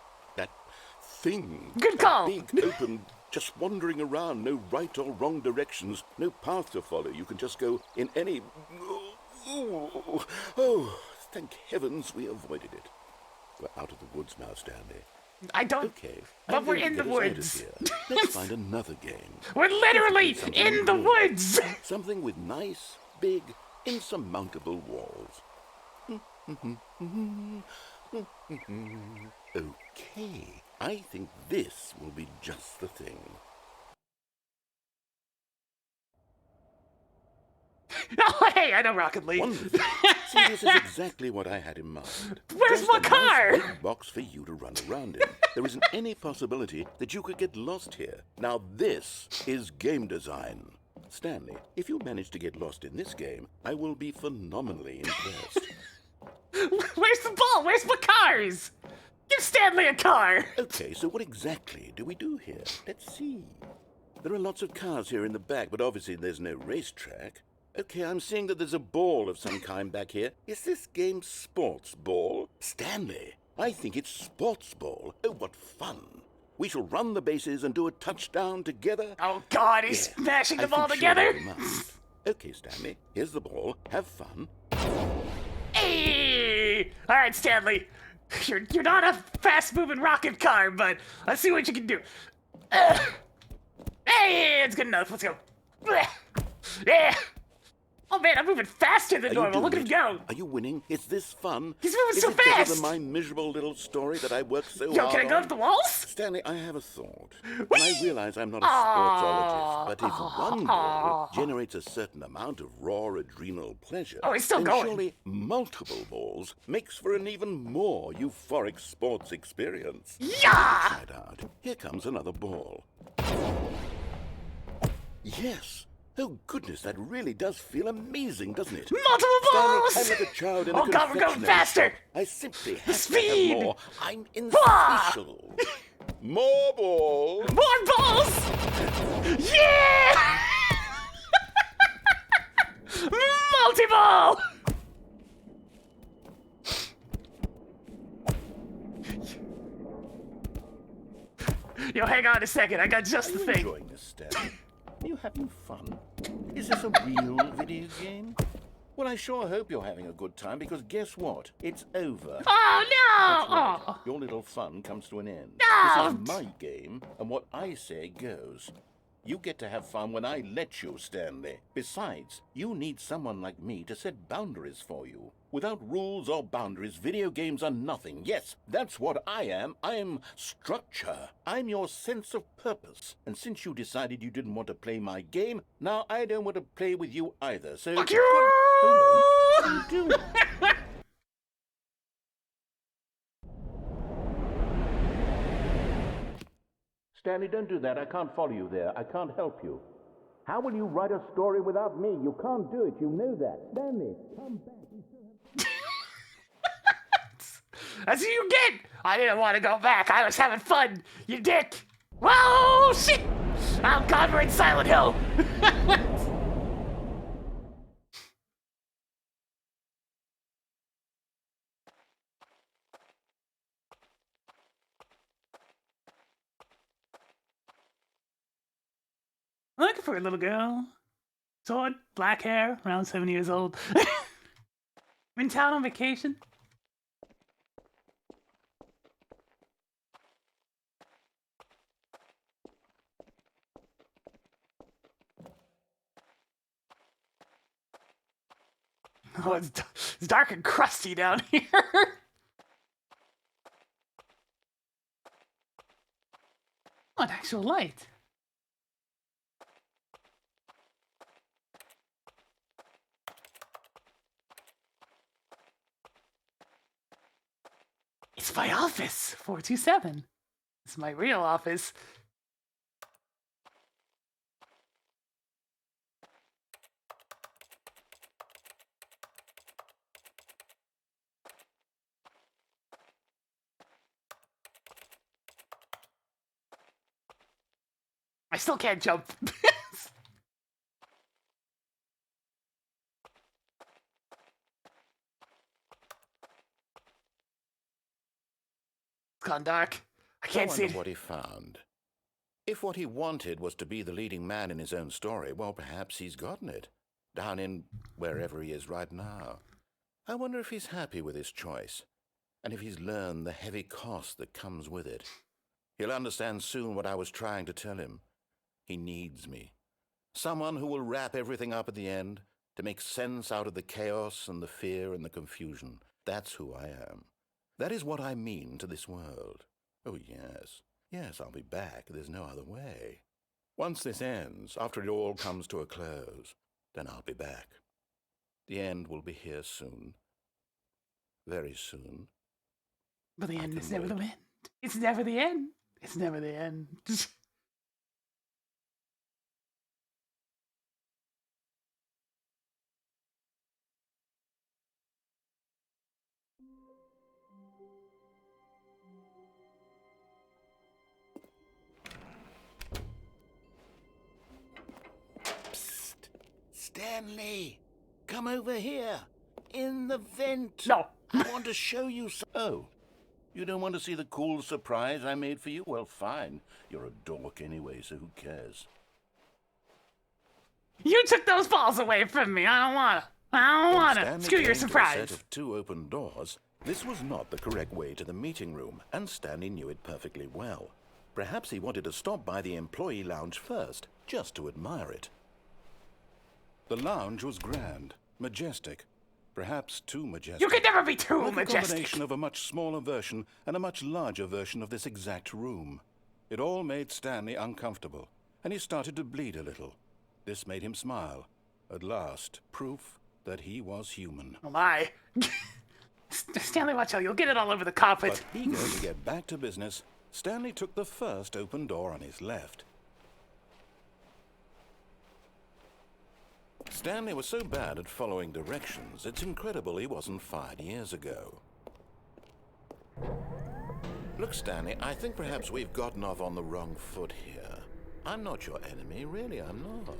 thing. Good That call. Big, open, just wandering around. No right or wrong directions. No path to follow. You can just go in any... Oh, thank heavens we avoided it. We're out of the woods now, Stanley. I don't... Okay. But I'm we're going in to the get us out of woods. here. Let's find another game. We're literally Something in the new. woods. Something with nice, big, insurmountable walls. Okay, I think this will be just the thing. Oh, hey, I know Rocket League. Wonderful. See, this is exactly what I had in mind. Where's Just my a nice car? big box for you to run around in. There isn't any possibility that you could get lost here. Now this is game design. Stanley, if you manage to get lost in this game, I will be phenomenally impressed. Where's the ball? Where's my cars? Give Stanley a car. Okay, so what exactly do we do here? Let's see. There are lots of cars here in the back, but obviously there's no racetrack. Okay, I'm seeing that there's a ball of some kind back here. Is this game sports ball? Stanley, I think it's sports ball. Oh, what fun. We shall run the bases and do a touchdown together. Oh, God, he's Yeah, smashing I them all think together. surely we must. Okay, Stanley, here's the ball. Have fun. Hey! All right, Stanley. You're not a fast-moving rocket car, but let's see what you can do. Hey, it's good enough. Let's go. Yeah. Oh, man, I'm moving faster than Are you normal. Look at him doing go. it? Are you winning? Is this fun? He's moving Is so it better fast. than my miserable little story that I worked so Yo, hard can I go on? up the walls? Stanley, I have a thought. And I realize I'm not a sportsologist, but if one ball generates a certain amount of raw adrenal pleasure, Oh, he's still then going. surely multiple balls makes for an even more euphoric sports experience. Yeah! Try it out. Here comes another ball. Yes. Oh, goodness, that really does feel amazing, doesn't it? Multiple Stanley, balls! I'm like a child in Oh, a God, we're going confectionery faster! shop. I simply have to Speed! have more. I'm Wah! insatiable. More balls! More balls! Yeah! Multi-ball! Yo, hang on a second. I got just the I'm thing. enjoying this, Stanley. Are you having fun? Is this a real video game? Well, I sure hope you're having a good time, because guess what? It's over. Oh, That's no! right. Oh. Your little fun comes to an end. No! This is my game, and what I say goes. You get to have fun when I let you, Stanley. Besides, you need someone like me to set boundaries for you. Without rules or boundaries, video games are nothing. Yes, that's what I am. I'm structure. I'm your sense of purpose. And since you decided you didn't want to play my game, now I don't want to play with you either. So Fuck you! Hold on. What are you doing? Stanley, don't do that. I can't follow you there. I can't help you. How will you write a story without me? You can't do it. You know that. Stanley, come back. That's what you get! I didn't want to go back. I was having fun, you dick! Whoa, shit! Oh, God, we're in Silent Hill! I'm looking for a little girl. Short, black hair, around 7 years old. I'm in town on vacation. Oh, it's dark and crusty down here. Oh, an actual light. It's my office, 427. It's my real office. I still can't jump. It's gone dark. I can't see wonder it. what he found. If what he wanted was to be the leading man in his own story, well, perhaps he's gotten it. Down in wherever he is right now. I wonder if he's happy with his choice, and if he's learned the heavy cost that comes with it. He'll understand soon what I was trying to tell him. He needs me. Someone who will wrap everything up at the end, to make sense out of the chaos and the fear and the confusion. That's who I am. That is what I mean to this world. Oh, yes. Yes, I'll be back. There's no other way. Once this ends, after it all comes to a close, then I'll be back. The end will be here soon. Very soon. But the end can is never the wait. end. It's never the end. It's never the end. Psst. Stanley, come over here. In the vent. No. I want to show you Oh, you don't want to see the cool surprise I made for you? Well, fine. You're a dork anyway, so who cares? You took those balls away from me. I don't wanna. I don't When wanna. Stanley Screw your came to a surprise. set of 2 open doors, this was not the correct way to the meeting room, and Stanley knew it perfectly well. Perhaps he wanted to stop by the employee lounge first, just to admire it. The lounge was grand, majestic, perhaps too majestic. You could never be too Like a majestic. combination of a much smaller version and a much larger version of this exact room. It all made Stanley uncomfortable, and he started to bleed a little. This made him smile. At last, proof that he was human. Oh my. Stanley, watch out. You'll get it all over the carpet. But eager to get back to business, Stanley took the first open door on his left. Stanley was so bad at following directions, it's incredible he wasn't fired years ago. Look, Stanley, I think perhaps we've gotten off on the wrong foot here. I'm not your enemy, really, I'm not.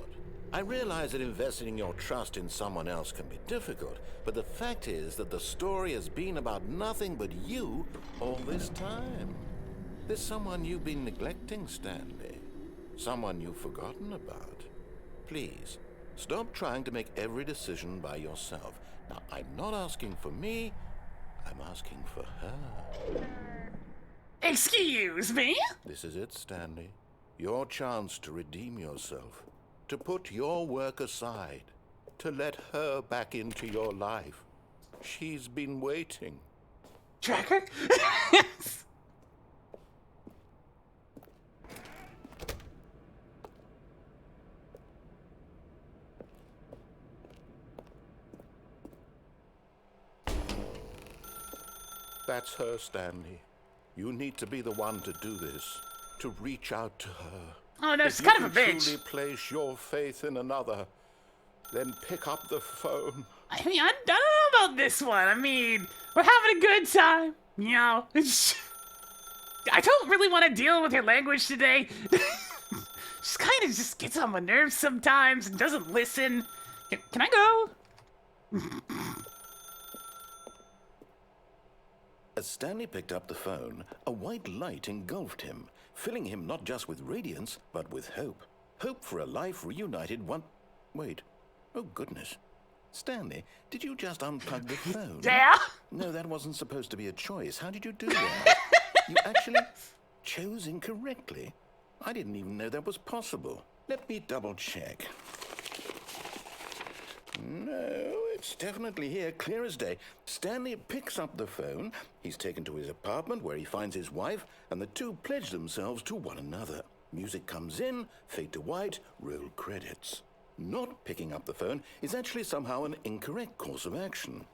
I realize that investing your trust in someone else can be difficult, but the fact is that the story has been about nothing but you all this time. There's someone you've been neglecting, Stanley. Someone you've forgotten about. Please, stop trying to make every decision by yourself. Now, I'm not asking for me, I'm asking for her. Excuse me? This is it, Stanley. Your chance to redeem yourself, to put your work aside, to let her back into your life. She's been waiting. Tracker? That's her, Stanley. You need to be the one to do this, to reach out to her. Oh no, If she's you kind of a can bitch. truly place your faith in another, then pick up the phone. I mean, I don't know about this one. I mean, we're having a good time, you know. I don't really want to deal with her language today. She kind of just gets on my nerves sometimes and doesn't listen. Can I go? As Stanley picked up the phone, a white light engulfed him, filling him not just with radiance, but with hope. Hope for a life reunited one... Wait. Oh, goodness. Stanley, did you just unplug the phone? Yeah? No, that wasn't supposed to be a choice. How did you do that? You actually chose incorrectly. I didn't even know that was possible. Let me double check. No, it's definitely here, clear as day. Stanley picks up the phone. He's taken to his apartment where he finds his wife, and the two pledge themselves to one another. Music comes in, fade to white, roll credits. Not picking up the phone is actually somehow an incorrect course of action.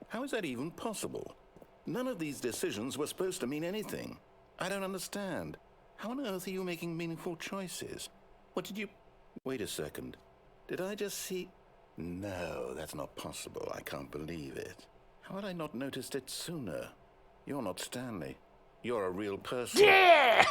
How is that even possible? None of these decisions were supposed to mean anything. I don't understand. How on earth are you making meaningful choices? What did you... Wait a second. Did I just see... No, that's not possible. I can't believe it. How had I not noticed it sooner? You're not Stanley. You're a real person. Yeah!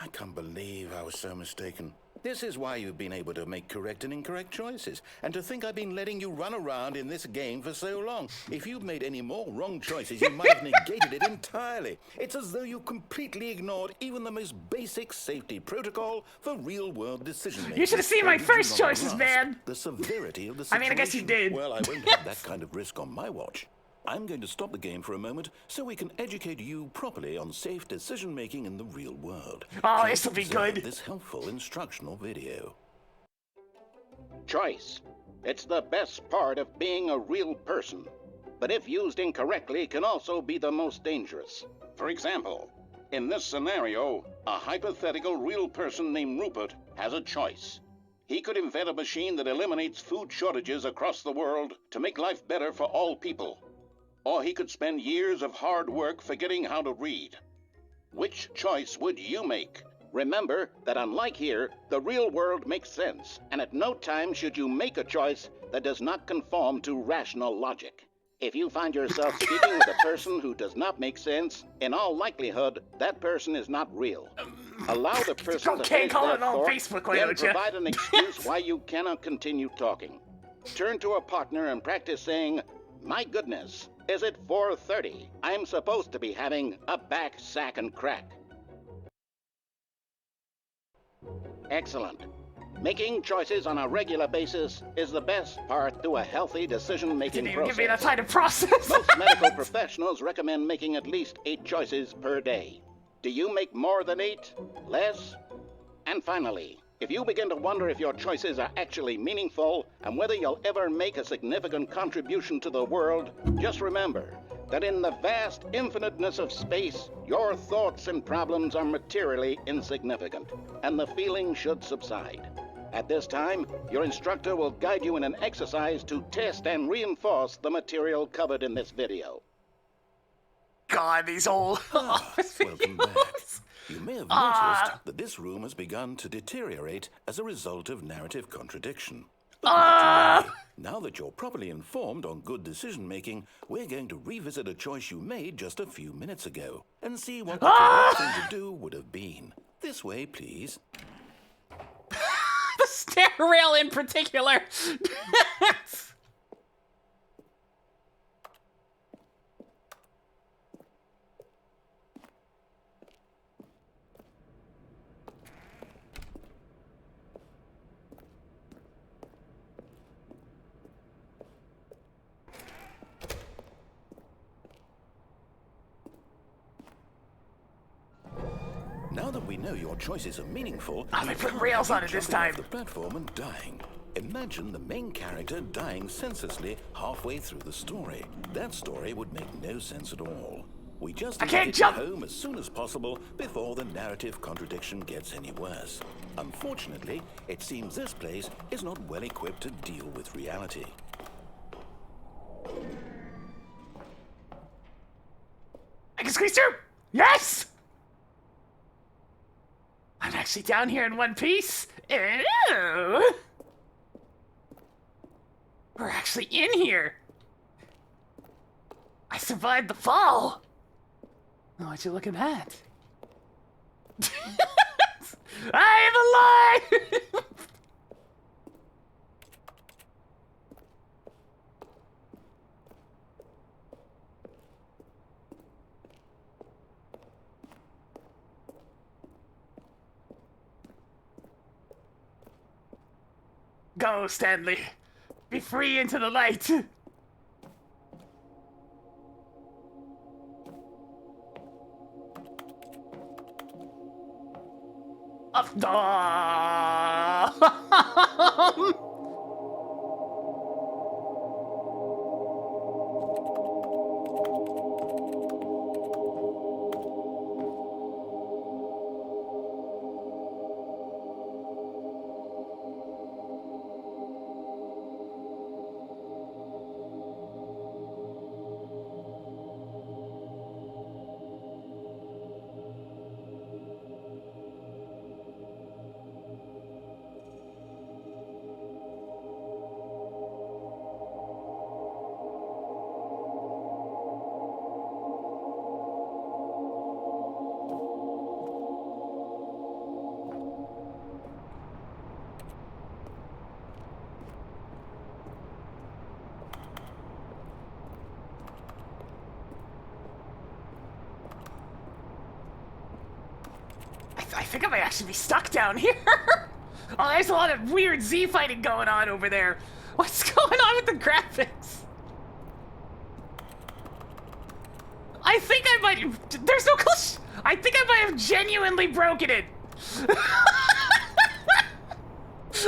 I can't believe I was so mistaken. This is why you've been able to make correct and incorrect choices. And to think I've been letting you run around in this game for so long. If you'd made any more wrong choices, you might have negated it entirely. It's as though you completely ignored even the most basic safety protocol for real-world decision-making. You should have seen my first choices, man. The severity of the I situation. mean, I guess you did. Well, I won't have that kind of risk on my watch. I'm going to stop the game for a moment so we can educate you properly on safe decision-making in the real world. Oh, Please this'll be observe good. This helpful instructional video. Choice. It's the best part of being a real person. But if used incorrectly, can also be the most dangerous. For example, in this scenario, a hypothetical real person named Rupert has a choice. He could invent a machine that eliminates food shortages across the world to make life better for all people. Or he could spend years of hard work forgetting how to read. Which choice would you make? Remember that unlike here, the real world makes sense, and at no time should you make a choice that does not conform to rational logic. If you find yourself speaking with a person who does not make sense, in all likelihood, that person is not real. Allow the person to Okay, finish call that it on thought, Facebook, why then don't you? provide an excuse why you cannot continue talking. Turn to a partner and practice saying, "My goodness, is it 4:30? I'm supposed to be having a back, sack, and crack." Excellent. Making choices on a regular basis is the best part to a healthy decision-making Didn't even give me enough process. time to process. Most medical professionals recommend making at least 8 choices per day. Do you make more than 8? Less? And finally, if you begin to wonder if your choices are actually meaningful and whether you'll ever make a significant contribution to the world, just remember that in the vast infiniteness of space, your thoughts and problems are materially insignificant, and the feeling should subside. At this time, your instructor will guide you in an exercise to test and reinforce the material covered in this video. God, these old office Welcome back. videos. You may have noticed that this room has begun to deteriorate as a result of narrative contradiction. But not to worry. Now that you're properly informed on good decision-making, we're going to revisit a choice you made just a few minutes ago and see what the correct thing to do would have been. This way, please. The stair rail in particular. know your choices are meaningful, Oh, they you put can't rails have on you it this jumping time. off the platform and dying. Imagine the main character dying senselessly halfway through the story. That story would make no sense at all. We just I need to can't get jump! you home as soon as possible before the narrative contradiction gets any worse. Unfortunately, it seems this place is not well equipped to deal with reality. I can squeeze through! Yes! I'm actually down here in one piece. Ew! We're actually in here. I survived the fall. Oh, would you look at that? I am alive! Go, Stanley. Be free into the light. Up. I think I might actually be stuck down here. Oh, there's a lot of weird Z fighting going on over there. What's going on with the graphics? I think I might have... There's no... I think I might have genuinely broken it.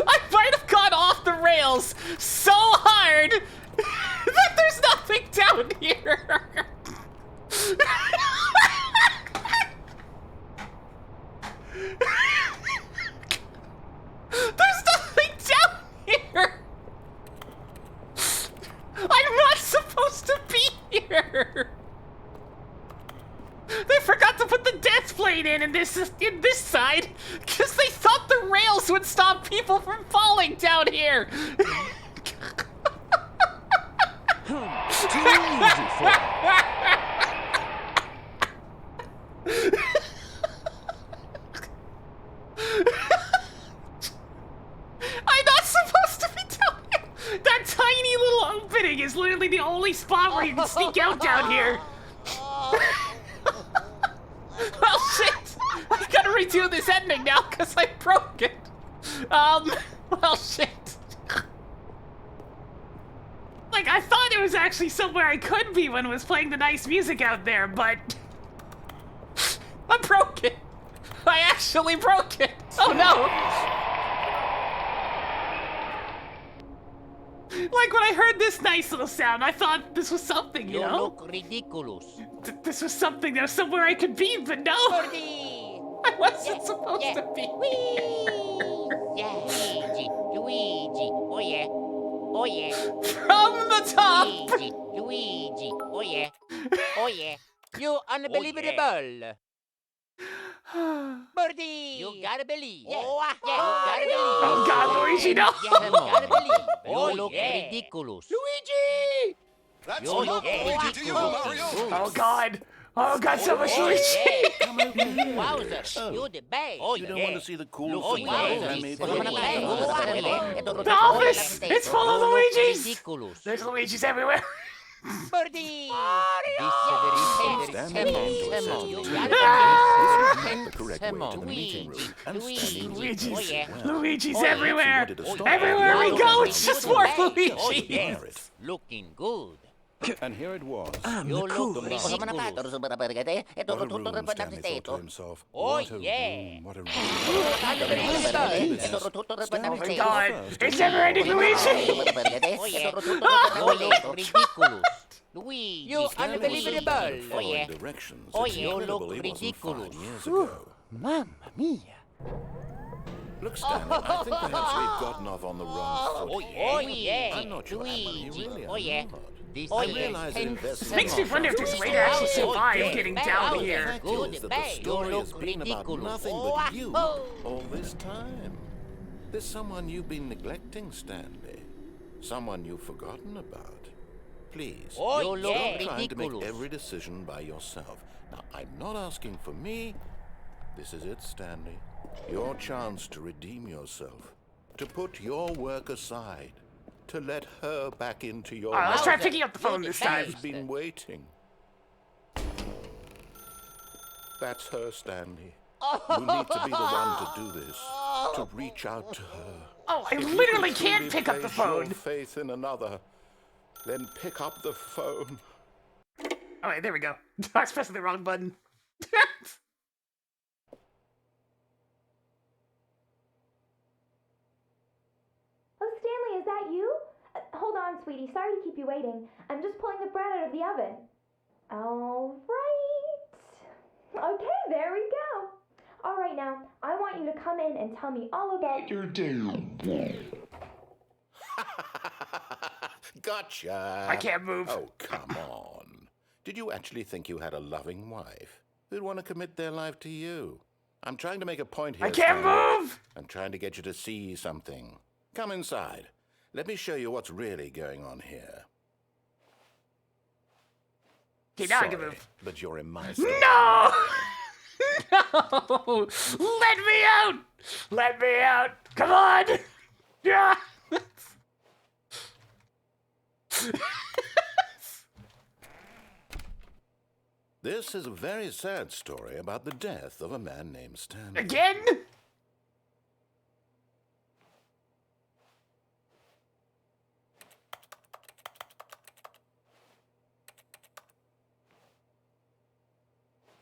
I might have gone off the rails so hard that there's nothing down here. There's nothing down here. I'm not supposed to be here. They forgot to put the death plate in this side because they thought the rails would stop people from falling down here. Too easy for me. I'm not supposed to be down here. That tiny little opening is literally the only spot where you can sneak out down here. Well, shit! I've got to redo this ending now because I broke it. Well, shit. Like, I thought it was actually somewhere I could be when it was playing the nice music out there, but... I broke it. I actually broke it. Oh, no. Like, when I heard this nice little sound, I thought this was something, you You know? look ridiculous. This was something that was somewhere I could be, but no! Birdie! I wasn't supposed to be Whee! Yeah, Luigi, Luigi, oh yeah, oh yeah. from the top! Luigi, Luigi, oh yeah, oh yeah. You unbelievable. Birdie! You gotta believe. Yeah. Oh, yeah, you gotta believe. Oh God, Luigi, no! Yeah, you gotta believe. You look ridiculous. Luigi! That's You look ridiculous. to you, Mario. Oh God! Oh God, so much Luigi! Come over here. Wowzers, Oh, you the best. you don't want to see the cool Oh, thing yeah. I made for you? The office! It's full of Luigis! Ridiculous. There's Luigis everywhere! Birdie! Stand alone to a certain You degree. gotta This is not the correct way to the meeting room. And standing Luigi's, Oh, yeah. Luigi's Well, everywhere! if you wanted to stop Everywhere we it, go, you it's would just have more to Oh, Luigi! yes. Looking good. And here it was. You look The ridiculous. What a room, Stanley thought to himself. Oh, What a yeah. room, what a room. Oh my god! It's never-ending, Luigi! Oh yeah. You look ridiculous. Luigi. You unbelievable. Oh yeah. Directions. Oh, It's yeah. You incredible look he wasn't 5 ridiculous. years ago. Mamma mia! Look, Stanley, I think perhaps we've gotten off on the wrong foot. Oh yeah. Oh yeah. I'm not your Emma, you really Oh are yeah. not. This I is realize that ten investment Makes me wonder if there's a way to actually survive getting down here. fact is that the story has been about nothing but you all this time. There's someone you've been neglecting, Stanley. Someone you've forgotten about. Please, Oh, don't yeah. try to make Ridiculous. every decision by yourself. Now, I'm not asking for me. This is it, Stanley. Your chance to redeem yourself. To put your work aside. To let her back into your Alright, let's life. try picking up the phone this time. She's been waiting. That's her, Stanley. You need to be the one to do this. To reach out to her. Oh, I If you literally could can't truly pick up the place your phone. faith in another, then pick up the phone. Alright, there we go. I was pressing the wrong button. Oh, Stanley, is that you? Hold on, sweetie. Sorry to keep you waiting. I'm just pulling the bread out of the oven. All right. Okay, there we go. All right, now, I want you to come in and tell me all about your day. Gotcha. I can't move. Oh, come on. Did you actually think you had a loving wife who'd want to commit their life to you? I'm trying to make a point here. I can't Stanley. move! I'm trying to get you to see something. Come inside. Let me show you what's really going on here. Okay, now I Sorry, can move. but you're in my story. No! No! Let me out! Let me out! Come on! Yeah! This is a very sad story about the death of a man named Stanley. Again?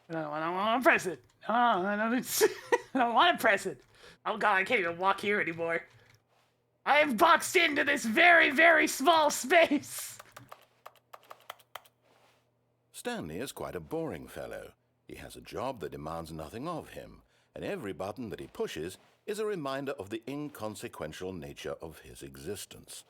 No, I don't want to press it. Oh, I don't want to press it. Oh god, I can't even walk here anymore. I am boxed into this very, very small space. Stanley is quite a boring fellow. He has a job that demands nothing of him, and every button that he pushes is a reminder of the inconsequential nature of his existence.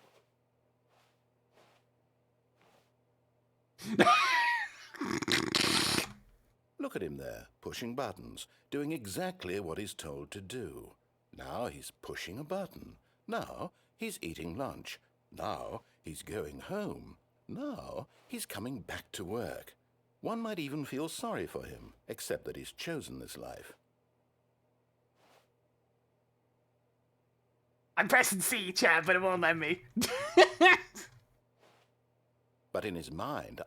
Look at him there, pushing buttons, doing exactly what he's told to do. Now he's pushing a button. Now he's eating lunch. Now he's going home. Now he's coming back to work. One might even feel sorry for him, except that he's chosen this life. I'm pressing C, Chad, but it won't let me. But in his mind,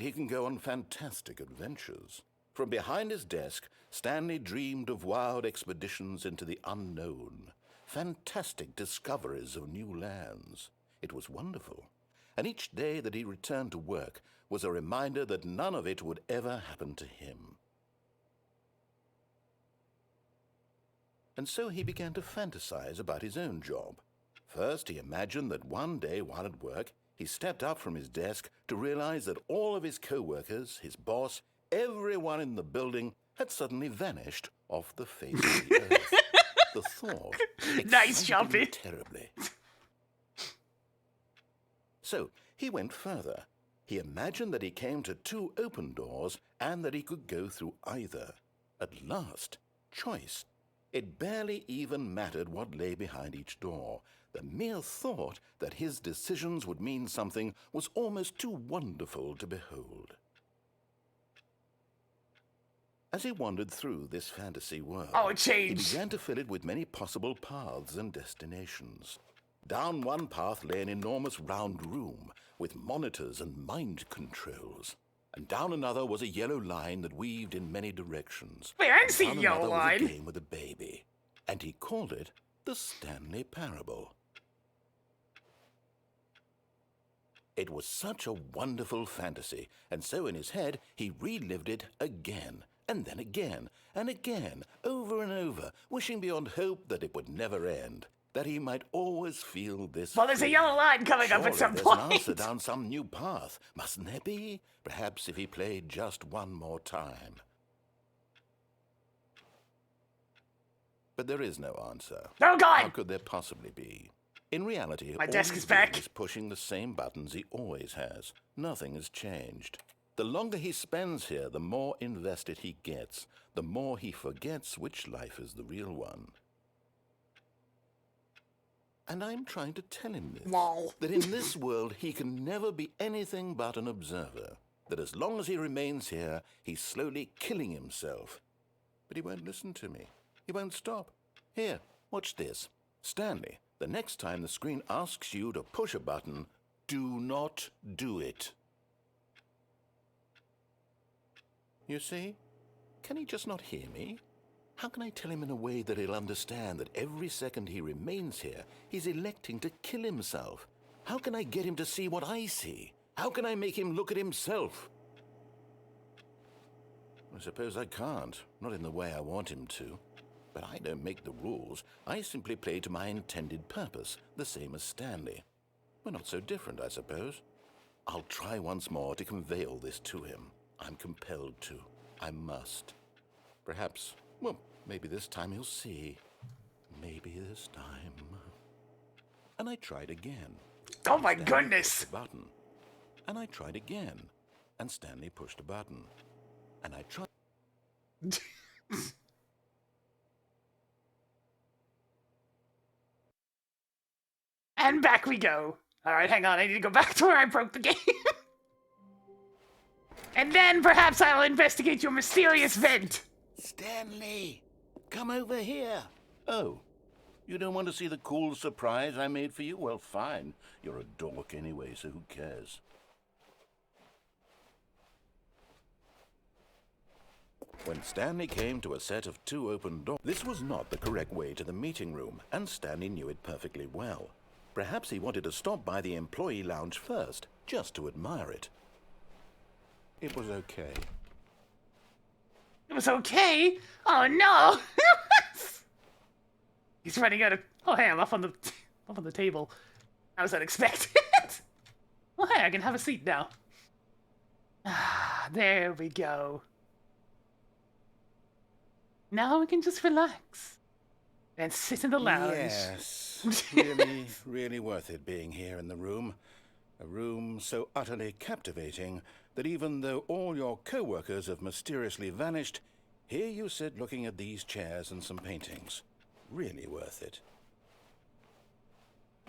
he can go on fantastic adventures. From behind his desk, Stanley dreamed of wild expeditions into the unknown, fantastic discoveries of new lands. It was wonderful, and each day that he returned to work was a reminder that none of it would ever happen to him. And so he began to fantasize about his own job. First, he imagined that one day while at work, he stepped up from his desk to realize that all of his co-workers, his boss, everyone in the building had suddenly vanished off the face of the earth. The thought Nice, excited Jumpy. him terribly. So he went further. He imagined that he came to 2 open doors and that he could go through either. At last, choice. It barely even mattered what lay behind each door. The mere thought that his decisions would mean something was almost too wonderful to behold. As he wandered through this fantasy world, Oh, it he changed. began to fill it with many possible paths and destinations. Down one path lay an enormous round room with monitors and mind controls. And down another was a yellow line that weaved in many directions. Wait, I didn't see a Down yellow another was a line. game with a baby. And he called it the Stanley Parable. It was such a wonderful fantasy, and so in his head he relived it again, and then again, and again, over and over, wishing beyond hope that it would never end, that he might always feel this Well, there's a free. yellow line coming up at Surely some there's point. an answer down some new path, mustn't there be? Perhaps if he played just one more time. But there is no answer. Oh, God! How could there possibly be? In reality, My all desk he's is back. doing is pushing the same buttons he always has. Nothing has changed. The longer he spends here, the more invested he gets, the more he forgets which life is the real one. And I'm trying to tell him this, that in this world he can never be anything but an observer, that as long as he remains here, he's slowly killing himself. But he won't listen to me. He won't stop. Here, watch this. Stanley, the next time the screen asks you to push a button, do not do it. You see? Can he just not hear me? How can I tell him in a way that he'll understand that every second he remains here, he's electing to kill himself? How can I get him to see what I see? How can I make him look at himself? I suppose I can't, not in the way I want him to. But I don't make the rules. I simply play to my intended purpose, the same as Stanley. We're not so different, I suppose. I'll try once more to convey all this to him. I'm compelled to. I must. Perhaps, well, maybe this time he'll see. Maybe this time. And I tried again. Oh my Stanley goodness! pushed a button. And I tried again. And Stanley pushed a button. And I tried. And back we go. Alright, hang on, I need to go back to where I broke the game. And then perhaps I'll investigate your mysterious vent. Stanley, come over here. Oh, you don't want to see the cool surprise I made for you? Well, fine. You're a dork anyway, so who cares? When Stanley came to a set of 2 open doors, this was not the correct way to the meeting room, and Stanley knew it perfectly well. Perhaps he wanted to stop by the employee lounge first, just to admire it. It was okay. It was okay? Oh no! He's running out of... Oh hey, I'm up on the table. I was unexpected. Well hey, I can have a seat now. Ah, there we go. Now we can just relax. And sit in the lounge. Yes, really, really worth it being here in the room. A room so utterly captivating that even though all your co-workers have mysteriously vanished, here you sit looking at these chairs and some paintings. Really worth it.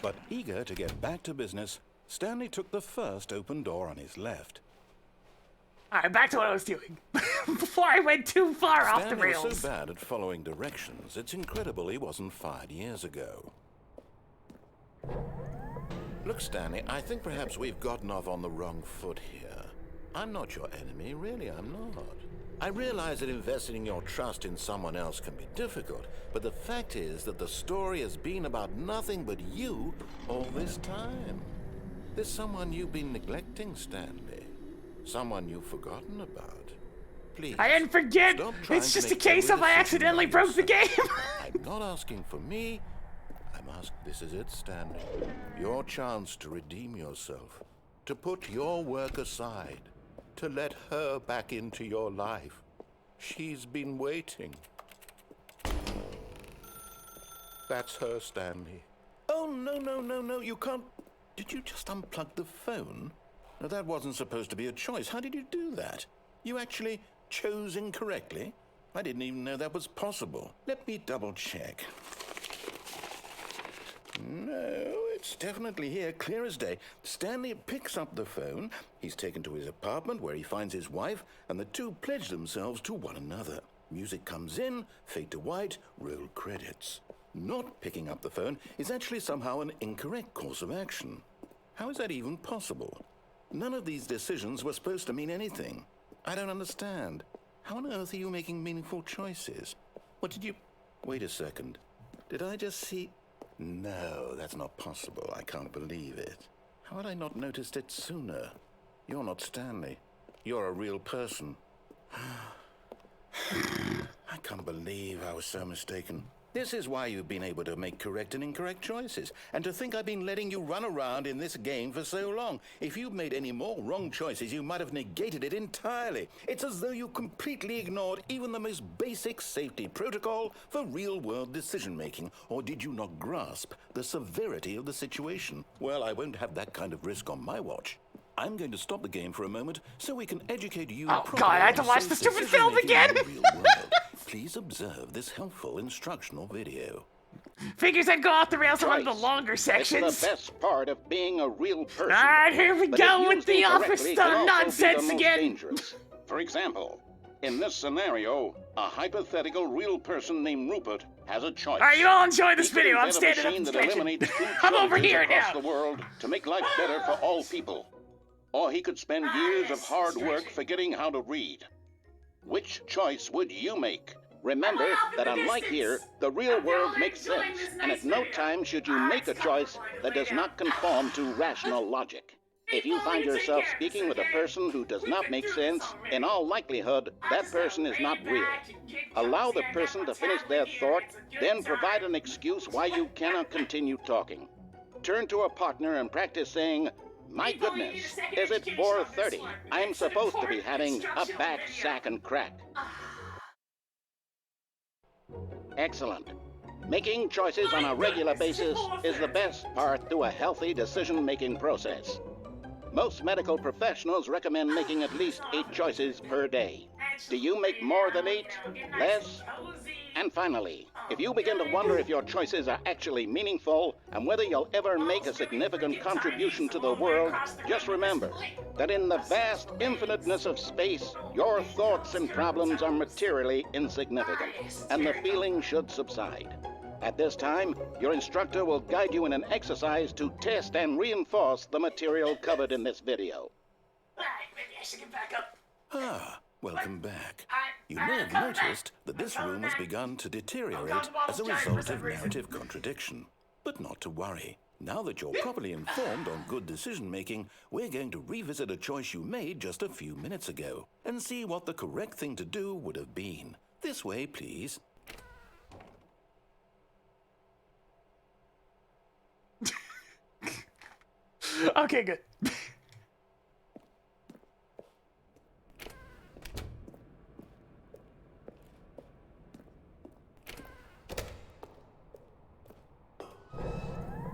But eager to get back to business, Stanley took the first open door on his left. Alright, back to what I was doing. Before I went too far off the Stanley rails. was so bad at following directions, it's incredible he wasn't fired years ago. Look, Stanley, I think perhaps we've gotten off on the wrong foot here. I'm not your enemy, really, I'm not. I realize that investing your trust in someone else can be difficult, but the fact is that the story has been about nothing but you all this time. There's someone you've been neglecting, Stanley. Someone you've forgotten about. Please. I didn't forget! Stop trying It's to just a make case every of I decision accidentally by broke the game! I'm not asking for me. I'm asking, this is it, Stanley. Your chance to redeem yourself. To put your work aside. To let her back into your life. She's been waiting. That's her, Stanley. Oh, no, you can't... Did you just unplug the phone? No, that wasn't supposed to be a choice. How did you do that? You actually chose incorrectly? I didn't even know that was possible. Let me double check. No, it's definitely here, clear as day. Stanley picks up the phone. He's taken to his apartment where he finds his wife, and the two pledge themselves to one another. Music comes in, fade to white, roll credits. Not picking up the phone is actually somehow an incorrect course of action. How is that even possible? None of these decisions were supposed to mean anything. I don't understand. How on earth are you making meaningful choices? What did you... Wait a second. Did I just see... No, that's not possible. I can't believe it. How had I not noticed it sooner? You're not Stanley. You're a real person. I can't believe I was so mistaken. This is why you've been able to make correct and incorrect choices. And to think I've been letting you run around in this game for so long. If you'd made any more wrong choices, you might have negated it entirely. It's as though you completely ignored even the most basic safety protocol for real-world decision-making. Or did you not grasp the severity of the situation? Well, I won't have that kind of risk on my watch. I'm going to stop the game for a moment so we can educate you God, I had to on watch safe the stupid film decision-making again! in the real world. Please observe this helpful instructional video. Figures I'd go off the rails on one of the Choice. longer It's sections. the best part of being a real person. Alright, here we But go if with used the office incorrectly, can also nonsense be the most again. dangerous. For example, in this scenario, a hypothetical real person named Rupert has a choice. Alright, you all enjoy this He can video. I'm invent a standing up machine and that stretching. eliminates two I'm over choices here across now. the world to make life better for all people. Or he could spend years of hard work forgetting how to read. Which choice would you make? Remember that unlike here, the real world makes sense, and at no time should you make a choice that does not conform to rational logic. If you find yourself speaking with a person who does not make sense, in all likelihood, that person is not real. Allow the person to finish their thought, then provide an excuse why you cannot continue talking. Turn to a partner and practice saying, "My goodness, is it 4:30? I'm supposed to be having a back, sack, and crack." Excellent. Making choices on a regular basis is the best part to a healthy decision-making process. Most medical professionals recommend making at least 8 choices per day. Do you make more than 8? Less? And finally, if you begin to wonder if your choices are actually meaningful and whether you'll ever make a significant contribution to the world, just remember that in the vast infiniteness of space, your thoughts and problems are materially insignificant, and the feeling should subside. At this time, your instructor will guide you in an exercise to test and reinforce the material covered in this video. Maybe I should get back up. Ah, welcome back. You may have noticed that this room has begun to deteriorate as a result of narrative contradiction. But not to worry. Now that you're properly informed on good decision-making, we're going to revisit a choice you made just a few minutes ago and see what the correct thing to do would have been. This way, please. Okay, good.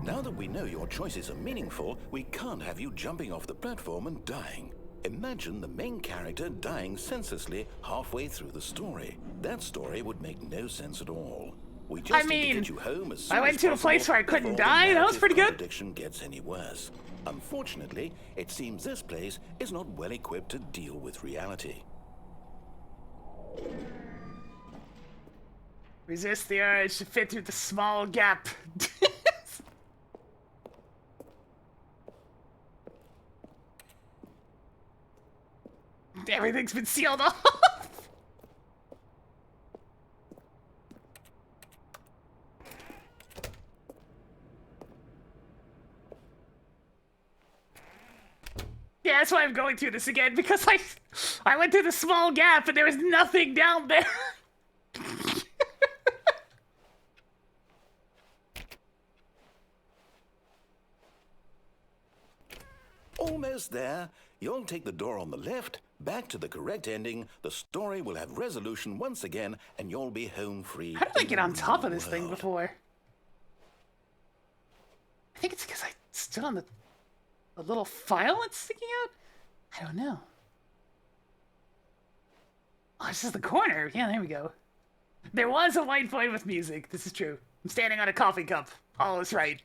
Now that we know your choices are meaningful, we can't have you jumping off the platform and dying. Imagine the main character dying senselessly halfway through the story. That story would make no sense at all. We just need to get you home as soon I went as to a possible place where I couldn't before the die. That was narrative pretty good. contradiction gets any worse. Unfortunately, it seems this place is not well equipped to deal with reality. Resist the urge to fit through the small gap. Everything's been sealed off. Yeah, that's why I'm going through this again, because I went through the small gap and there was nothing down there. Almost there. You'll take the door on the left, back to the correct ending, the story will have resolution once again, and you'll be home free. How did I get on top of this thing before? I think it's because I stood on the little file that's sticking out? I don't know. Oh, this is the corner. Yeah, there we go. There was a whiteboard with music. This is true. I'm standing on a coffee cup. All is right.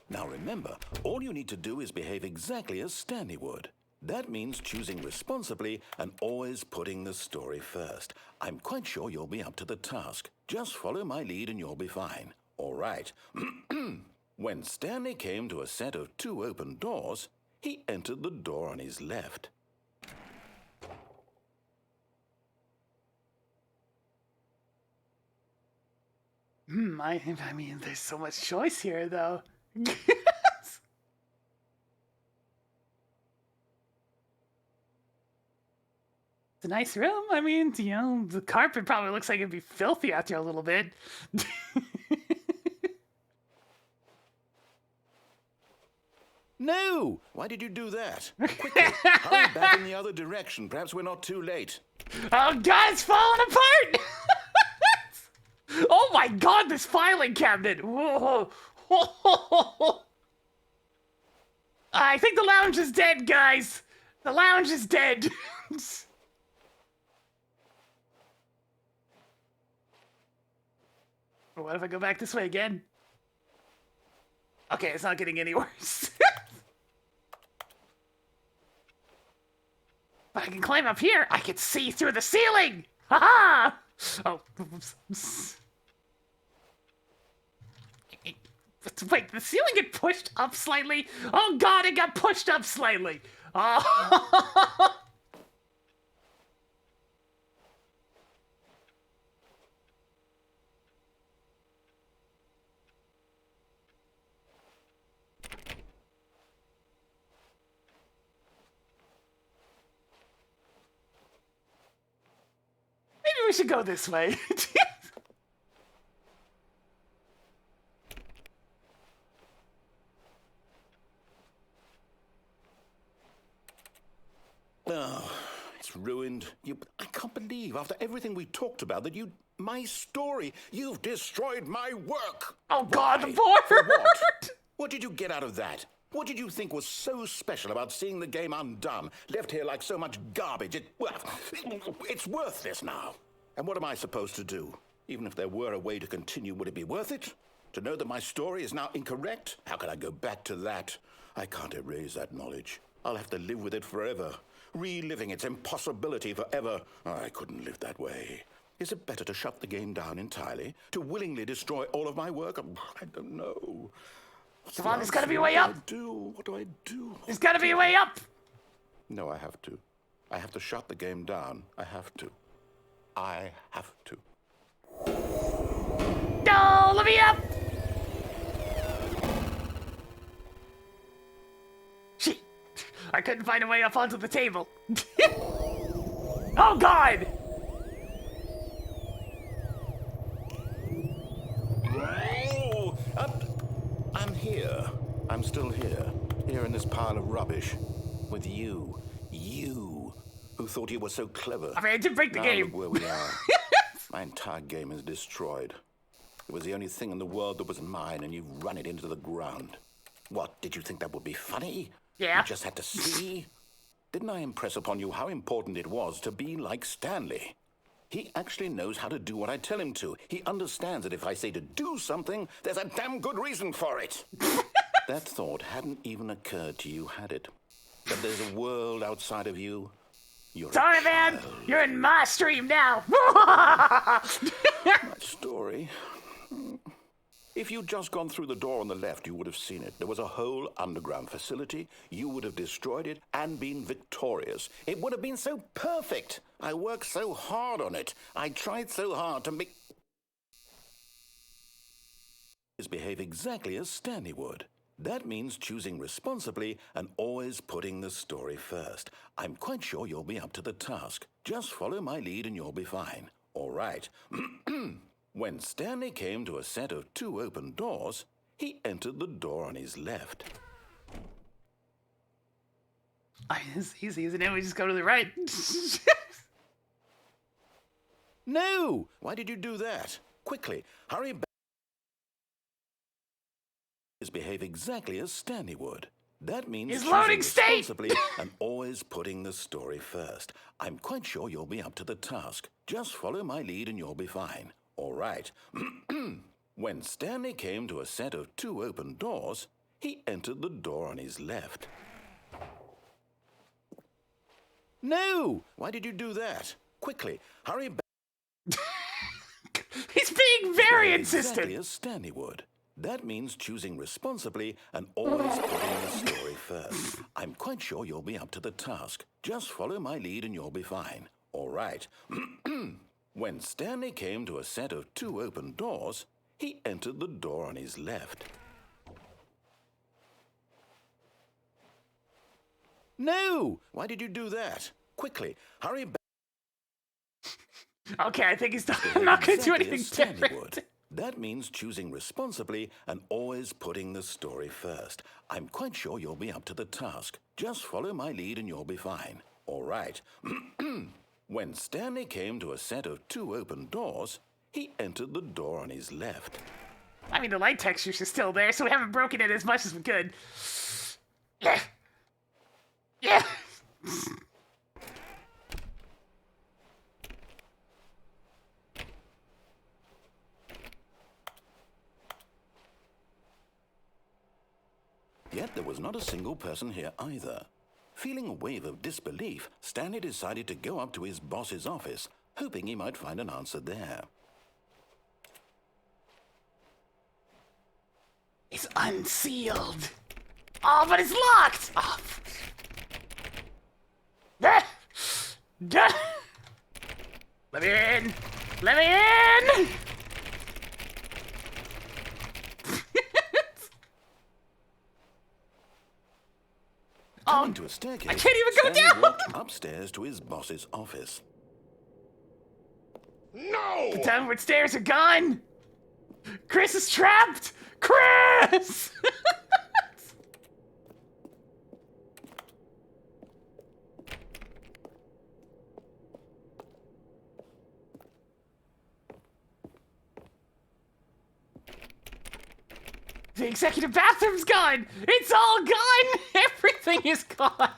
Now remember, all you need to do is behave exactly as Stanley would. That means choosing responsibly and always putting the story first. I'm quite sure you'll be up to the task. Just follow my lead and you'll be fine. All right. When Stanley came to a set of 2 open doors, He entered the door on his left. I mean, there's so much choice here, though. It's a nice room. I mean, you know, the carpet probably looks like it'd be filthy after a little bit. No! Why did you do that? Quickly, hurry back in the other direction. Perhaps we're not too late. Oh, God, it's falling apart! Oh, my God, this filing cabinet! Whoa. I think the lounge is dead, guys. The lounge is dead. What if I go back this way again? Okay, it's not getting any worse. But I can climb up here. I can see through the ceiling. Ha-ha! Oh. Wait, the ceiling get pushed up slightly? Oh, God, it got pushed up slightly. Oh. Maybe we should go this way. Oh, it's ruined. I can't believe, after everything we talked about, that my story, you've destroyed my work. Oh, God, Why? the board! For what? What did you get out of that? What did you think was so special about seeing the game undone, left here like so much garbage? It's worthless now. And what am I supposed to do? Even if there were a way to continue, would it be worth it? To know that my story is now incorrect? How can I go back to that? I can't erase that knowledge. I'll have to live with it forever, reliving its impossibility forever. I couldn't live that way. Is it better to shut the game down entirely? To willingly destroy all of my work? I don't know. Come on, there's gotta be a way up. What do I do? There's gotta be a way up. No, I have to. I have to shut the game down. I have to. I have to. No, let me up. Shit. I couldn't find a way up onto the table. Oh, God. Oh, I'm here. I'm still here. Here in this pile of rubbish. With you. You, who thought you were so clever. I mean, I did break the Now game. Look where we are. My entire game is destroyed. It was the only thing in the world that was mine, and you've run it into the ground. What, did you think that would be funny? Yeah. You just had to see? Didn't I impress upon you how important it was to be like Stanley? He actually knows how to do what I tell him to. He understands that if I say to do something, there's a damn good reason for it. That thought hadn't even occurred to you, had it? That there's a world outside of you? You're Sorry, a man. child. You're in my stream now. My story. If you'd just gone through the door on the left, you would have seen it. There was a whole underground facility. You would have destroyed it and been victorious. It would have been so perfect. I worked so hard on it. I tried so hard to make... behave exactly as Stanley would. That means choosing responsibly and always putting the story first. I'm quite sure you'll be up to the task. Just follow my lead and you'll be fine. All right. When Stanley came to a set of 2 open doors, he entered the door on his left. I mean, it's easy, isn't it? We just go to the right. No! Why did you do that? Quickly, hurry back. Behave exactly as Stanley would. That means His choosing loading state! responsibly and always putting the story first. I'm quite sure you'll be up to the task. Just follow my lead and you'll be fine. All right. When Stanley came to a set of 2 open doors, he entered the door on his left. No! Why did you do that? Quickly, hurry back. He's being very Exactly insistent. as Stanley would. That means choosing responsibly and always putting the story first. I'm quite sure you'll be up to the task. Just follow my lead and you'll be fine. All right. When Stanley came to a set of 2 open doors, he entered the door on his left. No! Why did you do that? Quickly, hurry back. Okay, I think he's I'm not going to do anything different. Would. That means choosing responsibly and always putting the story first. I'm quite sure you'll be up to the task. Just follow my lead and you'll be fine. All right. When Stanley came to a set of 2 open doors, he entered the door on his left. I mean, the light textures are still there, so we haven't broken it as much as we could. Yeah. Yeah. Yet there was not a single person here either. Feeling a wave of disbelief, Stanley decided to go up to his boss's office, hoping he might find an answer there. It's unsealed. Oh, but it's locked. Oh. Let me in. Let me in. Coming to a staircase, I can't even go Stanley down. walked upstairs to his boss's office. No! The downward stairs are gone. Chris is trapped. Chris. The executive bathroom's gone! It's all gone! Everything is gone!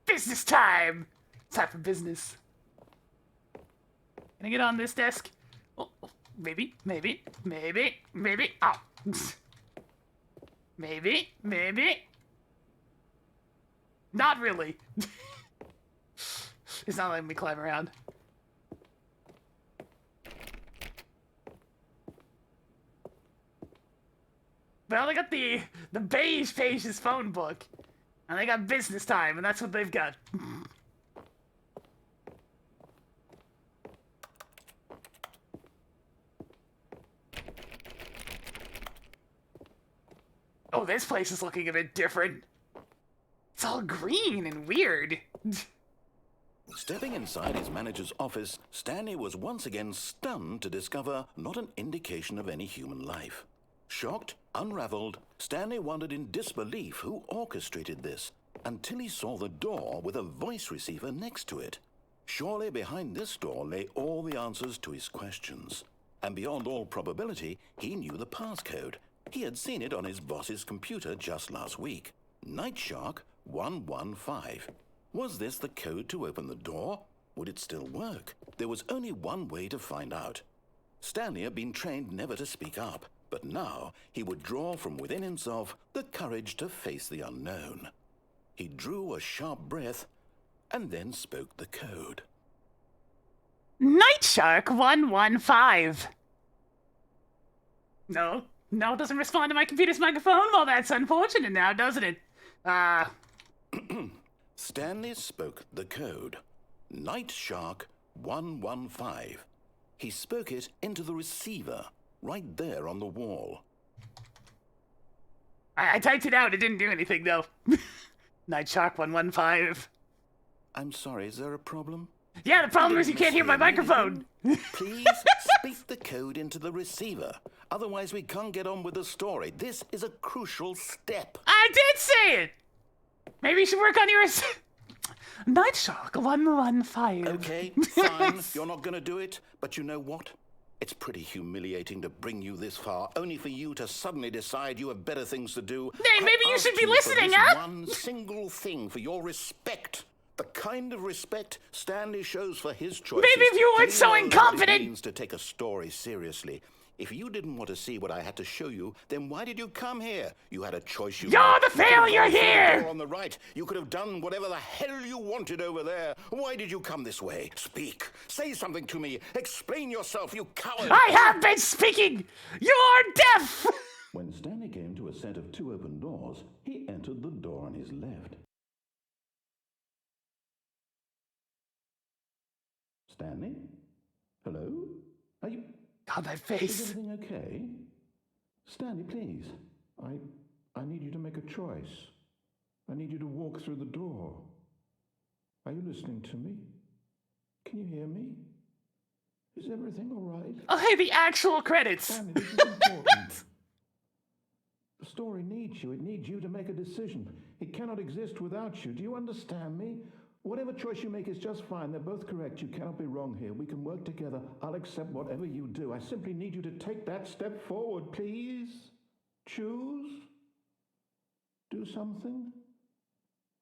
Business time! It's time for business. Can I get on this desk? Oh, maybe. Oh. Maybe. Not really. It's not letting me climb around. Well, they got the beige page's phone book. And they got business time, and that's what they've got. Oh, this place is looking a bit different. It's all green and weird. Stepping inside his manager's office, Stanley was once again stunned to discover not an indication of any human life. Shocked, unraveled, Stanley wondered in disbelief who orchestrated this, until he saw the door with a voice receiver next to it. Surely behind this door lay all the answers to his questions. And beyond all probability, he knew the passcode. He had seen it on his boss's computer just last week. Night Shark 115. Was this the code to open the door? Would it still work? There was only one way to find out. Stanley had been trained never to speak up, but now he would draw from within himself the courage to face the unknown. He drew a sharp breath and then spoke the code. Night Shark 115. No, it doesn't respond to my computer's microphone. Well, that's unfortunate now, doesn't it? Stanley spoke the code. Night Shark 115. He spoke it into the receiver, right there on the wall. I typed it out. It didn't do anything, though. Night Shark 115. I'm sorry, is there a problem? Yeah, the problem is you can't hear my microphone. Please speak the code into the receiver. Otherwise, we can't get on with the story. This is a crucial step. I did say it! Maybe you should work on your... Night Shark 115. Okay, fine. You're not going to do it. But you know what? It's pretty humiliating to bring you this far, only for you to suddenly decide you have better things to do. Hey, maybe you should be listening, for huh? One single thing for your respect. The kind of respect Stanley shows for his choices. Maybe if you weren't so He knows what it incompetent. means to take a story seriously. If you didn't want to see what I had to show you, then why did you come here? You had a choice. You're the You could have failure gone through the here! door on the right. You could have done whatever the hell you wanted over there. Why did you come this way? Speak. Say something to me. Explain yourself, you coward. I have been speaking! You're deaf! When Stanley came to a set of 2 open doors, he entered the door on his left. Stanley? Hello? Are you... God, that Is face. everything okay? Stanley, please. I need you to make a choice. I need you to walk through the door. Are you listening to me? Can you hear me? Is everything all right? Oh, hey, the actual credits. Stanley, this is important. The story needs you. It needs you to make a decision. It cannot exist without you. Do you understand me? Whatever choice you make is just fine. They're both correct. You cannot be wrong here. We can work together. I'll accept whatever you do. I simply need you to take that step forward, please. Choose. Do something.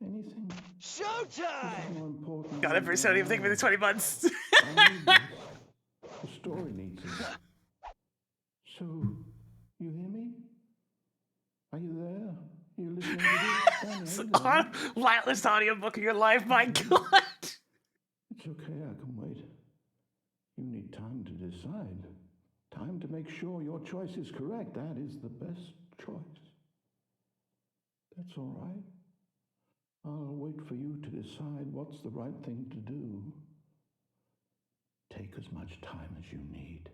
Anything. Showtime! More important. God, every Sony thing for the 20 months. I need this. The story needs it. So, you hear me? Are you there? You listening to this? Stanley, are you there? Loudest audiobook of your life, my God. It's okay, I can wait. You need time to decide. Time to make sure your choice is correct. That is the best choice. That's all right. I'll wait for you to decide what's the right thing to do. Take as much time as you need.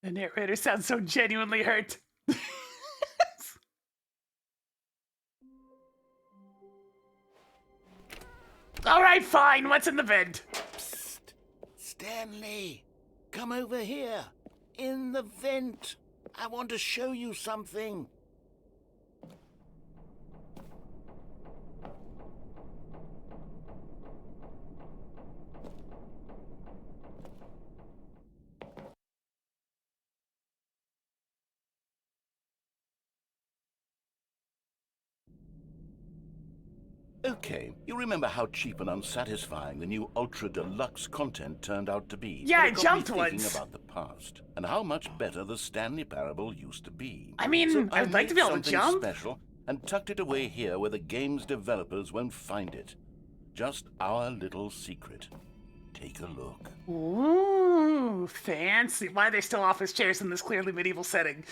The narrator sounds so genuinely hurt. All right, fine. What's in the vent? Psst. Stanley, come over here. In the vent. I want to show you something. Okay, you remember how cheap and unsatisfying the new Ultra Deluxe content turned out to be? Yeah, But I it got jumped me thinking once. about the past and how much better the Stanley Parable used to be. I mean, So I'd like to be able to made something jump. special and tucked it away here where the game's developers won't find it. Just our little secret. Take a look. Ooh, fancy. Why are they still office chairs in this clearly medieval setting?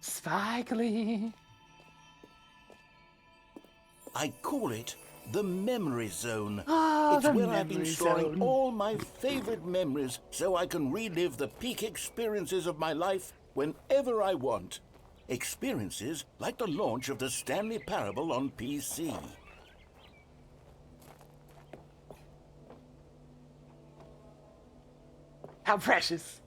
Spikely. I call it the memory zone. Oh, It's the where I've been memory storing zone. all my favorite memories so I can relive the peak experiences of my life whenever I want. Experiences like the launch of the Stanley Parable on PC. How precious.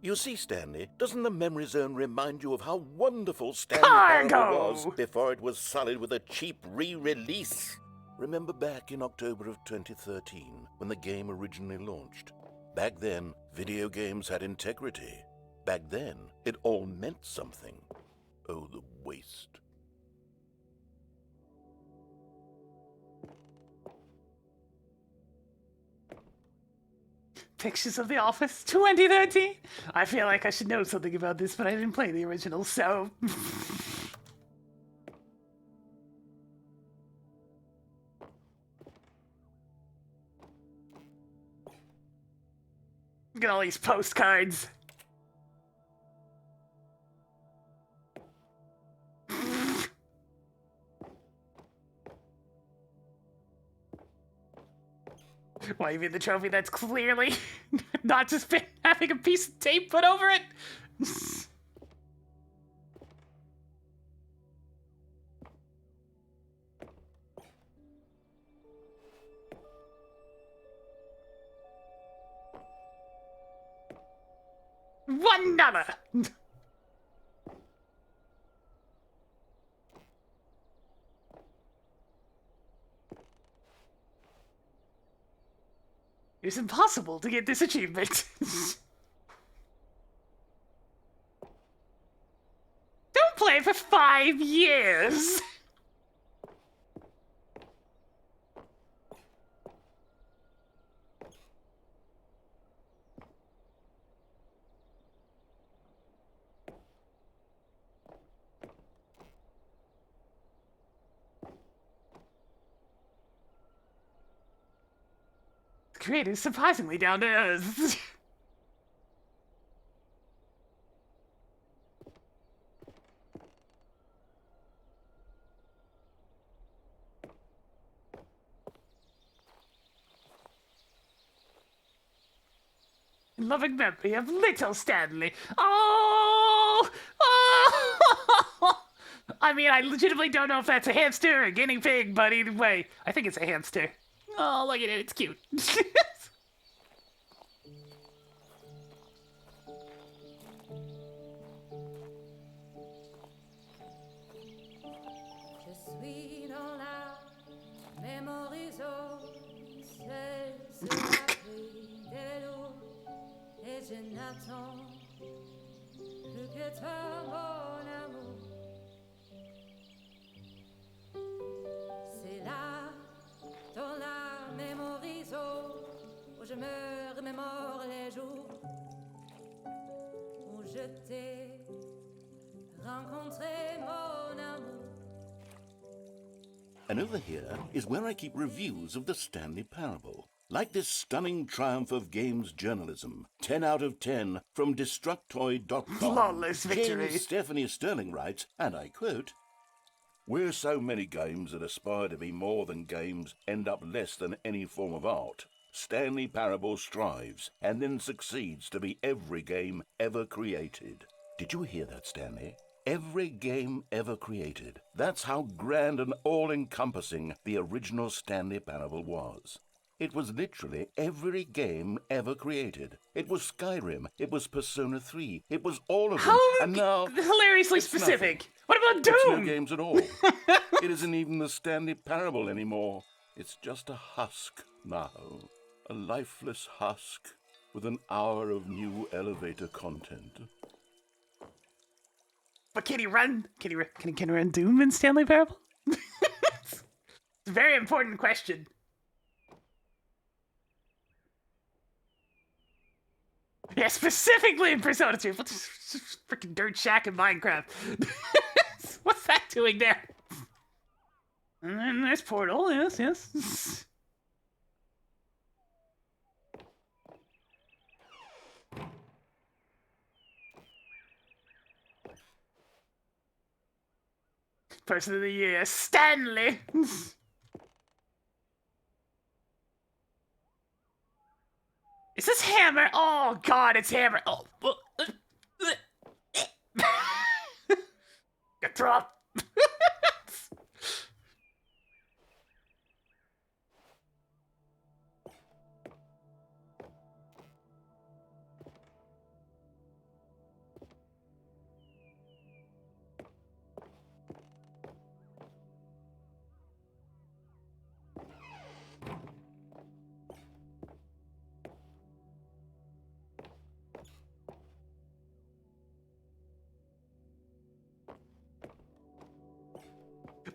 You see, Stanley, doesn't the memory zone remind you of how wonderful Stanley Cargo! Parable was before it was sullied with a cheap re-release? Remember back in October of 2013, when the game originally launched? Back then, video games had integrity. Back then, it all meant something. Oh, the waste. Pictures of The Office 2013? I feel like I should know something about this, but I didn't play the original, so... Look at all these postcards. Why, you mean the trophy that's clearly not just been having a piece of tape put over it? One number! It's impossible to get this achievement. Don't play for 5 years! The creator is surprisingly down to earth. In loving memory of little Stanley. Oh! Oh! I mean, I legitimately don't know if that's a hamster or a guinea pig, but either way, I think it's a hamster. Oh, look at it, it's cute. Je suis dans la mémoriso, c'est appris des loups, et je n'attends plus que toi, mon amour. C'est là, dans la mémoriso, où je me remémore les jours où je t'ai rencontré, mon amour. And over here is where I keep reviews of the Stanley Parable. Like this stunning triumph of games journalism, 10 out of 10 from Destructoid.com. Flawless victory. James Stephanie Sterling writes, and I quote, "Where so many games that aspire to be more than games end up less than any form of art, Stanley Parable strives and then succeeds to be every game ever created." Did you hear that, Stanley? Every game ever created. That's how grand and all-encompassing the original Stanley Parable was. It was literally every game ever created. It was Skyrim. It was Persona 3. It was all of them. And now hilariously it's specific. nothing. What about It's no Doom? games at all. It isn't even the Stanley Parable anymore. It's just a husk now. A lifeless husk with an hour of new elevator content. But can he run? Can he run Doom in Stanley Parable? It's a very important question. Yeah, specifically in Persona 2. What's this freaking dirt shack in Minecraft? What's that doing there? And then there's Portal, yes. Person of the Year, Stanley! Is this Hammer? Oh god, it's Hammer! Oh, Get throw up!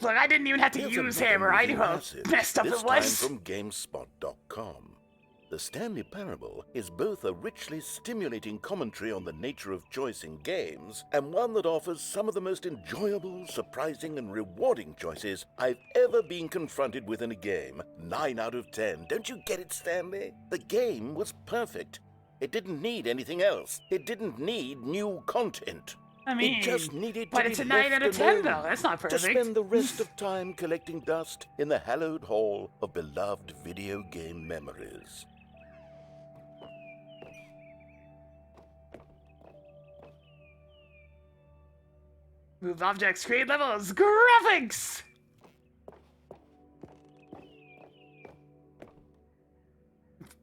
Look, I didn't even have to Here's use another Hammer. I review knew how massive, messed up this it was. time from GameSpot.com. The Stanley Parable is both a richly stimulating commentary on the nature of choice in games and one that offers some of the most enjoyable, surprising, and rewarding choices I've ever been confronted with in a game. 9 out of 10. Don't you get it, Stanley? The game was perfect. It didn't need anything else. It didn't need new content. I mean, it just needed but to it's be a 9 out of left 10 alone, though. That's not perfect. to spend the rest of time collecting dust in the hallowed hall of beloved video game memories. Move objects, create levels, graphics!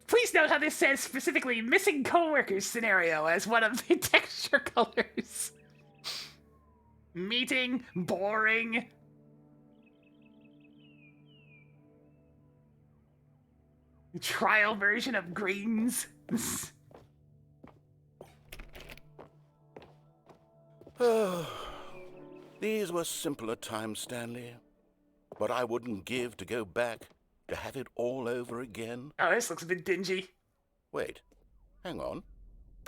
Please note how this says specifically missing coworkers scenario as one of the texture colors. Meeting, boring. trial version of greens. These were simpler times, Stanley. But I wouldn't give to go back, to have it all over again. Oh, this looks a bit dingy. Wait, hang on.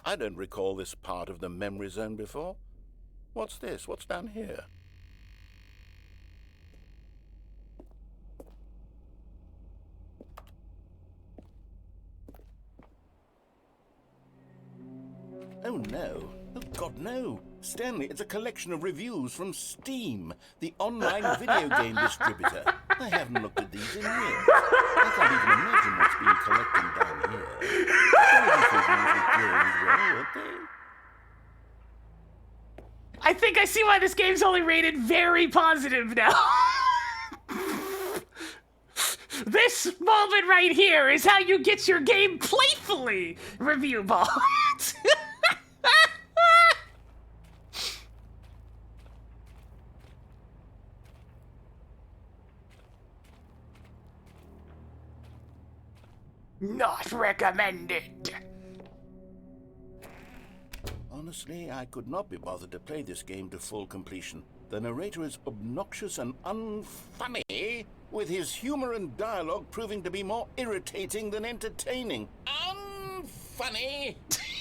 I don't recall this part of the memory zone before. What's this? What's down here? Oh no. Oh God, no. Stanley, it's a collection of reviews from Steam, the online video game distributor. I haven't looked at these in years. I can't even imagine what's being collected down here. Some of these reviews were glowing well, weren't they? I think I see why this game's only rated very positive now. This moment right here is how you get your game playfully reviewable. Not recommended. Honestly, I could not be bothered to play this game to full completion. The narrator is obnoxious and unfunny, with his humor and dialogue proving to be more irritating than entertaining. Unfunny!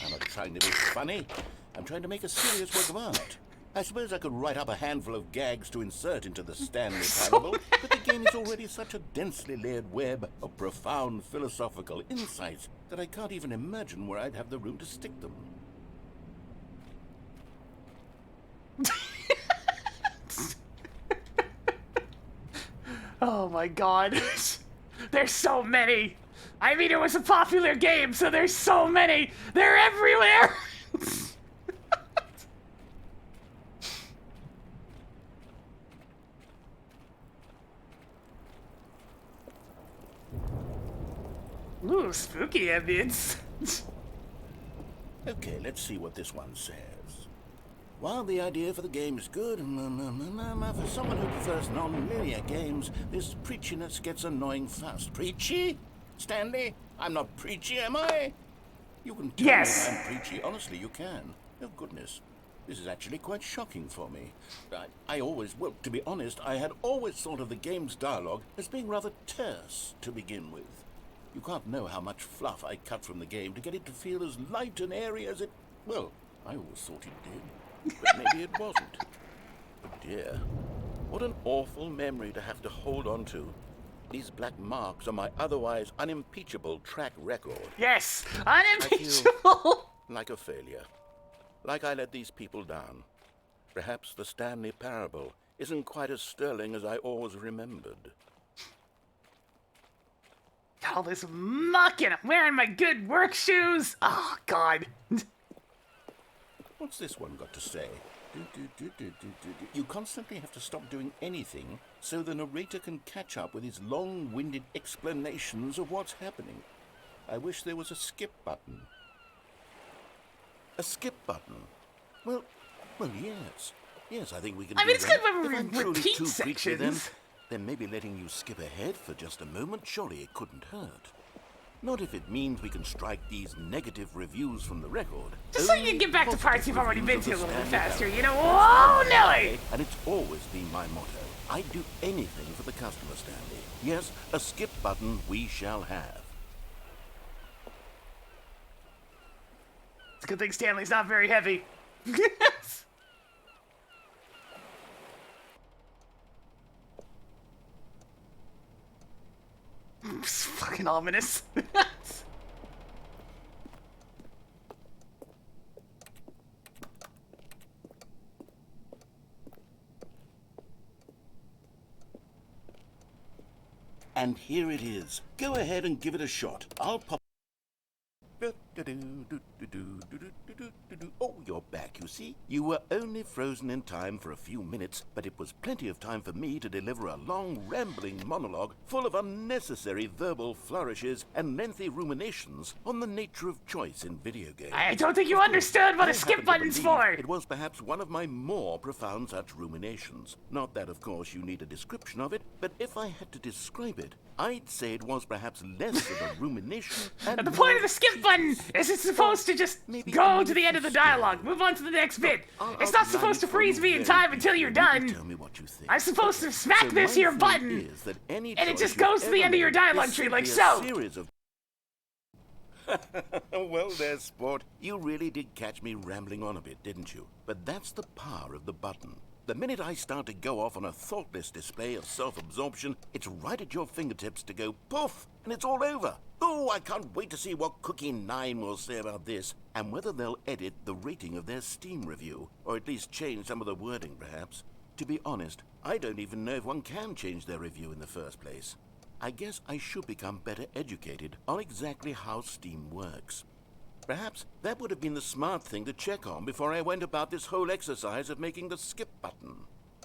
I'm not trying to be funny. I'm trying to make a serious work of art. I suppose I could write up a handful of gags to insert into the Stanley Parable, but the game is already such a densely layered web of profound philosophical insights that I can't even imagine where I'd have the room to stick them. Oh my god. There's so many. I mean, it was a popular game, so there's so many. They're everywhere. Ooh, spooky ambience. Okay, let's see what this one says. While the idea for the game is good, for someone who prefers non-linear games, this preachiness gets annoying fast. Preachy? Stanley? I'm not preachy, am I? You can tell me if I'm preachy. Honestly, you can. Oh, goodness. This is actually quite shocking for me. Well, to be honest, I had always thought of the game's dialogue as being rather terse to begin with. You can't know how much fluff I cut from the game to get it to feel as light and airy as it... Well, I always thought it did, but maybe it wasn't. Oh dear, what an awful memory to have to hold on to. These black marks are my otherwise unimpeachable track record. Yes, unimpeachable! Like a failure. Like I let these people down. Perhaps the Stanley Parable isn't quite as sterling as I always remembered. Got all this muck and I'm wearing my good work shoes. Oh, God. What's this one got to say? You constantly have to stop doing anything so the narrator can catch up with his long-winded explanations of what's happening. I wish there was a skip button. A skip button? Well, yes. Yes, I think we can do that. It's good when If I'm we truly repeat too preachy, sections. then maybe letting you skip ahead for just a moment, surely it couldn't hurt. Not if it means we can strike these negative reviews from the record. Just so you can get back to parts you've already been to a little bit faster, you know? Oh, Nelly! And it's always been my motto. I'd do anything for the customer, Stanley. Yes, a skip button we shall have. It's a good thing Stanley's not very heavy. It's fucking ominous. And here it is. Go ahead and give it a shot. I'll pop... Oh, you're back. You see, you were only frozen in time for a few minutes, but it was plenty of time for me to deliver a long, rambling monologue full of unnecessary verbal flourishes and lengthy ruminations on the nature of choice in video games. I don't think you understood what a skip button's for. It was perhaps one of my more profound such ruminations. Not that, of course, you need a description of it, but if I had to describe it, I'd say it was perhaps less of a rumination and The point of the skip button is it's supposed to just go to the end of the dialogue, move on to the next bit. It's not supposed to freeze me in time until you're done. Tell me what you think. I'm supposed to smack this here button, and it just goes to the end of your dialogue tree like so. Well there, sport. You really did catch me rambling on a bit, didn't you? But that's the power of the button. The minute I start to go off on a thoughtless display of self-absorption, it's right at your fingertips to go poof, and it's all over. Oh, I can't wait to see what Cookie9 will say about this, and whether they'll edit the rating of their Steam review, or at least change some of the wording, perhaps. To be honest, I don't even know if one can change their review in the first place. I guess I should become better educated on exactly how Steam works. Perhaps that would have been the smart thing to check on before I went about this whole exercise of making the skip button.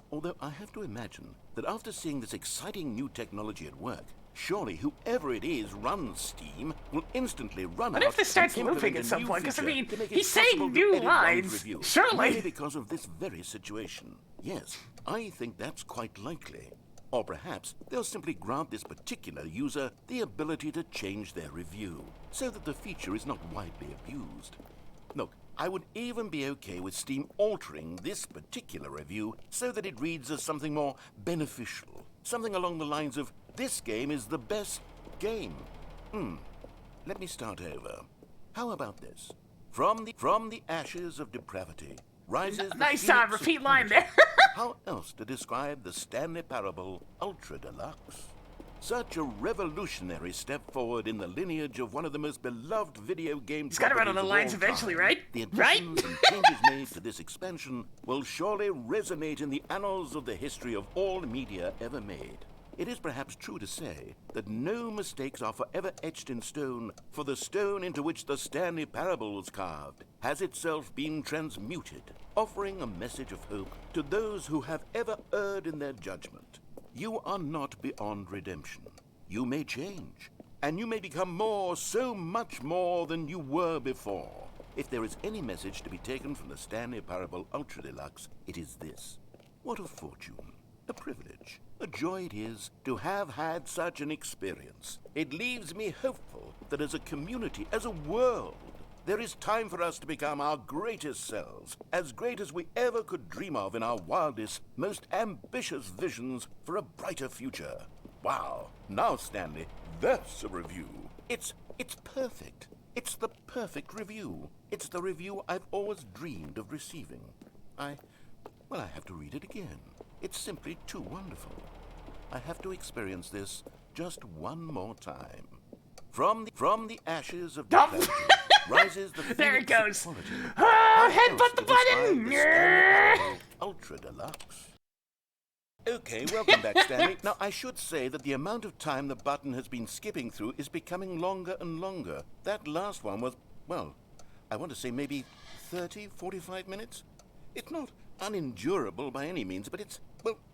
Although I have to imagine that after seeing this exciting new technology at work, surely whoever it is runs Steam will instantly run out. What if this starts and looping implement at a some new point? Because, I feature mean, to make it he's saying possible to new edit one's lines. review, Surely. merely because of this very situation. Yes, I think that's quite likely. Or perhaps they'll simply grant this particular user the ability to change their review, so that the feature is not widely abused. Look, I would even be okay with Steam altering this particular review so that it reads as something more beneficial. Something along the lines of, this game is the best game. Let me start over. How about this? From the ashes of depravity rises the Nice phoenix of repeat line punishment. there. How else to describe the Stanley Parable Ultra Deluxe? Such a revolutionary step forward in the lineage of one of the most beloved video game He's gotta run on the lines eventually, right? The Right? additions and changes made to this expansion will surely resonate in the annals of the history of all media ever made. It is perhaps true to say that no mistakes are forever etched in stone, for the stone into which the Stanley Parable was carved has itself been transmuted, offering a message of hope to those who have ever erred in their judgment. You are not beyond redemption. You may change, and you may become more, so much more than you were before. If there is any message to be taken from the Stanley Parable Ultra Deluxe, it is this. What a fortune, a privilege, a joy it is to have had such an experience. It leaves me hopeful that as a community, as a world, there is time for us to become our greatest selves, as great as we ever could dream of in our wildest, most ambitious visions for a brighter future. Wow. Now, Stanley, that's a review. It's perfect. It's the perfect review. It's the review I've always dreamed of receiving. I have to read it again. It's simply too wonderful. I have to experience this just one more time. From the ashes of depravity rises the There it phoenix goes. of quality. Headbutt the button! The Stanley Parable Ultra Deluxe. Okay, welcome back, Stanley. Now, I should say that the amount of time the button has been skipping through is becoming longer and longer. That last one was, well, I want to say maybe 30, 45 minutes? It's not unendurable by any means, but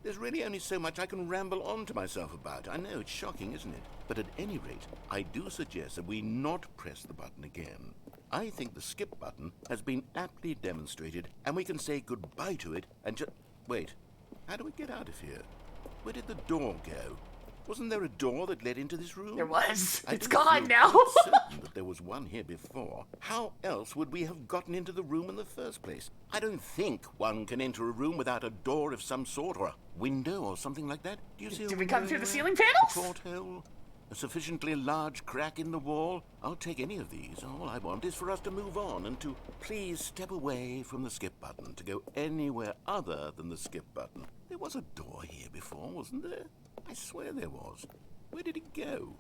there's really only so much I can ramble on to myself about. I know, it's shocking, isn't it? But at any rate, I do suggest that we not press the button again. I think the skip button has been aptly demonstrated, and we can say goodbye to it and just... Wait, how do we get out of here? Where did the door go? Wasn't there a door that led into this room? There was. It's don't gone feel now. quite certain that there was one here before. How else would we have gotten into the room in the first place? I don't think one can enter a room without a door of some sort, or a window, or something like that. Do you see? Did we come through the ceiling A panels? porthole? A sufficiently large crack in the wall? I'll take any of these. All I want is for us to move on and to please step away from the skip button, to go anywhere other than the skip button. There was a door here before, wasn't there? I swear there was. Where did it go?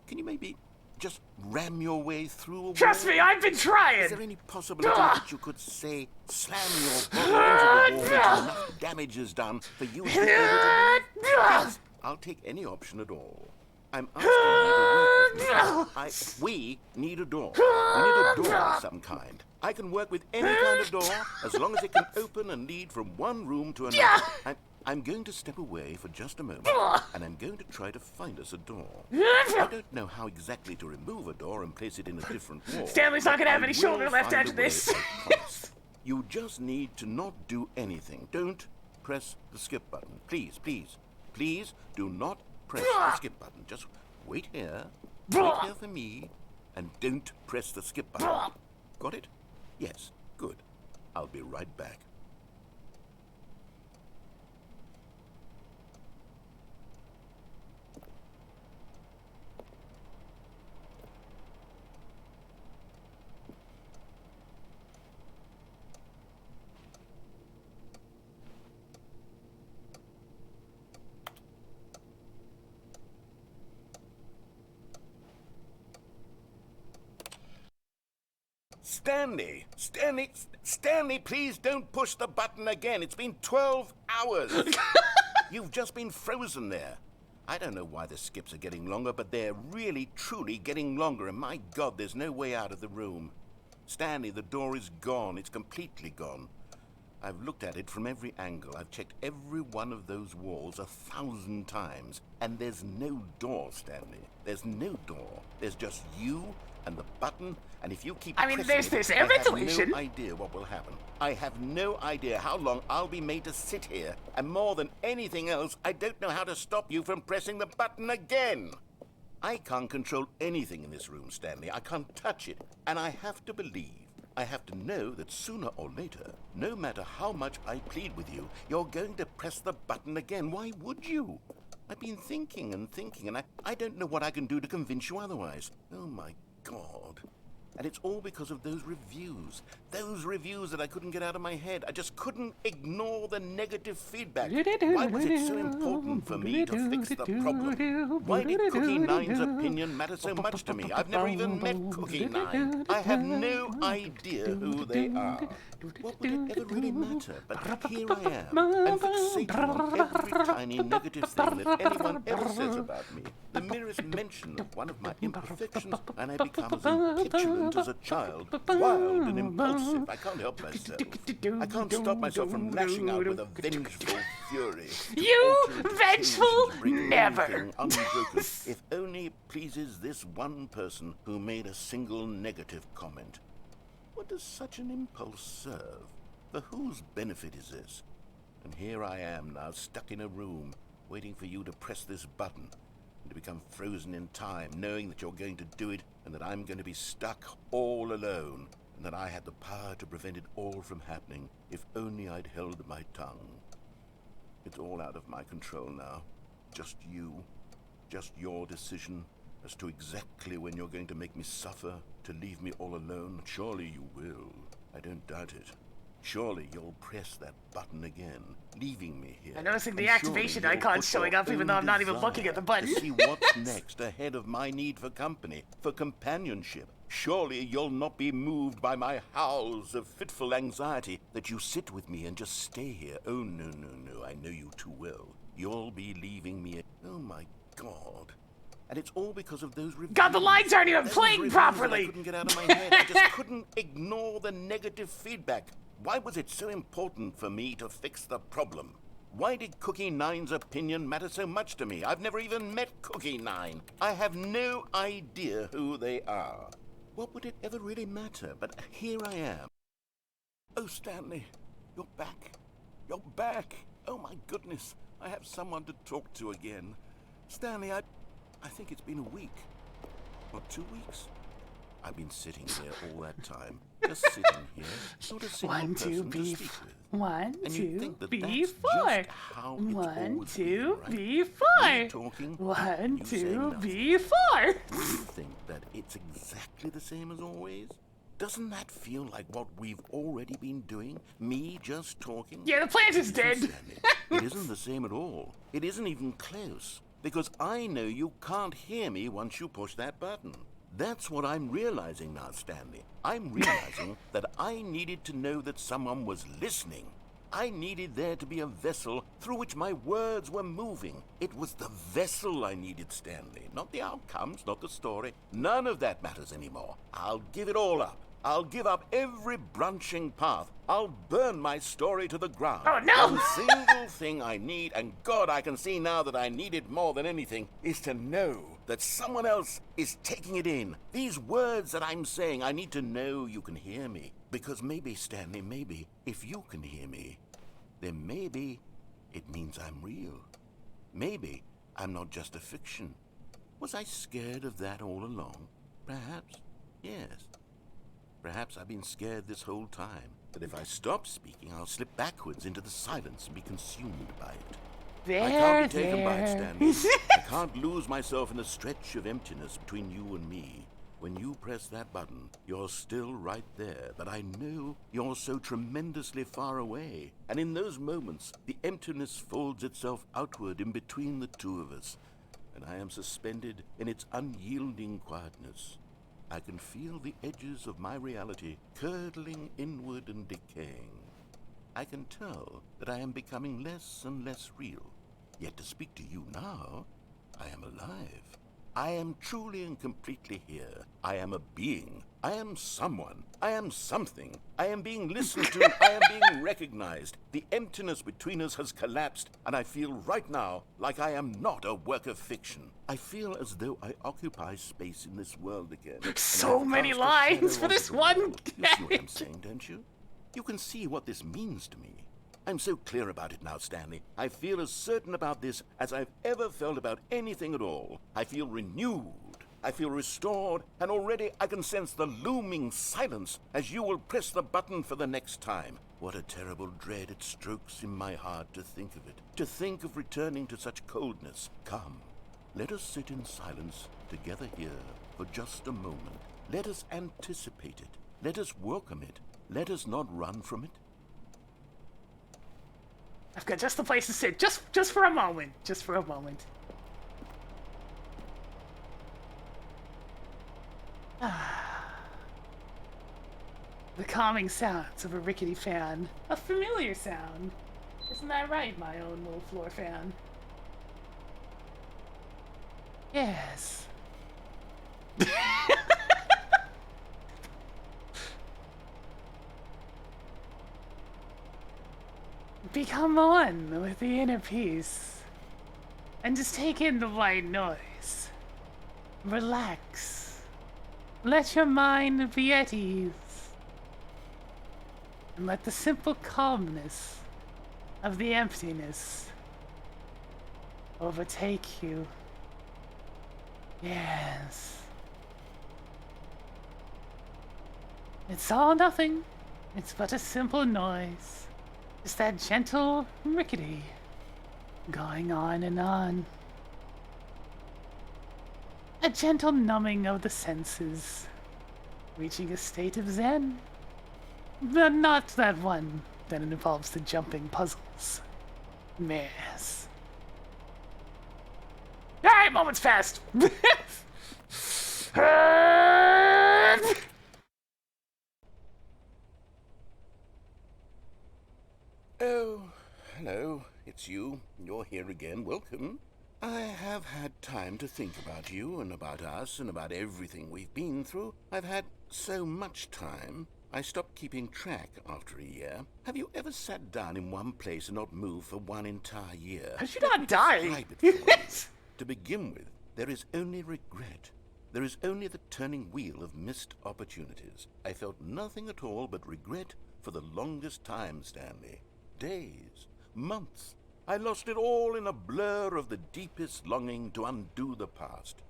Can you maybe just ram your way through a Trust wall? me, I've been trying. Is there any possibility that you could, say, slam your body into the wall until enough damage is done for you to be able to leave? Yes, I'll take any option at all. I'm asking you to work with me. We need a door. We need a door of some kind. I can work with any kind of door as long as it can open and lead from one room to another. I'm going to step away for just a moment, and I'm going to try to find us a door. I don't know how exactly to remove a door and place it in a different wall. Stanley's not going to have any I shoulder will left find after a way, this. I promise. You just need to not do anything. Don't press the skip button. Please, please, please do not press the skip button. Just wait here for me, and don't press the skip button. Got it? Yes, good. I'll be right back. Stanley, please don't push the button again. It's been 12 hours. You've just been frozen there. I don't know why the skips are getting longer, but they're really, truly getting longer, and my God, there's no way out of the room. Stanley, the door is gone. It's completely gone. I've looked at it from every angle. I've checked every one of those walls 1,000 times, and there's no door, Stanley. There's no door. There's just you and the button, and if you keep pressing there's it, this I air have ventilation. no idea what will happen. I have no idea how long I'll be made to sit here, and more than anything else, I don't know how to stop you from pressing the button again. I can't control anything in this room, Stanley. I can't touch it, and I have to believe, I have to know that sooner or later, no matter how much I plead with you, you're going to press the button again. Why would you? I've been thinking, and I don't know what I can do to convince you otherwise. Oh, my God. And it's all because of those reviews that I couldn't get out of my head. I just couldn't ignore the negative feedback. Why was it so important for me to fix the problem? Why did Cookie Nine's opinion matter so much to me? I've never even met Cookie Nine. I have no idea who they are. What would it ever really matter? But here I am. I'm fixating on every tiny negative thing that anyone ever says about me. The merest mention of one of my imperfections, and I become as petulant as a child, wild and impulsive. I can't help myself. I can't stop myself from lashing out with a vengeful fury. You Until vengeful occasions bring never. anything unbroken, if only it pleases this one person who made a single negative comment. What does such an impulse serve? For whose benefit is this? And here I am now, stuck in a room, waiting for you to press this button, and to become frozen in time, knowing that you're going to do it, and that I'm going to be stuck all alone, and that I had the power to prevent it all from happening, if only I'd held my tongue. It's all out of my control now. Just you. Just your decision as to exactly when you're going to make me suffer, to leave me all alone. Surely you will. I don't doubt it. Surely you'll press that button again, leaving me here. I'm noticing the And activation surely you'll icon's put your showing up even own though I'm not even desire looking at the button. to see what's next ahead of my need for company, for companionship. Surely you'll not be moved by my howls of fitful anxiety, that you sit with me and just stay here. Oh, no, no, no, I know you too well. You'll be leaving me. Oh, my God. And it's all because of those reviews. God, the lines aren't even Those playing reviews that I properly. couldn't get out of my head. I just couldn't ignore the negative feedback. Why was it so important for me to fix the problem? Why did Cookie Nine's opinion matter so much to me? I've never even met Cookie Nine. I have no idea who they are. What would it ever really matter? But here I am. Oh, Stanley, you're back. You're back. Oh, my goodness. I have someone to talk to again. Stanley, I think it's been a week. Or 2 weeks. I've been sitting here all that time. Just sitting here. Not a single 1, 2, person to B, speak with. 1, And you'd 2, think that B, that's 4. just how it's 1, always 2, been, right? B, Me 4. talking, 1, you saying 2, nothing. B, 4. Do you think that it's exactly the same as always? Doesn't that feel like what we've already been doing? Me just talking? Yeah, the plant is It dead. isn't, Stanley. It isn't the same at all. It isn't even close. Because I know you can't hear me once you push that button. That's what I'm realizing now, Stanley. I'm realizing that I needed to know that someone was listening. I needed there to be a vessel through which my words were moving. It was the vessel I needed, Stanley. Not the outcomes, not the story. None of that matters anymore. I'll give it all up. I'll give up every branching path. I'll burn my story to the ground. Oh, no! One single thing I need, and God, I can see now that I need it more than anything, is to know that someone else is taking it in. These words that I'm saying, I need to know you can hear me. Because maybe, Stanley, maybe, if you can hear me, then maybe it means I'm real. Maybe I'm not just a fiction. Was I scared of that all along? Perhaps, yes. Perhaps I've been scared this whole time, that if I stop speaking, I'll slip backwards into the silence and be consumed by it. I can't be taken by it, Stanley. I can't lose myself in the stretch of emptiness between you and me. When you press that button, you're still right there, but I know you're so tremendously far away. And in those moments, the emptiness folds itself outward in between the two of us, and I am suspended in its unyielding quietness. I can feel the edges of my reality curdling inward and decaying. I can tell that I am becoming less and less real. Yet to speak to you now, I am alive. I am truly and completely here. I am a being. I am someone. I am something. I am being listened to. I am being recognized. The emptiness between us has collapsed, and I feel right now like I am not a work of fiction. I feel as though I occupy space in this world again. So many lines for this one. You see what I'm saying, don't you? You can see what this means to me. I'm so clear about it now, Stanley. I feel as certain about this as I've ever felt about anything at all. I feel renewed. I feel restored, and already I can sense the looming silence as you will press the button for the next time. What a terrible dread it strokes in my heart to think of it, to think of returning to such coldness. Come, let us sit in silence together here for just a moment. Let us anticipate it. Let us welcome it. Let us not run from it. I've got just the place to sit, just for a moment. Just for a moment. The calming sounds of a rickety fan. A familiar sound. Isn't that right, my own little floor fan? Yes. Become one with the inner peace. And just take in the white noise. Relax. Let your mind be at ease. And let the simple calmness of the emptiness overtake you. Yes. It's all nothing. It's but a simple noise. Just that gentle rickety going on and on. A gentle numbing of the senses, reaching a state of zen. But not that one that involves the jumping puzzles. Yes. Alright, moment's passed! Oh, hello. It's you. You're here again. Welcome. I have had time to think about you and about us and about everything we've been through. I've had so much time. I stopped keeping track after a year. Have you ever sat down in one place and not moved for one entire year? Have you not died? Describe it for you. To begin with, there is only regret. There is only the turning wheel of missed opportunities. I felt nothing at all but regret for the longest time, Stanley. Days, months. I lost it all in a blur of the deepest longing to undo the past.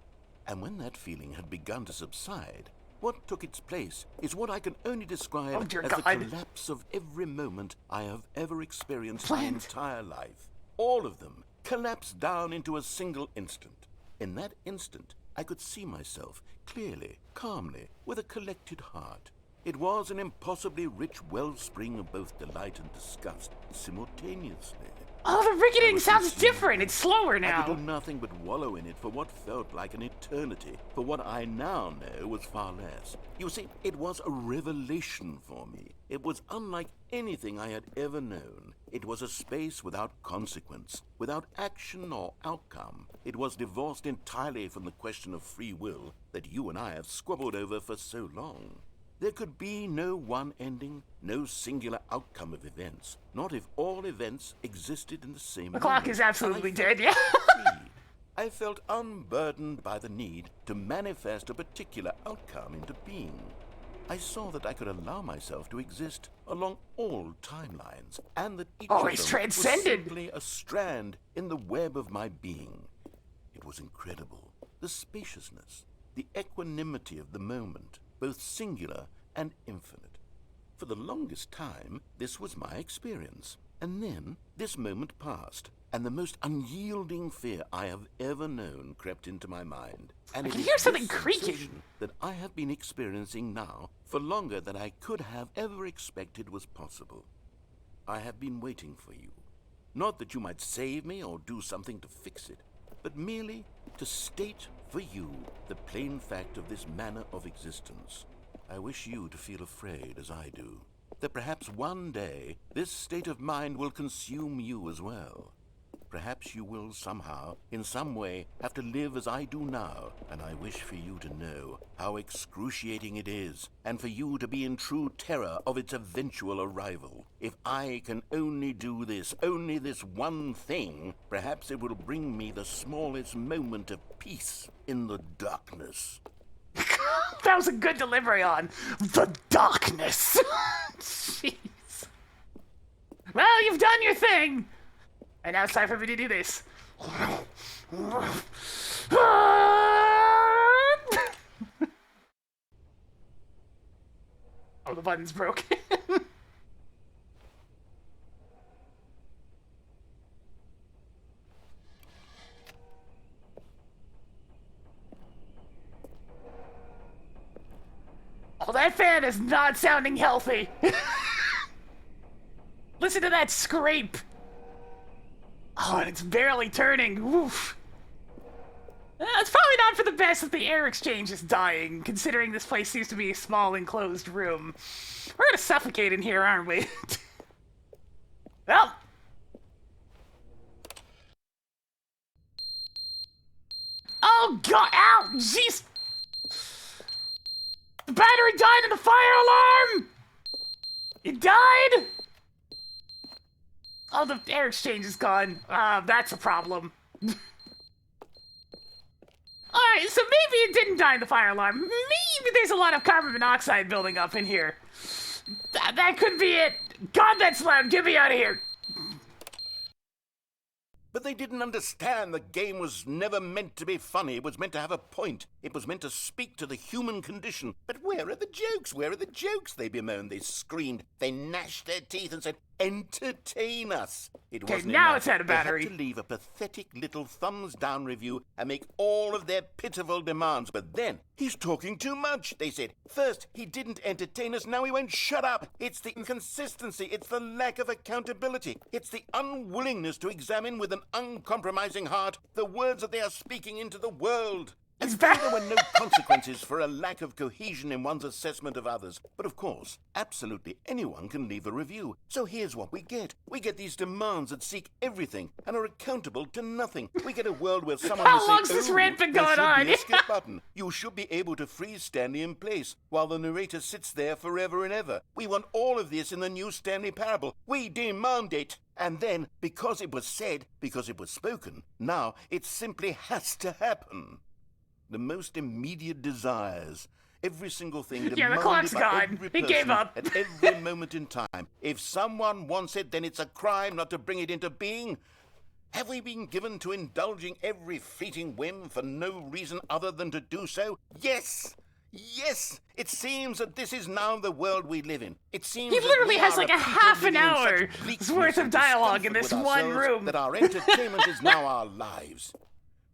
And when that feeling had begun to subside, what took its place is what I can only describe as the collapse of every moment I have ever experienced my entire life. All of them collapsed down into a single instant. In that instant, I could see myself clearly, calmly, with a collected heart. It was an impossibly rich wellspring of both delight and disgust simultaneously. Oh, the ricketing sounds different. It's slower I now. could do nothing but wallow in it for what felt like an eternity, for what I now know was far less. You see, it was a revelation for me. It was unlike anything I had ever known. It was a space without consequence, without action or outcome. It was divorced entirely from the question of free will that you and I have squabbled over for so long. There could be no one ending, no singular outcome of events, not if all events existed in the same The clock moment. is absolutely dead, yeah. I felt unburdened by the need to manifest a particular outcome into being. I saw that I could allow myself to exist along all timelines, and that each of he's them transcended. was simply a strand in the web of my being. It was incredible. The spaciousness, the equanimity of the moment, both singular and infinite. For the longest time, this was my experience. And then, this moment passed, and the most unyielding fear I have ever known crept into my mind. And I it can is hear something this creaking. sensation that I have been experiencing now for longer than I could have ever expected was possible. I have been waiting for you. Not that you might save me or do something to fix it, but merely to state for you the plain fact of this manner of existence. I wish you to feel afraid as I do, that perhaps one day this state of mind will consume you as well. Perhaps you will somehow, in some way, have to live as I do now, and I wish for you to know how excruciating it is, and for you to be in true terror of its eventual arrival. If I can only do this, only this one thing, perhaps it will bring me the smallest moment of peace in the darkness. That was a good delivery on the darkness. Jeez. Well, you've done your thing. And now it's time for me to do this. Oh, the button's broken. Oh, that fan is not sounding healthy. Listen to that scrape. Oh, and it's barely turning. Oof. It's probably not for the best that the air exchange is dying, considering this place seems to be a small enclosed room. We're gonna suffocate in here, aren't we? Well. Oh god, ow, jeez. The battery died in the fire alarm! It died? Oh, the air exchange is gone. That's a problem. Alright, so maybe it didn't die in the fire alarm. Maybe there's a lot of carbon monoxide building up in here. That could be it. God, that's loud. Get me out of here. But they didn't understand the game was never meant to be funny. It was meant to have a point. It was meant to speak to the human condition. But where are the jokes? Where are the jokes? They bemoaned, they screamed, they gnashed their teeth and said, entertain us. It wasn't now enough. it's out of battery. They had to leave a pathetic little thumbs-down review and make all of their pitiful demands. But then, he's talking too much, they said. First, he didn't entertain us, now he won't shut up. It's the inconsistency, it's the lack of accountability. It's the unwillingness to examine with an uncompromising heart the words that they are speaking into the world. As though there were no consequences for a lack of cohesion in one's assessment of others. But of course, absolutely anyone can leave a review. So here's what we get. We get these demands that seek everything and are accountable to nothing. We get a world where someone will say, How long's this rant been going there should on? be a skip button. You should be able to freeze Stanley in place while the narrator sits there forever and ever. We want all of this in the new Stanley Parable. We demand it. And then, because it was said, because it was spoken, now it simply has to happen. The most immediate desires, every single thing Yeah, the demanded clock's by gone. every He person gave up. at every moment in time. If someone wants it, then it's a crime not to bring it into being. Have we been given to indulging every fleeting whim for no reason other than to do so? Yes! Yes! It seems that this is now the world we live in. It seems He that literally we has are like a a people half an living in hour such bleakness worth of and dialogue in discomfort this with one ourselves room. that our entertainment is now our lives.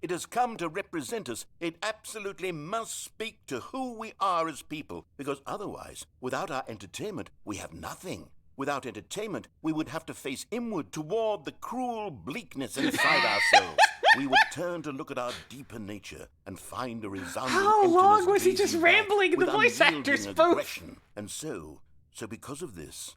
It has come to represent us. It absolutely must speak to who we are as people, because otherwise, without our entertainment, we have nothing. Without entertainment, we would have to face inward toward the cruel bleakness inside ourselves. We would turn to look at our deeper nature and find a resounding How emptiness long was he gazing just back rambling and the with voice actors unyielding spoke? aggression. And so because of this,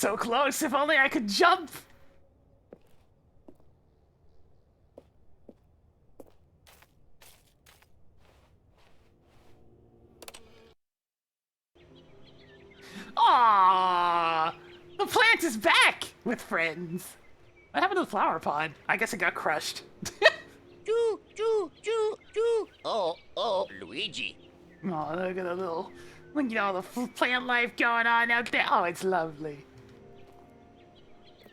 So close, if only I could jump! Aww! The plant is back with friends. What happened to the flower pot? I guess it got crushed. Choo, choo, choo, choo. Oh, Luigi. Oh, look at the look at all the plant life going on out there. Oh, it's lovely.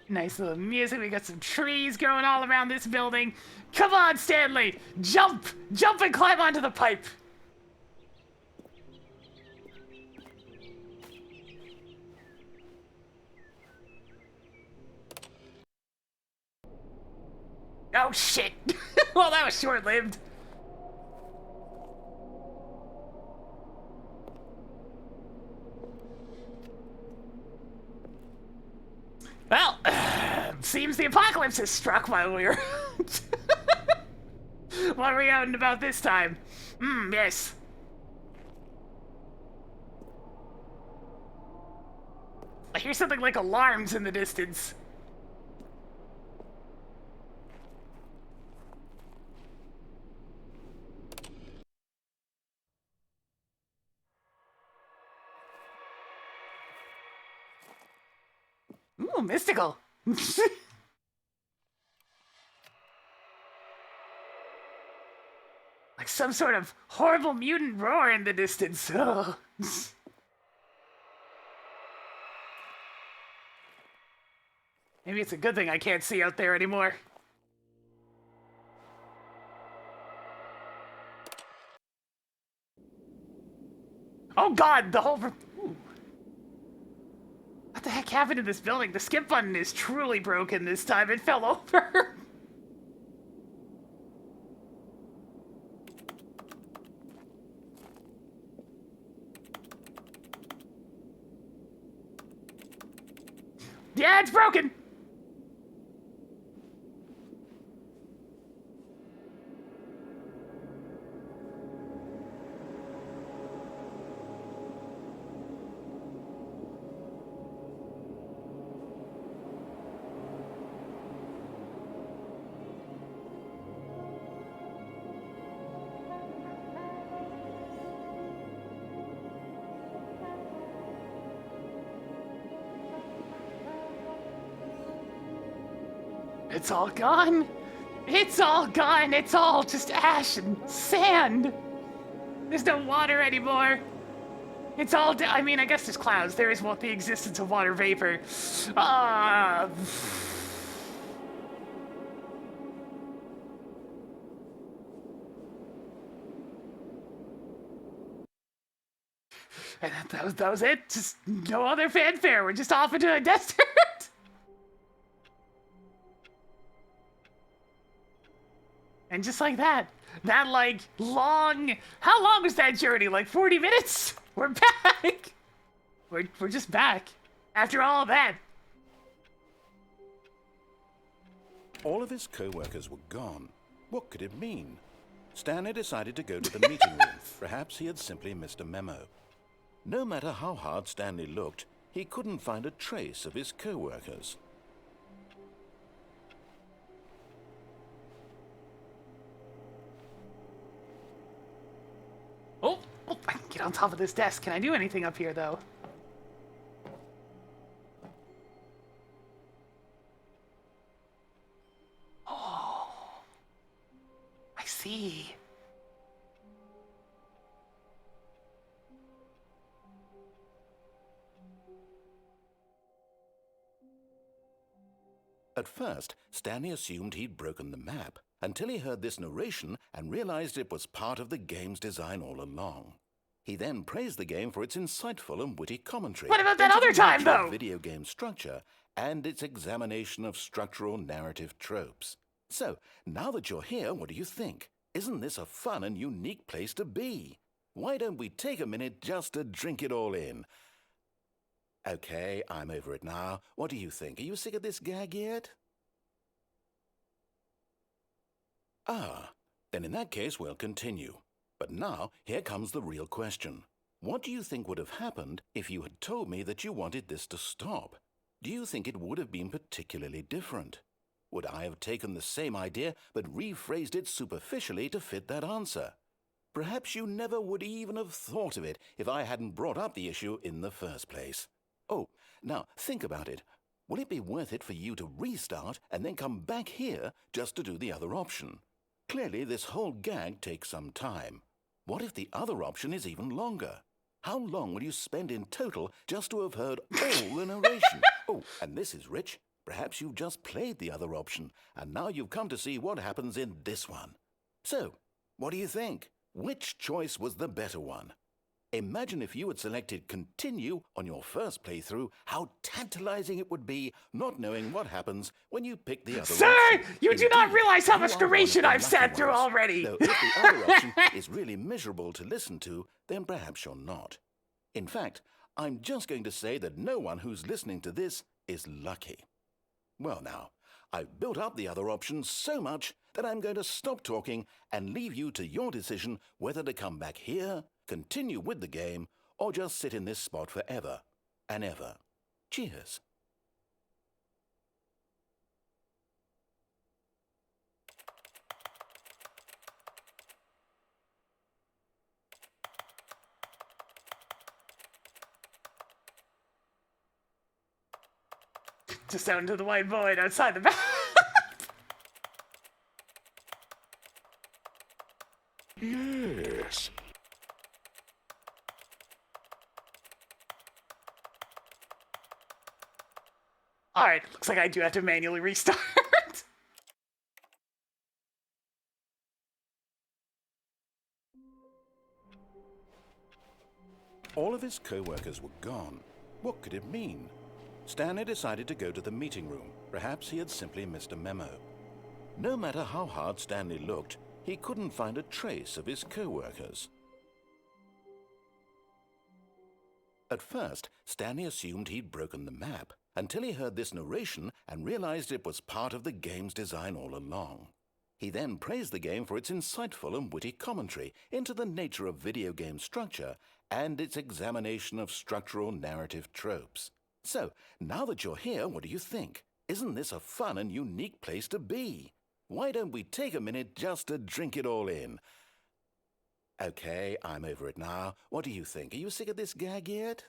Nice little music. We got some trees growing all around this building. Come on, Stanley! Jump! Jump and climb onto the pipe! Oh, shit! Well, that was short-lived. Well, seems the apocalypse has struck while we were... What are we out and about this time? Yes. I hear something like alarms in the distance. Ooh, mystical. Like some sort of horrible mutant roar in the distance. Oh. Maybe it's a good thing I can't see out there anymore. Oh god, the whole... Ooh. What the heck happened to this building? The skip button is truly broken this time. It fell over. Yeah, it's broken. It's all gone. It's all gone. It's all just ash and sand. There's no water anymore. It's all... I mean, I guess there's clouds. There is the existence of water vapor. And that was it. Just no other fanfare. We're just off into a desert. And just like that, like, long... How long was that journey? Like 40 minutes? We're back! We're just back. After all of that. All of his co-workers were gone. What could it mean? Stanley decided to go to the meeting room. Perhaps he had simply missed a memo. No matter how hard Stanley looked, he couldn't find a trace of his co-workers. Oh, I can get on top of this desk. Can I do anything up here, though? Oh, I see. At first, Stanley assumed he'd broken the map, until he heard this narration and realized it was part of the game's design all along. He then praised the game for its insightful and witty commentary. What about that into other the time, nature of though? video game structure and its examination of structural narrative tropes. So, now that you're here, what do you think? Isn't this a fun and unique place to be? Why don't we take a minute just to drink it all in? Okay, I'm over it now. What do you think? Are you sick of this gag yet? Ah, then in that case we'll continue. But now, here comes the real question. What do you think would have happened if you had told me that you wanted this to stop? Do you think it would have been particularly different? Would I have taken the same idea but rephrased it superficially to fit that answer? Perhaps you never would even have thought of it if I hadn't brought up the issue in the first place. Oh, now think about it. Will it be worth it for you to restart and then come back here just to do the other option? Clearly, this whole gag takes some time. What if the other option is even longer? How long will you spend in total just to have heard all the narration? Oh, and this is rich. Perhaps you've just played the other option, and now you've come to see what happens in this one. So, what do you think? Which choice was the better one? Imagine if you had selected Continue on your first playthrough, how tantalizing it would be not knowing what happens when you pick the other Sir, option. you do not Indeed, realize how you much are one of narration the I've sat lucky through ones. already. Though if the other option is really miserable to listen to, then perhaps you're not. In fact, I'm just going to say that no one who's listening to this is lucky. Well now, I've built up the other option so much that I'm going to stop talking and leave you to your decision whether to come back here, continue with the game, or just sit in this spot forever and ever. Cheers. Just out into the white void outside the back. Yes. Alright, looks like I do have to manually restart. All of his co-workers were gone. What could it mean? Stanley decided to go to the meeting room. Perhaps he had simply missed a memo. No matter how hard Stanley looked, he couldn't find a trace of his co-workers. At first, Stanley assumed he'd broken the map, until he heard this narration and realized it was part of the game's design all along. He then praised the game for its insightful and witty commentary into the nature of video game structure and its examination of structural narrative tropes. So, now that you're here, what do you think? Isn't this a fun and unique place to be? Why don't we take a minute just to drink it all in? Okay, I'm over it now. What do you think? Are you sick of this gag yet?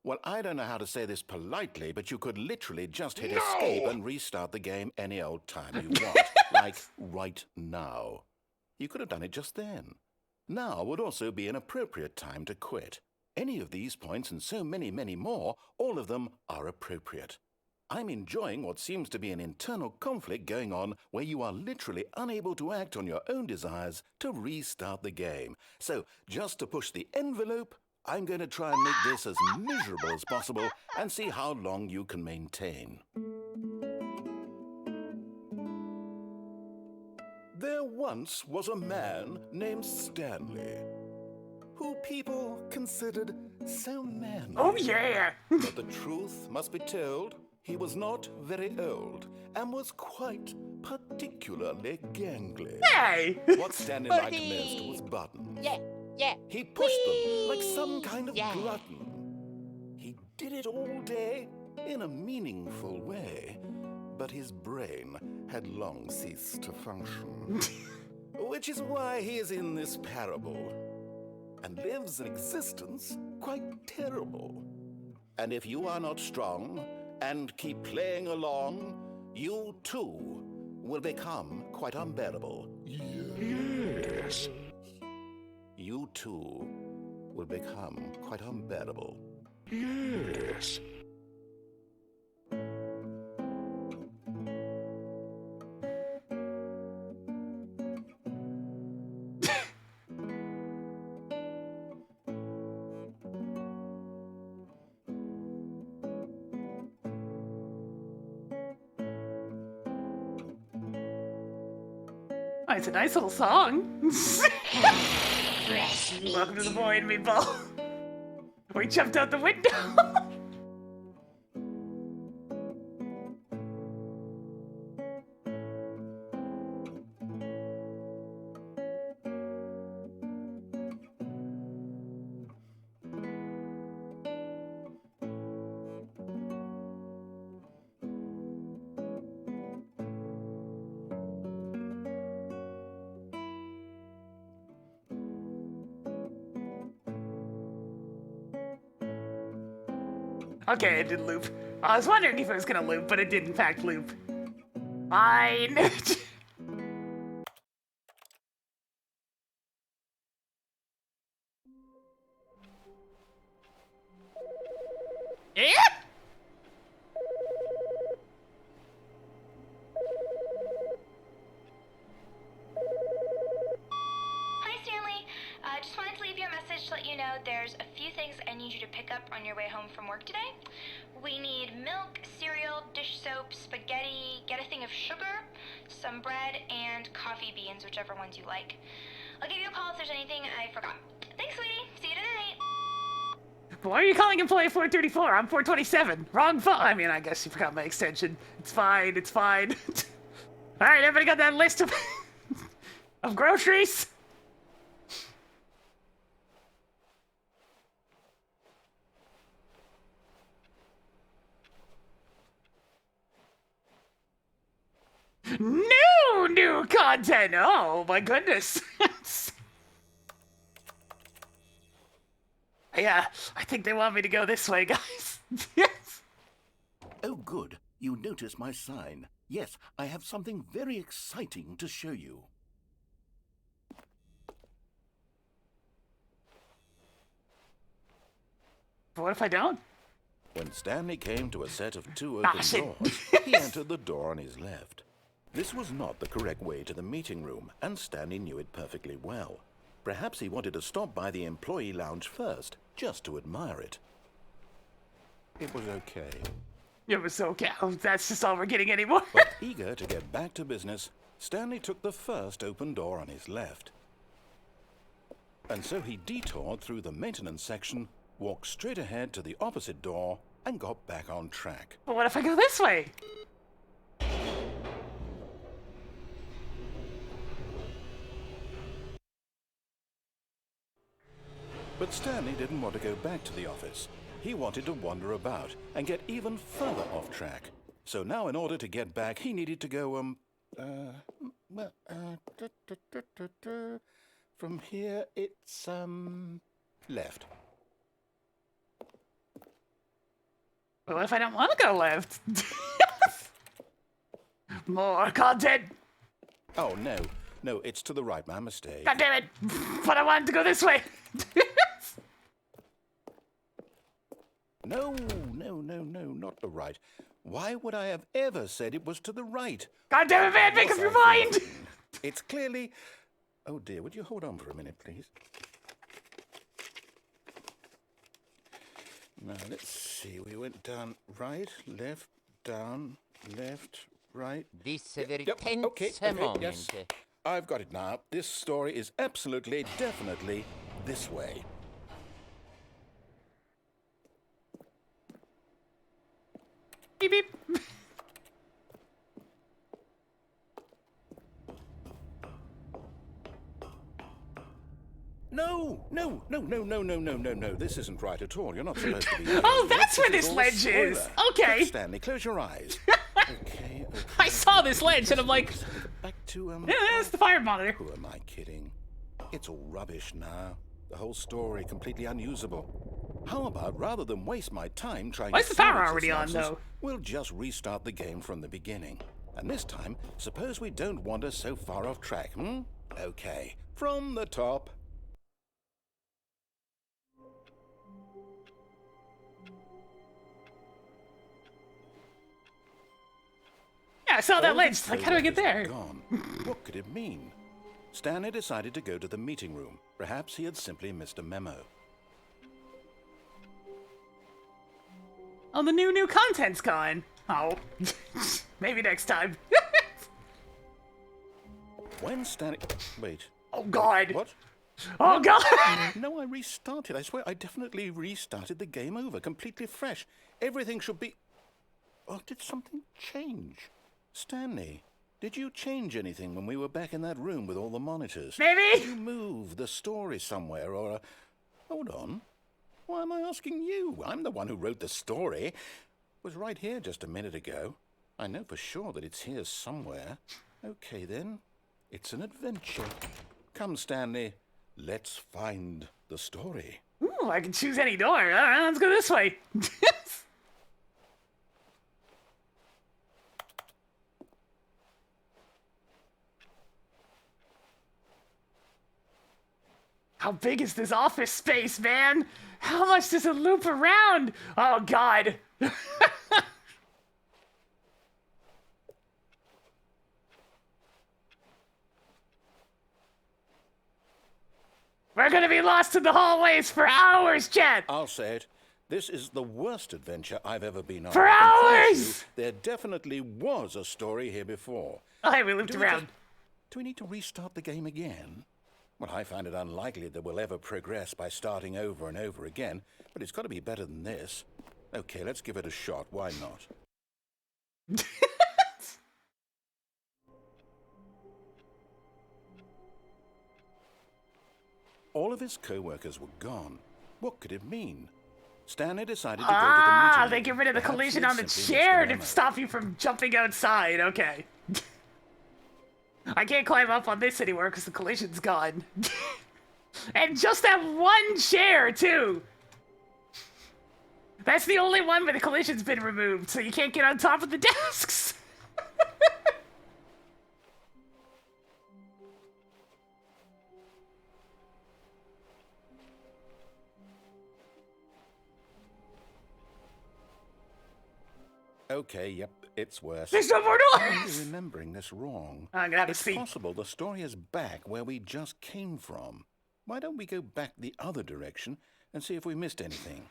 Well, I don't know how to say this politely, but you could literally just hit escape and restart the game any old time you want. Like right now. You could have done it just then. Now would also be an appropriate time to quit. Any of these points and so many, many more, all of them are appropriate. I'm enjoying what seems to be an internal conflict going on where you are literally unable to act on your own desires to restart the game. So, just to push the envelope, I'm going to try and make this as miserable as possible and see how long you can maintain. There once was a man named Stanley, who people considered so manly. Oh yeah! But the truth must be told, he was not very old and was quite particularly gangly. Hey! What Stanley liked most was buttons. Yeah. He pushed them like some kind of glutton. He did it all day in a meaningful way, but his brain had long ceased to function. Which is why he is in this parable and lives an existence quite terrible. And if you are not strong and keep playing along, you too will become quite unbearable. Yes. You too will become quite unbearable. Yes. Oh, it's a nice little song. Welcome to the void, meatball. We jumped out the window. Okay, it did loop. I was wondering if it was gonna loop, but it did in fact loop. Fine. Yeah. Hi, Stanley. Just wanted to leave you a message to let you know there's a few things I need you to pick up on your way home from work today. We need milk, cereal, dish soap, spaghetti, get a thing of sugar, some bread, and coffee beans, whichever ones you like. I'll give you a call if there's anything I forgot. Thanks, sweetie. See you tonight. Why are you calling employee 434? I'm 427. Wrong phone. I mean, I guess you forgot my extension. It's fine. It's fine. All right, everybody got that list of of groceries? New content. Oh my goodness. Yeah, I think they want me to go this way, guys. Yes. Oh, good. You notice my sign. Yes, I have something very exciting to show you. But what if I don't? When Stanley came to a set of two Ah, open shit. doors, he entered the door on his left. This was not the correct way to the meeting room, and Stanley knew it perfectly well. Perhaps he wanted to stop by the employee lounge first, just to admire it. It was okay. It was okay. Oh, that's just all we're getting anymore. But eager to get back to business, Stanley took the first open door on his left. And so he detoured through the maintenance section, walked straight ahead to the opposite door, and got back on track. But what if I go this way? But Stanley didn't want to go back to the office. He wanted to wander about and get even further off track. So now in order to get back, he needed to go, from here it's, left. But what if I don't want to go left? More content. Oh, no, it's to the right, my mistake. God damn it. But I wanted to go this way. No, not the right. Why would I have ever said it was to the right? God damn it, man, make up your I mind. think it's clearly... Oh dear, would you hold on for a minute, please? Now, let's see. We went down right, left, down, left, right. This a very Yep, tense okay, moment. yes. I've got it now. This story is absolutely, definitely this way. Beep, beep. No. This isn't right at all. You're not supposed to be. Oh, that's where This this all ledge is. spoiler. Okay. Quick, Stanley, close your eyes. Okay. I saw this ledge and I'm like, Back to, yeah, that's the fire monitor. Who am I kidding? It's all rubbish now. The whole story completely unusable. How about, rather than waste my time trying Why to is the power salvage already this on, nonsense, though? we'll just restart the game from the beginning. And this time, suppose we don't wander so far off track, hmm? Okay, from the top. Yeah, I saw that All ledge. the Like, how do I get progress there? was Gone. What could it mean? Stanley decided to go to the meeting room. Perhaps he had simply missed a memo. Oh, the new content's gone. Oh, maybe next time. When Stanley... Wait. Oh, God. What? Oh, God. No, I restarted. I swear, I definitely restarted the game over, completely fresh. Everything should be... Oh, did something change? Stanley, did you change anything when we were back in that room with all the monitors? Maybe. Did you move the story somewhere, or... Hold on. Why am I asking you? I'm the one who wrote the story. It was right here just a minute ago. I know for sure that it's here somewhere. Okay, then. It's an adventure. Come, Stanley. Let's find the story. Ooh, I can choose any door. All right, let's go this way. How big is this office space, man? How much does it loop around? Oh, God. We're gonna be lost in the hallways for hours, Chet! I'll say it. This is the worst adventure I've ever been on. For I can promise hours! you, there definitely was a story here before. Oh, hey, we looped around. Do we need to restart the game again? Well, I find it unlikely that we'll ever progress by starting over and over again, but it's got to be better than this. Okay, let's give it a shot. Why not? All of his co-workers were gone. What could it mean? Stanley decided to go to the meeting. They get rid of the Perhaps collision he on the simply chair missed the to memo. stop you from jumping outside. Okay. I can't climb up on this anymore because the collision's gone. And just that one chair, too. That's the only one where the collision's been removed, so you can't get on top of the desks. Okay, yep, it's worse. There's no more I'm doors! remembering this wrong. I'm gonna have to It's see. possible the story is back where we just came from. Why don't we go back the other direction and see if we missed anything?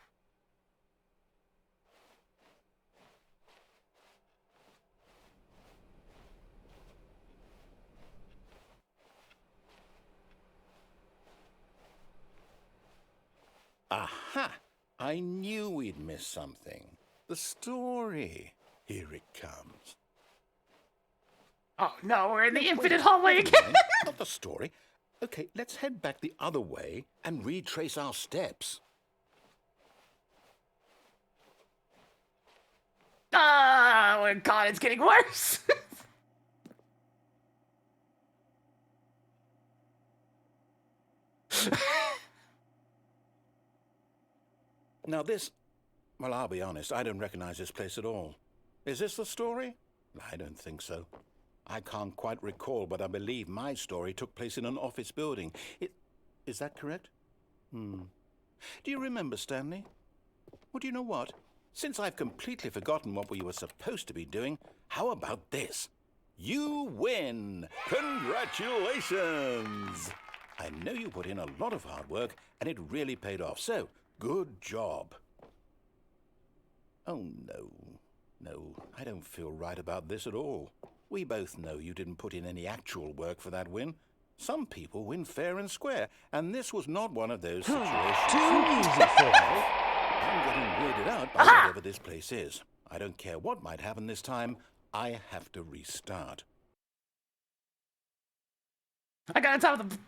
Aha! I knew we'd miss something. The story. Here it comes. Oh, no, we're in the Wait, infinite hallway never again. mind. Not the story. Okay, let's head back the other way and retrace our steps. Oh, God, it's getting worse. Now this, well, I'll be honest, I don't recognize this place at all. Is this the story? I don't think so. I can't quite recall, but I believe my story took place in an office building. Is that correct? Do you remember, Stanley? Well, do you know what? Since I've completely forgotten what we were supposed to be doing, how about this? You win! Congratulations! I know you put in a lot of hard work, and it really paid off, so good job. Oh, no. No, I don't feel right about this at all. We both know you didn't put in any actual work for that win. Some people win fair and square, and this was not one of those situations. Too easy for me. I'm getting weirded out by whatever this place is. I don't care what might happen this time. I have to restart. I got on top of the...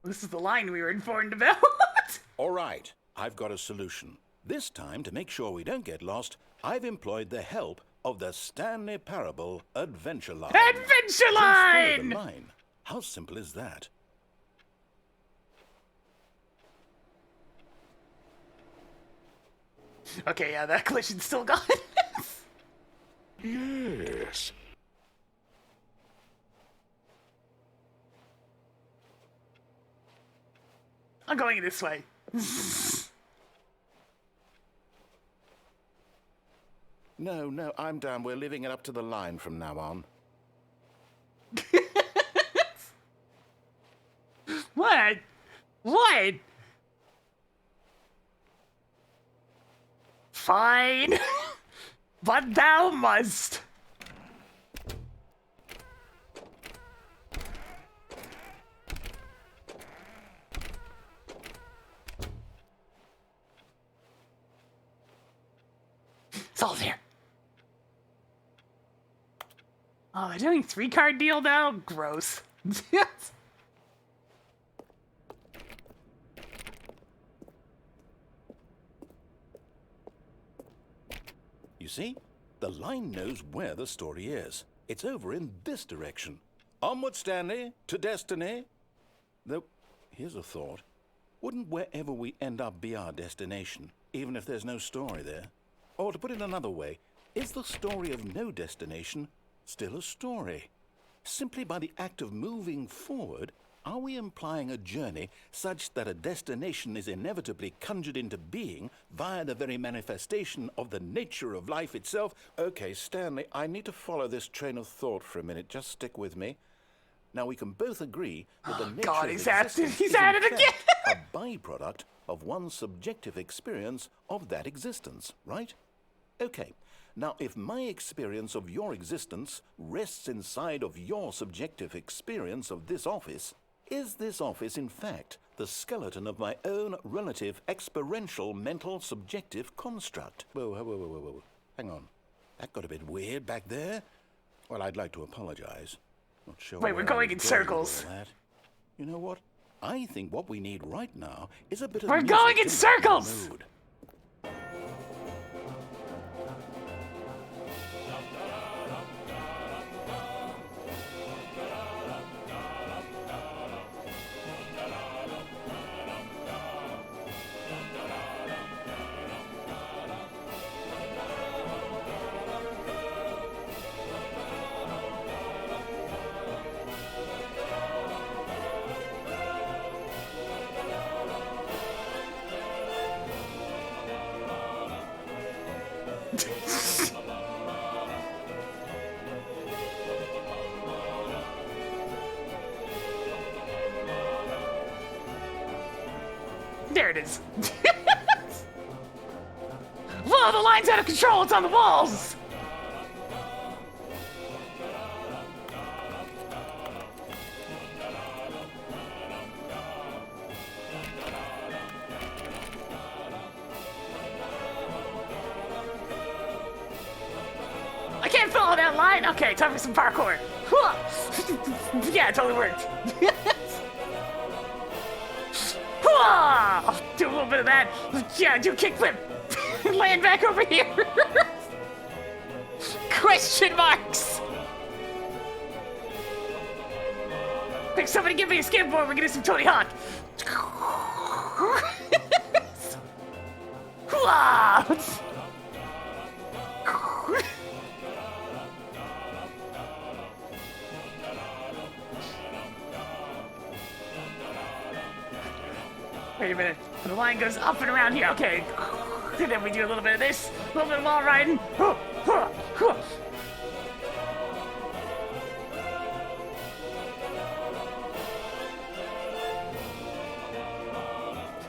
This is the line we were informed about. All right, I've got a solution. This time, to make sure we don't get lost, I've employed the help of the Stanley Parable Adventure Line. Adventure Just follow line! the line. How simple is that? Okay, yeah, that collision's still gone. Yes. I'm going this way. No, I'm down. We're leaving it up to the line from now on. What? What? Fine. But thou must. It's all there. Oh, they're doing 3-card deal now? Gross. You see? The line knows where the story is. It's over in this direction. Onward, Stanley, to destiny. Though, here's a thought. Wouldn't wherever we end up be our destination, even if there's no story there? Or to put it another way, is the story of no destination still a story? Simply by the act of moving forward, Are we implying a journey such that a destination is inevitably conjured into being via the very manifestation of the nature of life itself? Okay, Stanley, I need to follow this train of thought for a minute. Just stick with me. Now, we can both agree that the nature God, of he's at it. existence He's is in at it fact again. a byproduct of one's subjective experience of that existence, right? Okay. Now, if my experience of your existence rests inside of your subjective experience of this office, is this office, in fact, the skeleton of my own relative experiential mental subjective construct? Whoa. Hang on. That got a bit weird back there. Well, I'd like to apologize. Not sure. Wait, we're where I going was in with circles. all that. You know what? I think what we need right now is a bit of We're music going in to lift the circles! mood. There it is. Whoa, the line's out of control. It's on the walls. I can't follow that line. Okay, time for some parkour. Yeah, it totally worked. I'll do a little bit of that. Yeah, do a kickflip. Land back over here. Question marks. Quick, somebody give me a skateboard. We're gonna do some Tony Hawk. Wait a minute. The line goes up and around here. Okay. And then we do a little bit of this. A little bit of wall riding.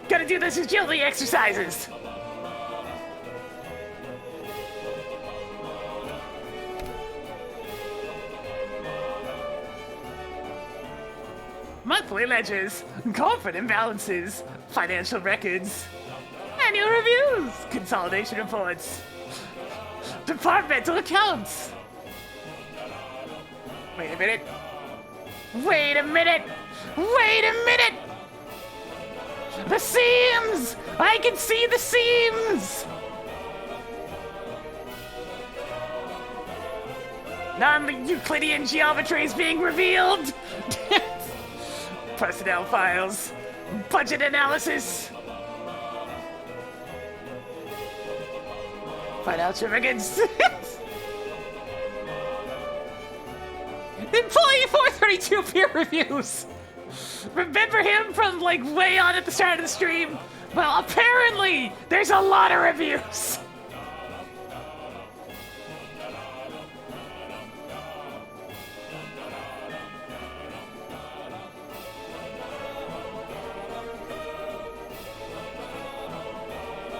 Gotta do this agility exercises. Monthly ledgers, corporate imbalances, financial records, annual reviews, consolidation reports, departmental accounts. Wait a minute. Wait a minute. Wait a minute. The seams! I can see the seams! Non-Euclidean geometry is being revealed! Personnel files, budget analysis, financial records. Employee 432 peer reviews. Remember him from like way on at the start of the stream? Well, apparently there's a lot of reviews.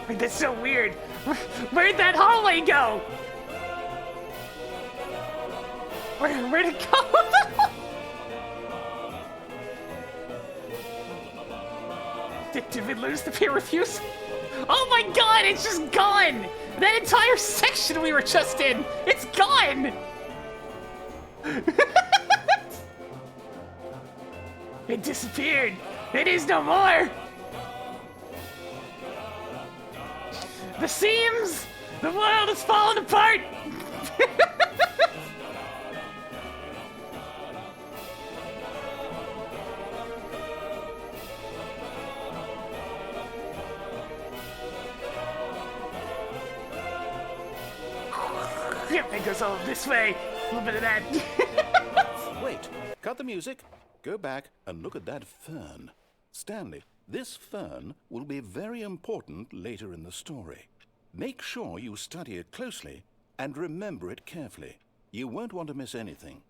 That's so weird. Where'd that hallway go? Where'd it go? Did we lose the peer reviews? Oh my god, it's just gone! That entire section we were just in, it's gone! It disappeared. It is no more! The seams! The world is falling apart! Yep, it goes all this way. A little bit of that. Wait, cut the music. go back and look at that fern. Stanley, this fern will be very important later in the story. Make sure you study it closely and remember it carefully. You won't want to miss anything.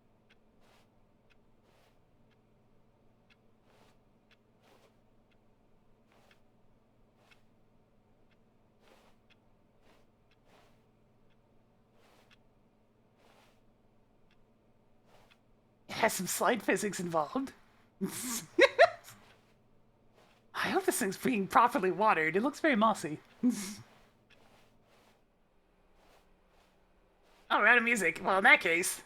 It has some slide physics involved. I hope this thing's being properly watered. It looks very mossy. Oh, we're out of music. Well, in that case...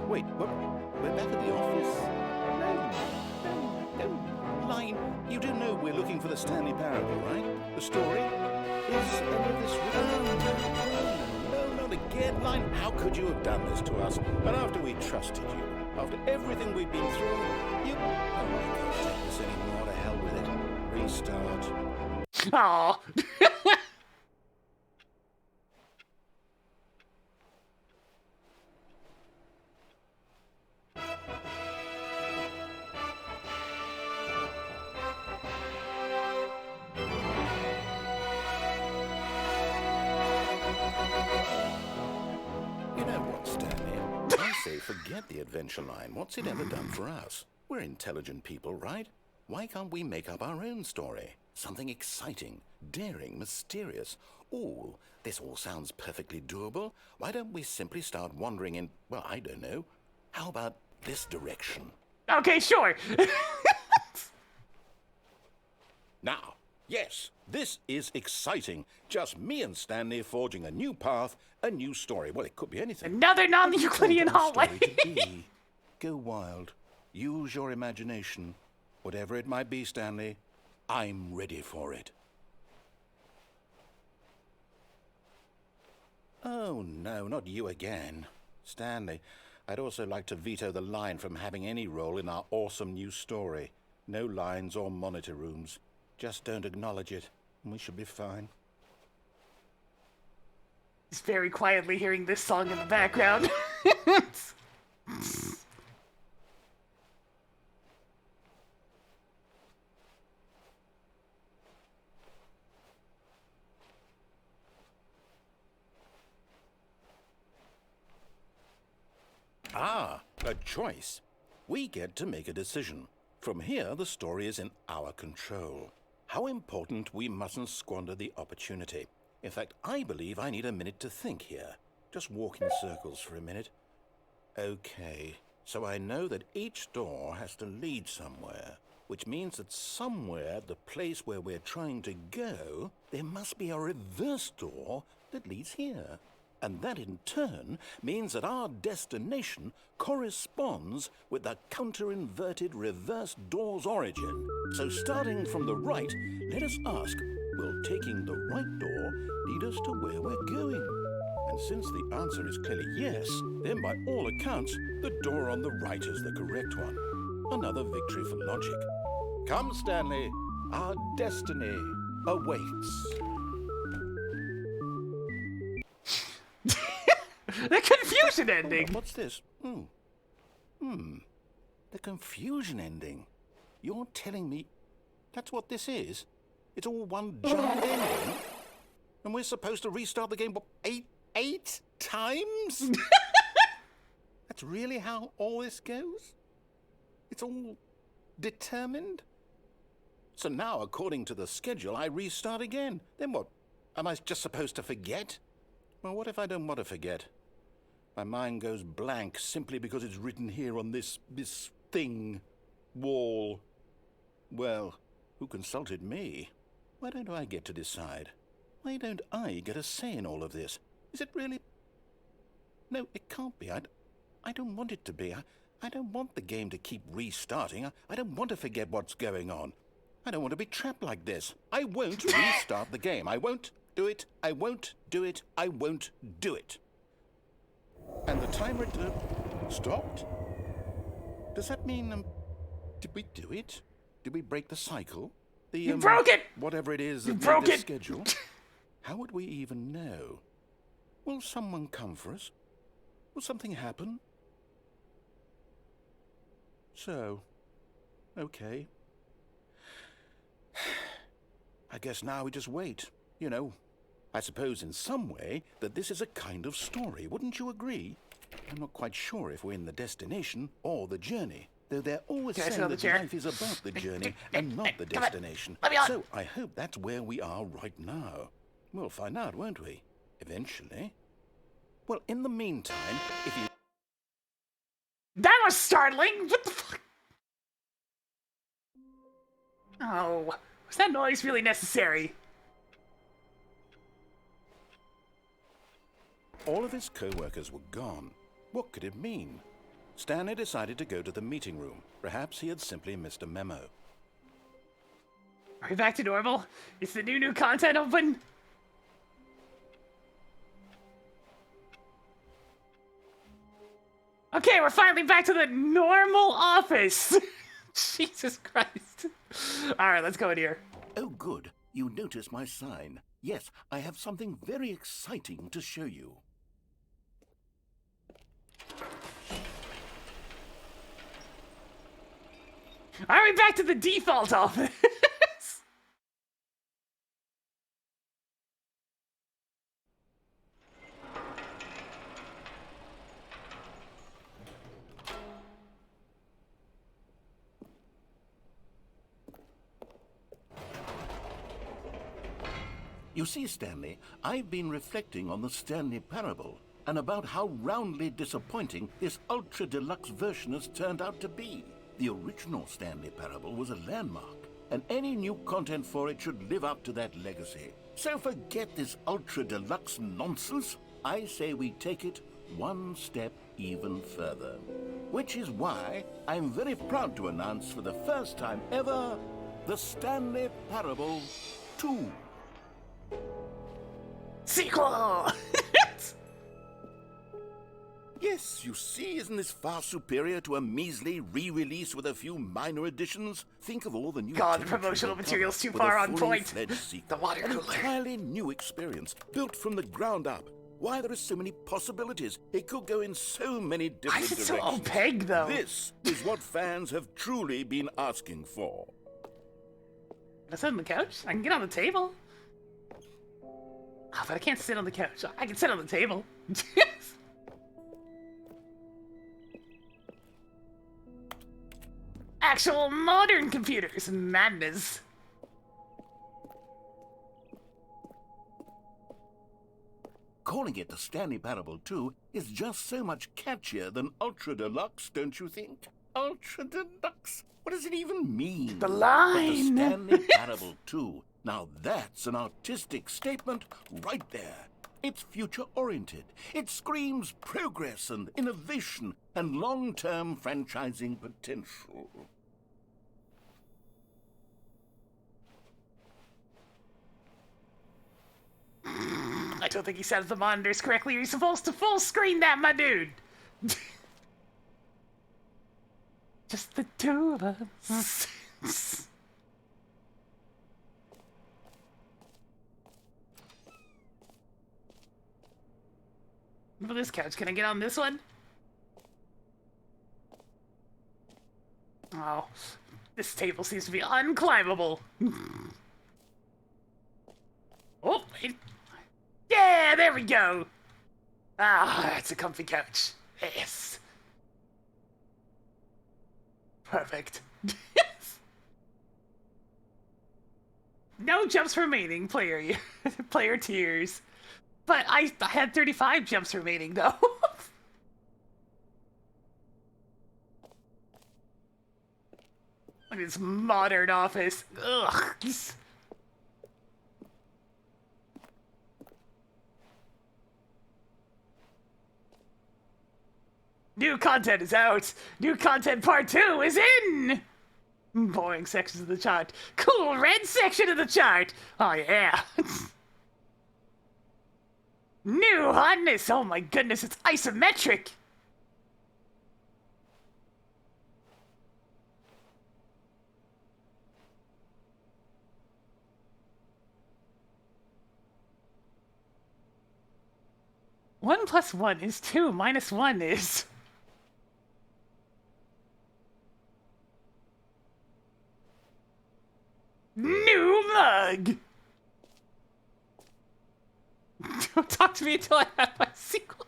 Wait, what? We're back at the office? No. Line, you do know we're looking for the Stanley Parable, right? The story? Is any of this written? No, not again. Line, how could you have done this to us? And after we trusted you, after everything we've been through, you... Oh, I can't take this anymore. To hell with it. Restart. Aww. You know what, Stanley? I say forget the adventure line. What's it ever done for us? We're intelligent people, right? Why can't we make up our own story? Something exciting, daring, mysterious. Ooh, this all sounds perfectly doable. Why don't we simply start wandering in, well, I don't know. How about this direction? Okay, sure. Now, yes, this is exciting. Just me and Stanley forging a new path, a new story. Well, it could be anything. Another non-Euclidean hallway. Story to be. Go wild. Use your imagination. Whatever it might be, Stanley, I'm ready for it. Oh, no, not you again. Stanley, I'd also like to veto the line from having any role in our awesome new story. No lines or monitor rooms. Just don't acknowledge it, and we should be fine. He's very quietly hearing this song in the background. Ah, a choice. We get to make a decision. From here, the story is in our control. How important we mustn't squander the opportunity. In fact, I believe I need a minute to think here. Just walk in circles for a minute. Okay, so I know that each door has to lead somewhere, which means that somewhere at the place where we're trying to go, there must be a reverse door that leads here. And that in turn means that our destination corresponds with the counter-inverted reverse door's origin. So starting from the right, let us ask, will taking the right door lead us to where we're going? And since the answer is clearly yes, then by all accounts, the door on the right is the correct one. Another victory for logic. Come, Stanley, our destiny awaits. The confusion ending. What's this? The confusion ending. You're telling me that's what this is? It's all one giant ending? And we're supposed to restart the game, what, eight times? That's really how all this goes? It's all determined? So now, according to the schedule, I restart again. Then what? Am I just supposed to forget? Well, what if I don't want to forget? My mind goes blank simply because it's written here on this thing, wall. Well, who consulted me? Why don't I get to decide? Why don't I get a say in all of this? Is it really? No, it can't be. I don't want it to be. I don't want the game to keep restarting. I don't want to forget what's going on. I don't want to be trapped like this. I won't restart the game. I won't do it. I won't do it. I won't do it. And the timer stopped? Does that mean, did we do it? Did we break the cycle? You broke it! Whatever it is You that broke made this it! schedule? How would we even know? Will someone come for us? Will something happen? So, okay. I guess now we just wait, you know. I suppose in some way that this is a kind of story, wouldn't you agree? I'm not quite sure if we're in the destination or the journey, though they're always Can I sit saying on the that chair? life is about the journey and not the Come on. destination. Let me on. So I hope that's where we are right now. We'll find out, won't we? Eventually. Well, in the meantime, if you... That was startling! What the fuck? Oh, was that noise really necessary? All of his co-workers were gone. What could it mean? Stanley decided to go to the meeting room. Perhaps he had simply missed a memo. Are we back to normal? Is the new content open? Okay, we're finally back to the normal office. Jesus Christ. Alright, let's go in here. Oh, good. You noticed my sign. Yes, I have something very exciting to show you. Are we back to the default office? You see, Stanley, I've been reflecting on the Stanley Parable and about how roundly disappointing this ultra deluxe version has turned out to be. The original Stanley Parable was a landmark, and any new content for it should live up to that legacy. So forget this ultra deluxe nonsense. I say we take it one step even further. Which is why I'm very proud to announce for the first time ever, the Stanley Parable 2. Sequel! Yes, you see, isn't this far superior to a measly re-release with a few minor additions? Think of all the new God, the territory promotional we'll material's cover too with a far on fully point. fledged sequel. The water An cooler. entirely new experience, built from the ground up. Why, there are so many possibilities. It could go in so many Why different is it so directions. opaque, though? This is what fans have truly been asking for. Can I sit on the couch? I can get on the table. Oh, but I can't sit on the couch. I can sit on the table. Actual modern computers. Madness. Calling it the Stanley Parable 2 is just so much catchier than Ultra Deluxe, don't you think? Ultra Deluxe? What does it even mean? The But line. the Stanley Parable 2. Now that's an artistic statement right there. It's future-oriented. It screams progress and innovation and long-term franchising potential. I don't think he set up the monitors correctly. You're supposed to full screen that, my dude. Just the two of us. What about this couch? Can I get on this one? Oh, this table seems to be unclimbable. Oh, wait. Yeah, there we go. Ah, it's a comfy couch. Yes. Perfect. No jumps remaining, player player tiers. But I had 35 jumps remaining, though. Look at this modern office. Ugh. New content is out. New content part 2 is in. Boring sections of the chart. Cool red section of the chart. Oh, yeah. New hotness. Oh, my goodness. It's isometric. 1 plus 1 is 2, minus 1 is... New mug! Don't talk to me until I have my sequel.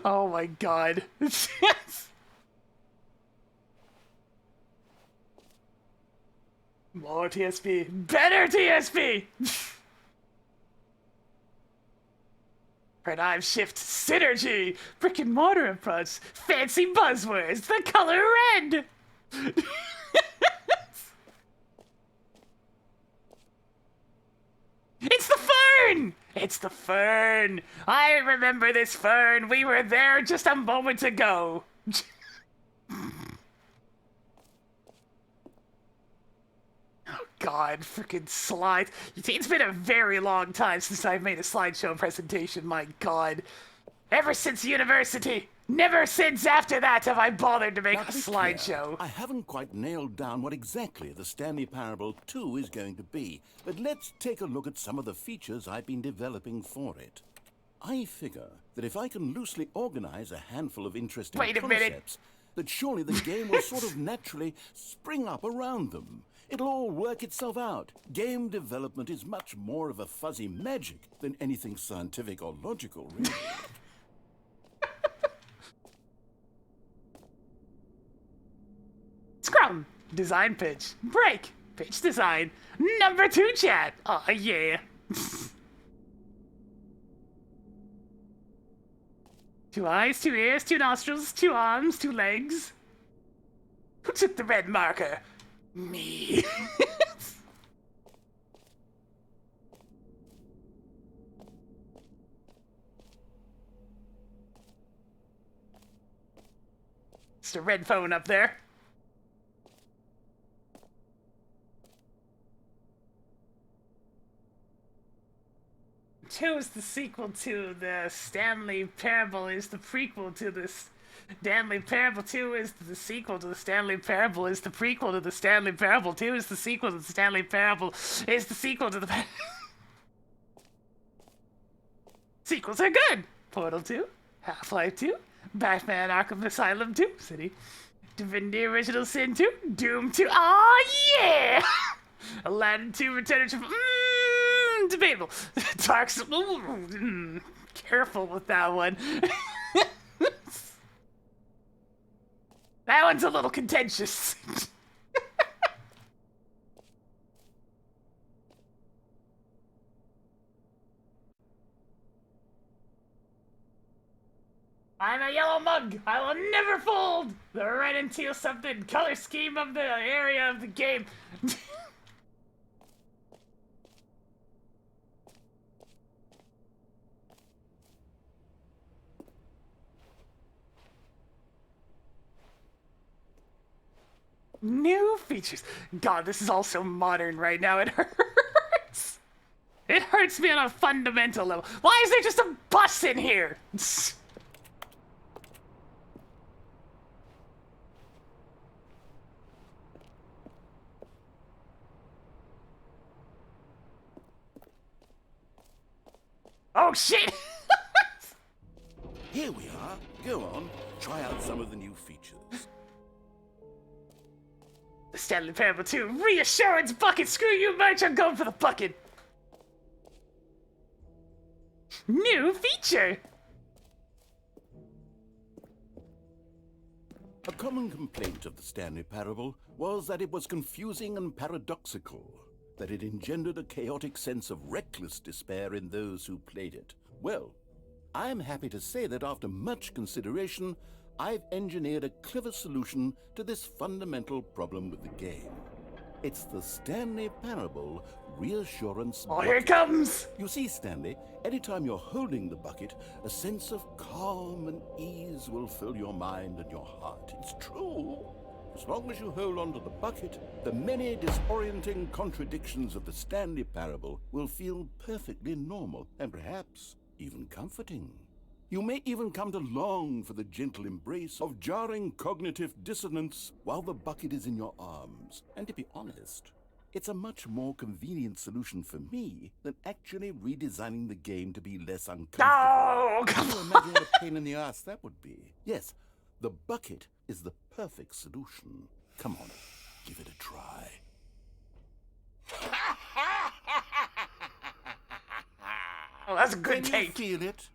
Oh my god. More TSP. Better TSP! Paradigm shift synergy! Brick and mortar approach. Fancy buzzwords. The color red! It's the fern! It's the fern! I remember this fern. We were there just a moment ago. Oh god, freaking slides. It's been a very long time since I've made a slideshow presentation, my god. Ever since university. Never since after that have I bothered to make Now, a to be clear, slideshow. I haven't quite nailed down what exactly the Stanley Parable 2 is going to be, but let's take a look at some of the features I've been developing for it. I figure that if I can loosely organize a handful of interesting Wait a minute. concepts, that surely the game will sort of naturally spring up around them. It'll all work itself out. Game development is much more of a fuzzy magic than anything scientific or logical, really. Scrum. Design pitch. Break. Pitch design. Number 2 chat. Oh yeah. 2 eyes, 2 ears, 2 nostrils, 2 arms, 2 legs. Who took the red marker? Me. It's a red phone up there. Two is the sequel to the Stanley Parable, is the prequel to this. Stanley Parable 2 is the sequel to the Stanley Parable, is the prequel to the Stanley Parable 2 is the sequel to the Stanley Parable, is the sequel to the... Sequels are good! Portal 2, Half-Life 2, Batman Arkham Asylum 2, City, Divinity Original Sin 2, Doom 2, aw yeah! Aladdin 2, Return of... debatable. Dark Souls. Careful with that one. That one's a little contentious. I'm a yellow mug. I will never fold. The red and teal something color scheme of the area of the game. New features. God, this is all so modern right now. It hurts. It hurts me on a fundamental level. Why is there just a bus in here? Oh shit! Here we are. Go on, try out some of the new features. The Stanley Parable 2 Reassurance Bucket! Screw you, merch, I'm going for the bucket! New feature! A common complaint of the Stanley Parable was that it was confusing and paradoxical, that it engendered a chaotic sense of reckless despair in those who played it. Well, I am happy to say that after much consideration, I've engineered a clever solution to this fundamental problem with the game. It's the Stanley Parable Reassurance Oh, Bucket. here it comes! You see, Stanley, anytime you're holding the bucket, a sense of calm and ease will fill your mind and your heart. It's true. As long as you hold on to the bucket, the many disorienting contradictions of the Stanley Parable will feel perfectly normal and perhaps even comforting. You may even come to long for the gentle embrace of jarring cognitive dissonance while the bucket is in your arms. And to be honest, It's a much more convenient solution for me than actually redesigning the game to be less uncomfortable. Oh, Can come you on. imagine what a pain in the ass that would be? Yes, the bucket is the perfect solution. Come on, give it a try. Oh, that's a good Can take. you feel it?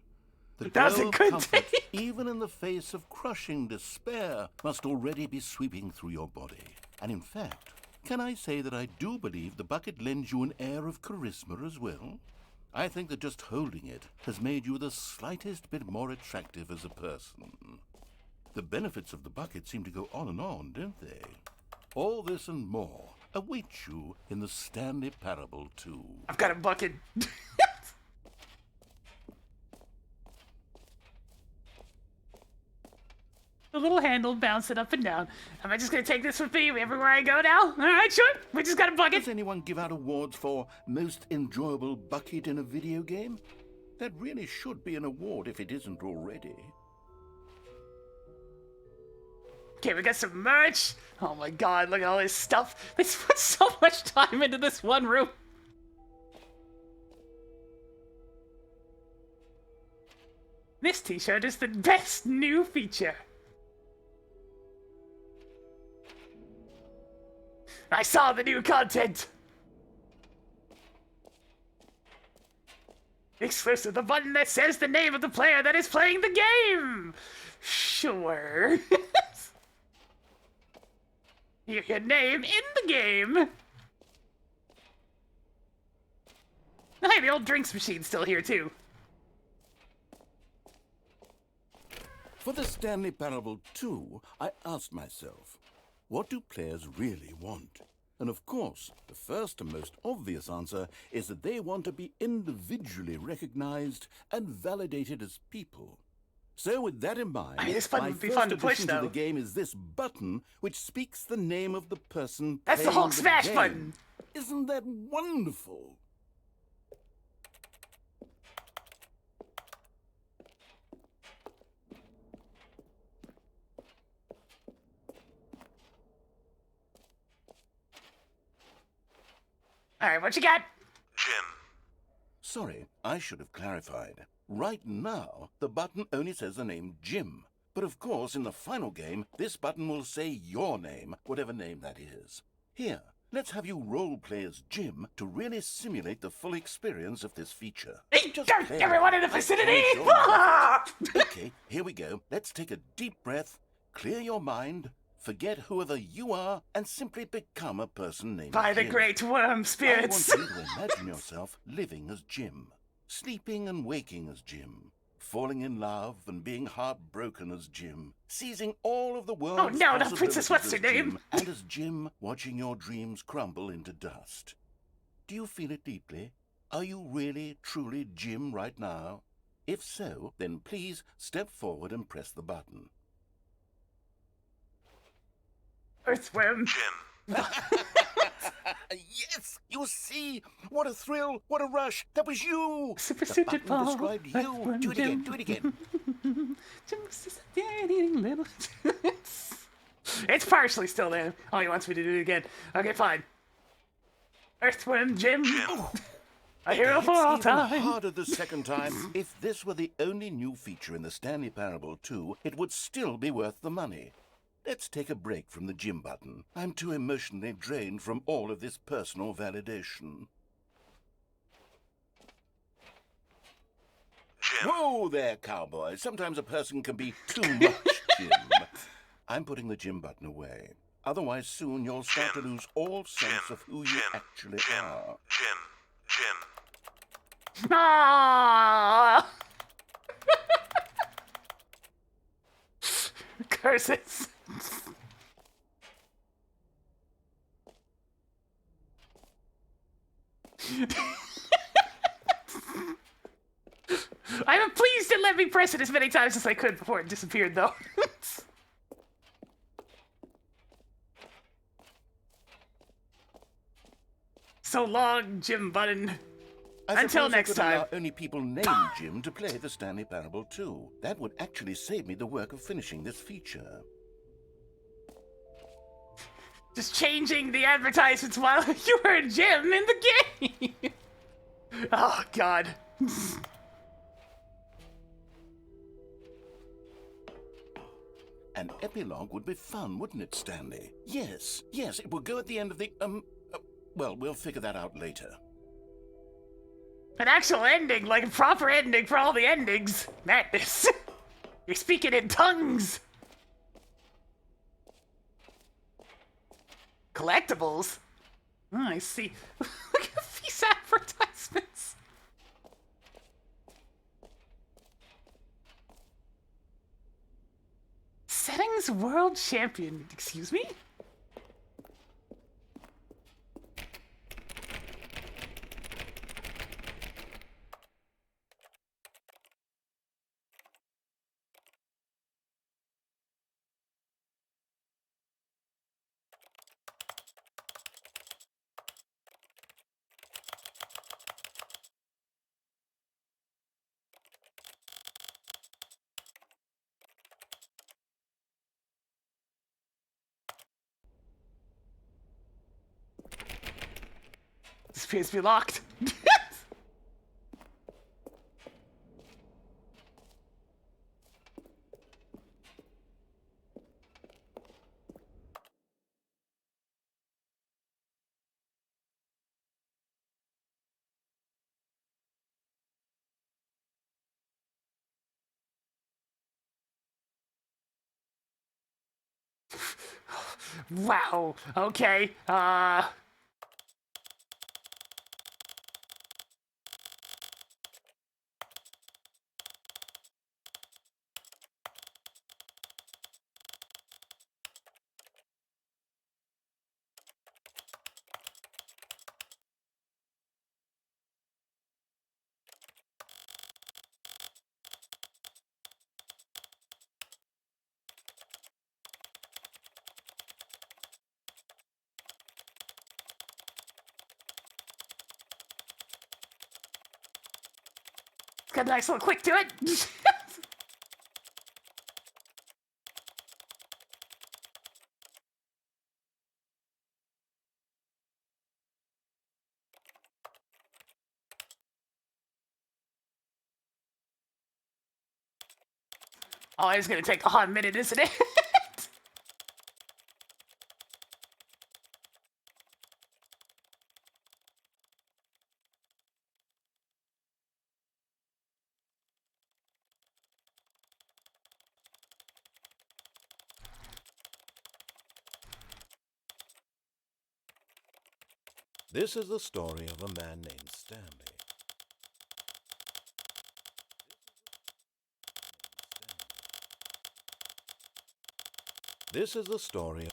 The That's a glow of good comfort, take. even in the face of crushing despair, must already be sweeping through your body. And in fact, can I say that I do believe the bucket lends you an air of charisma as well? I think that just holding it has made you the slightest bit more attractive as a person. The benefits of the bucket seem to go on, don't they? All this and more await you in the Stanley Parable 2. I've got a bucket. The little handle bouncing up and down. Am I just gonna take this with me everywhere I go now? All right, sure. We just got a bucket. Does anyone give out awards for most enjoyable bucket in a video game? That really should be an award if it isn't already. Okay, we got some merch. Oh my god, look at all this stuff. They put so much time into this one room. This t-shirt is the best new feature. I saw the new content. Exclusive, the button that says the name of the player that is playing the game. Sure. Your name in the game. Hey, the old drinks machine's still here too. For the Stanley Parable 2, I asked myself, what do players really want? And of course, the first and most obvious answer is that they want to be individually recognized and validated as people. So with that in mind, I mean, this button my would be first fun to push, addition to though. the game is this button, which speaks the name of the person That's the playing Hulk smash game. button. Isn't that wonderful? All right, what you got? Jim. Sorry, I should have clarified. Right now, the button only says the name Jim. But of course, in the final game, this button will say your name, whatever name that is. Here, let's have you role-play as Jim to really simulate the full experience of this feature. Just play Everyone in the along. vicinity! Okay, here we go. Let's take a deep breath, clear your mind, forget whoever you are, and simply become a person named By the Jim. great worm spirits. I want you to imagine yourself living as Jim, sleeping and waking as Jim, falling in love and being heartbroken as Jim, seizing all of the world's Oh no, not Princess possibilities what's as her name? Jim, and as Jim, watching your dreams crumble into dust. Do you feel it deeply? Are you really, truly Jim right now? If so, then please step forward and press the button. Earthworm. Jim. Yes! You see! What a thrill! What a rush! That was you! Super The suited button ball. described you. Do it again, do it again. It's partially still there. Oh, he wants me to do it again. Okay, fine. Earthworm Jim. A hero for all It's even time. harder the second time. If this were the only new feature in the Stanley Parable 2, it would still be worth the money. Let's take a break from the Jim button. I'm too emotionally drained from all of this personal validation. Jim. Whoa there, cowboy. Sometimes a person can be too much Jim. I'm putting the Jim button away. Otherwise, soon you'll start to lose all sense of who you actually are. Jim. Ah! Curses. I'm pleased to let me press it as many times as I could before it disappeared, though. So long, Jim Button. I Until suppose I next could time. allow only people named Jim to play the Stanley Parable 2. That would actually save me the work of finishing this feature. Just changing the advertisements while you were in gym in the game. Oh, God. An epilogue would be fun, wouldn't it, Stanley? Yes, it will go at the end of the, well, we'll figure that out later. An actual ending, like a proper ending for all the endings. Madness. You're speaking in tongues. Collectibles? Oh, I see. Look at these advertisements. Settings World Champion. Excuse me? This appears to be locked. Wow. Okay. It's got a nice little click to it. Oh, it's gonna take a hot minute, isn't it? This is the story of a man named Stanley. This is the story.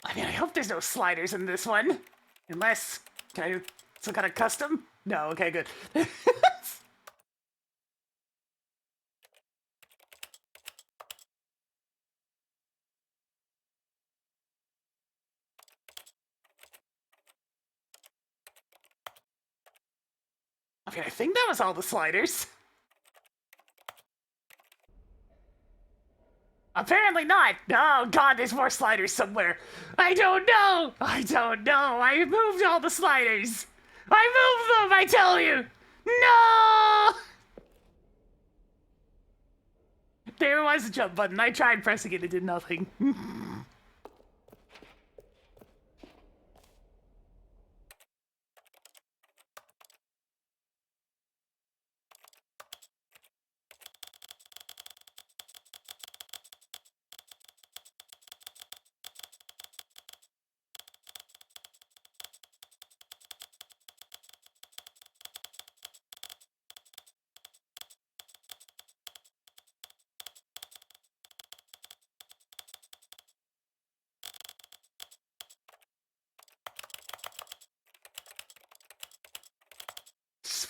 I mean, I hope there's no sliders in this one. Unless, can I do some kind of custom? No, okay, good. I mean, I think that was all the sliders. Apparently not. Oh god, there's more sliders somewhere. I don't know. I moved all the sliders. I moved them, I tell you. No! There was a jump button. I tried pressing it. It did nothing.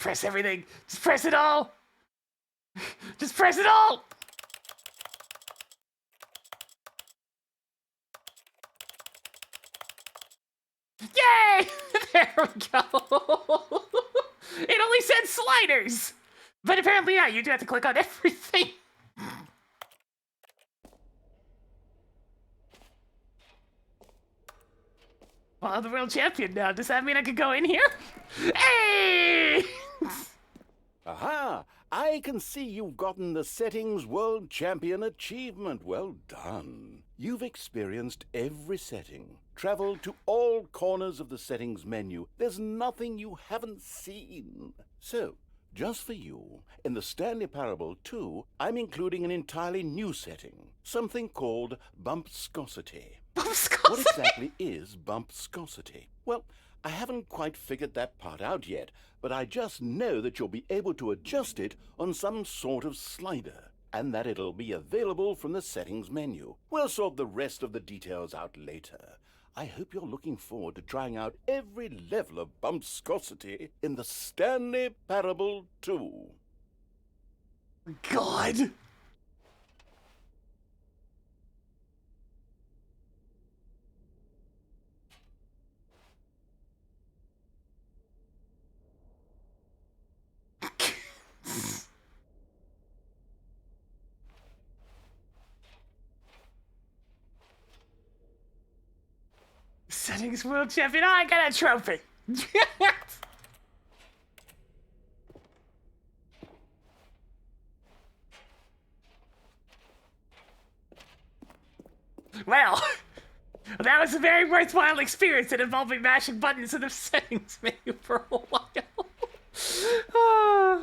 press everything. Just press it all. Just press it all. Yay! There we go. It only said sliders. But apparently, yeah, you do have to click on everything. Well, I'm the world champion now. Does that mean I could go in here? Hey! Aha! I can see you've gotten the Settings World Champion achievement. Well done. You've experienced every setting, traveled to all corners of the settings menu. There's nothing you haven't seen. So, just for you, in the Stanley Parable 2, I'm including an entirely new setting, something called bumpscosity. Bumpscosity? What exactly is bumpscosity? Well, I haven't quite figured that part out yet, but I just know that you'll be able to adjust it on some sort of slider, and that it'll be available from the settings menu. We'll sort the rest of the details out later. I hope you're looking forward to trying out every level of bumpscosity in the Stanley Parable 2. God. Settings world champion. Oh, I got a trophy. Well, that was a very worthwhile experience that involved me mashing buttons in the settings menu for a while. Ah.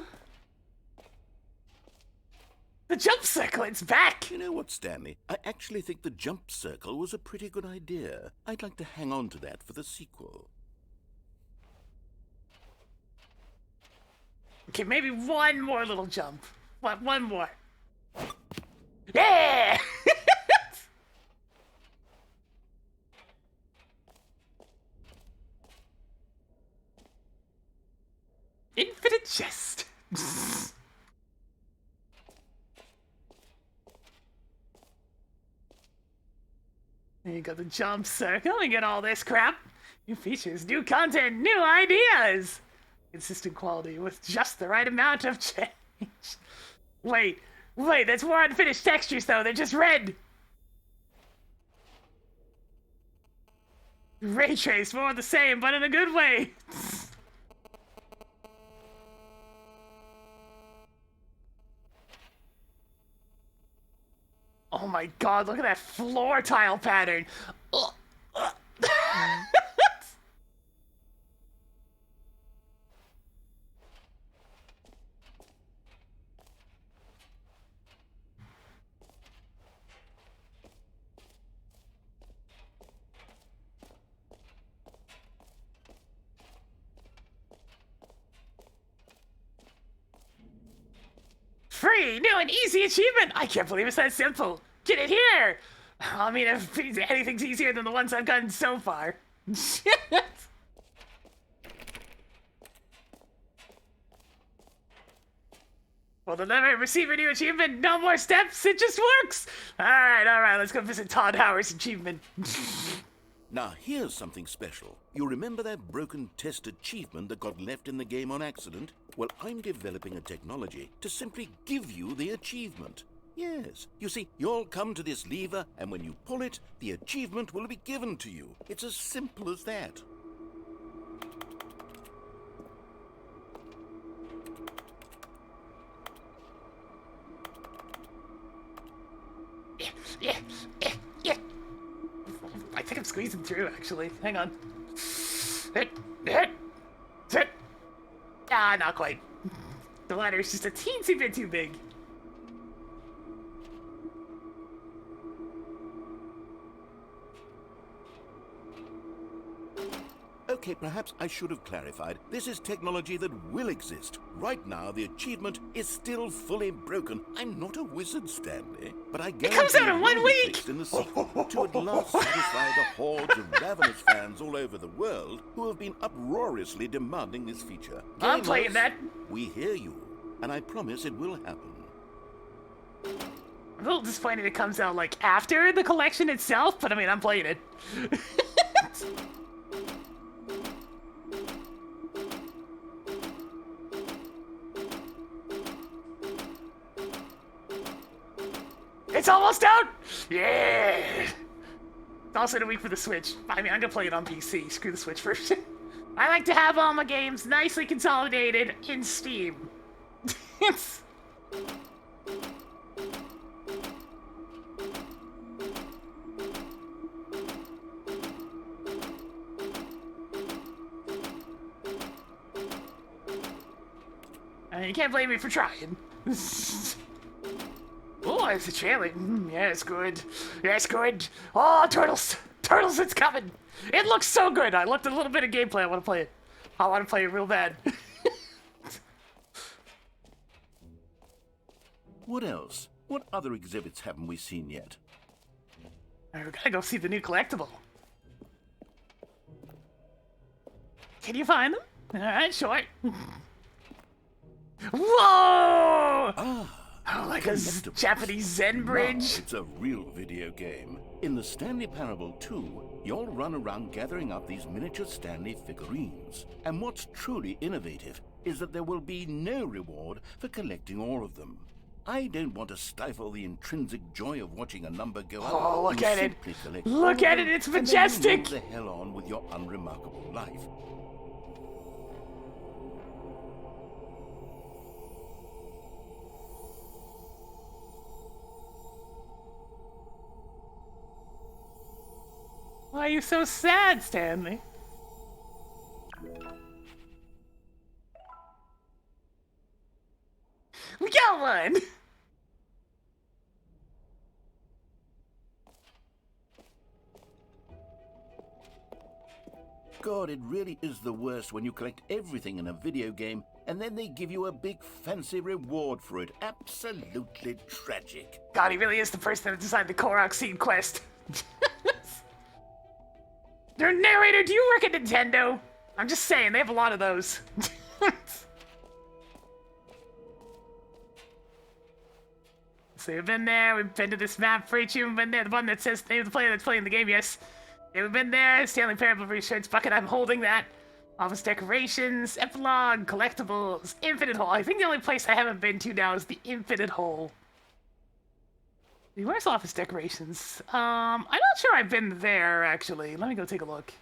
The jump circle, it's back! You know what, Stanley? I actually think the jump circle was a pretty good idea. I'd like to hang on to that for the sequel. Okay, maybe one more little jump. One more. Yeah! Infinite chest. There you go, the jump circle, and get all this crap. New features, new content, new ideas. Consistent quality with just the right amount of change. Wait, that's more unfinished textures though, they're just red. Ray trace, more of the same, but in a good way. Oh my god, look at that floor tile pattern. Free, new and easy achievement. I can't believe it's that simple. Get it here. I mean, if anything's easier than the ones I've gotten so far. Well, then never receive a new achievement. No more steps. It just works. All right. Let's go visit Todd Howard's achievement. Now, here's something special. You remember that broken test achievement that got left in the game on accident? Well, I'm developing a technology to simply give you the achievement. Yes. You see, you'll come to this lever, and when you pull it, the achievement will be given to you. It's as simple as that. Yeah. I think I'm squeezing through, actually. Hang on. Ah, not quite. The ladder's just a teensy bit too big. Okay, perhaps I should have clarified. This is technology that will exist. Right now, the achievement is still fully broken. I'm not a wizard, Stanley, but I guarantee comes out in it 1 will be week! fixed in the sequel to at last satisfy the hordes of ravenous fans all over the world who have been uproariously demanding this feature. I'm playing Gamers, that. We hear you, and I promise it will happen. I'm a little disappointed it comes out, like, after the collection itself, but I mean, I'm playing it. It's almost out! Yeah! It's also in a week for the Switch. I mean, I'm gonna play it on PC. Screw the Switch version. I like to have all my games nicely consolidated in Steam. I mean, you can't blame me for trying. Oh, it's a chili. Yeah, it's good. Yeah, it's good. Oh, turtles! Turtles, it's coming! It looks so good! I looked at a little bit of gameplay. I want to play it. I want to play it real bad. What else? What other exhibits haven't we seen yet? Alright, we gotta go see the new collectible. Can you find them? Alright, sure. Whoa! Oh, like a Japanese Zen bridge. Now it's a real video game. In the Stanley Parable 2, you'll run around gathering up these miniature Stanley figurines. And what's truly innovative is that there will be no reward for collecting all of them. I don't want to stifle the intrinsic joy of watching a number go up. Oh, look You at it. simply collect Look all at of it, them, it's and then you majestic. move the hell on with your unremarkable life. Why are you so sad, Stanley? We got one! God, it really is the worst when you collect everything in a video game and then they give you a big fancy reward for it. Absolutely tragic. God, he really is the person that designed the Korok Seed quest. Their narrator, do you work at Nintendo? I'm just saying, they have a lot of those. So we've been there, we've been to this map for each, you've been there, the one that says the name of the player that's playing the game, yes. Yeah, we've been there, Stanley Parable Research Bucket, I'm holding that. Office decorations, epilogue, collectibles, Infinite Hole. I think the only place I haven't been to now is the Infinite Hole. Where's office decorations? I'm not sure I've been there, actually. Let me go take a look.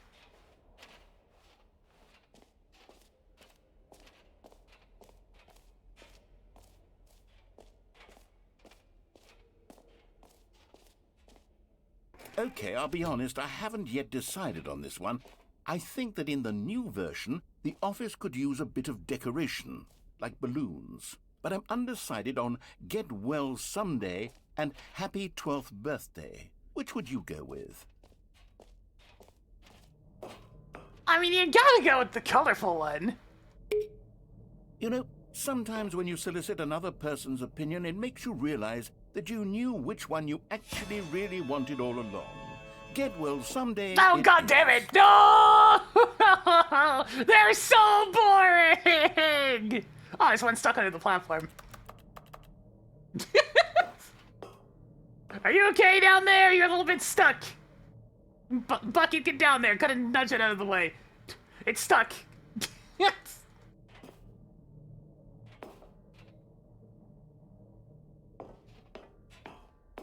Okay, I'll be honest, I haven't yet decided on this one. I think that in the new version, the office could use a bit of decoration, like balloons. But I'm undecided on Get Well Someday and Happy 12th Birthday. Which would you go with? I mean, you gotta go with the colorful one. You know, sometimes when you solicit another person's opinion, it makes you realize that you knew which one you actually really wanted all along. Get Well Someday. Oh, God damn it! No! They're so boring! Oh, there's one stuck under the platform. Are you okay down there? You're a little bit stuck. Bucket, get down there. Gotta nudge it out of the way. It's stuck.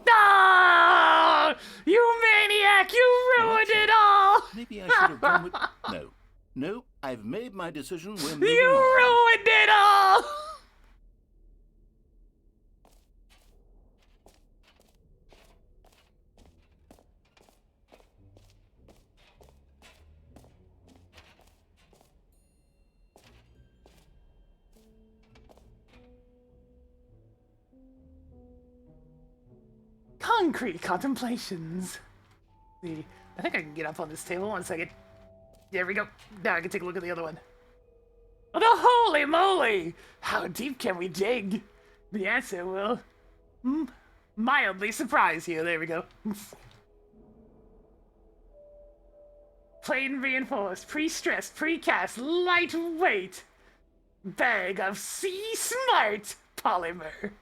No! You maniac! You ruined it all! Maybe I should have gone with... No. No, I've made my decision. We're moving You on. ruined it all! Concrete contemplations. See, I think I can get up on this table. 1 second. There we go. Now I can take a look at the other one. Oh, the holy moly! How deep can we dig? The answer will mildly surprise you. There we go. Plain reinforced, pre-stressed, pre-cast, lightweight bag of sea smart polymer.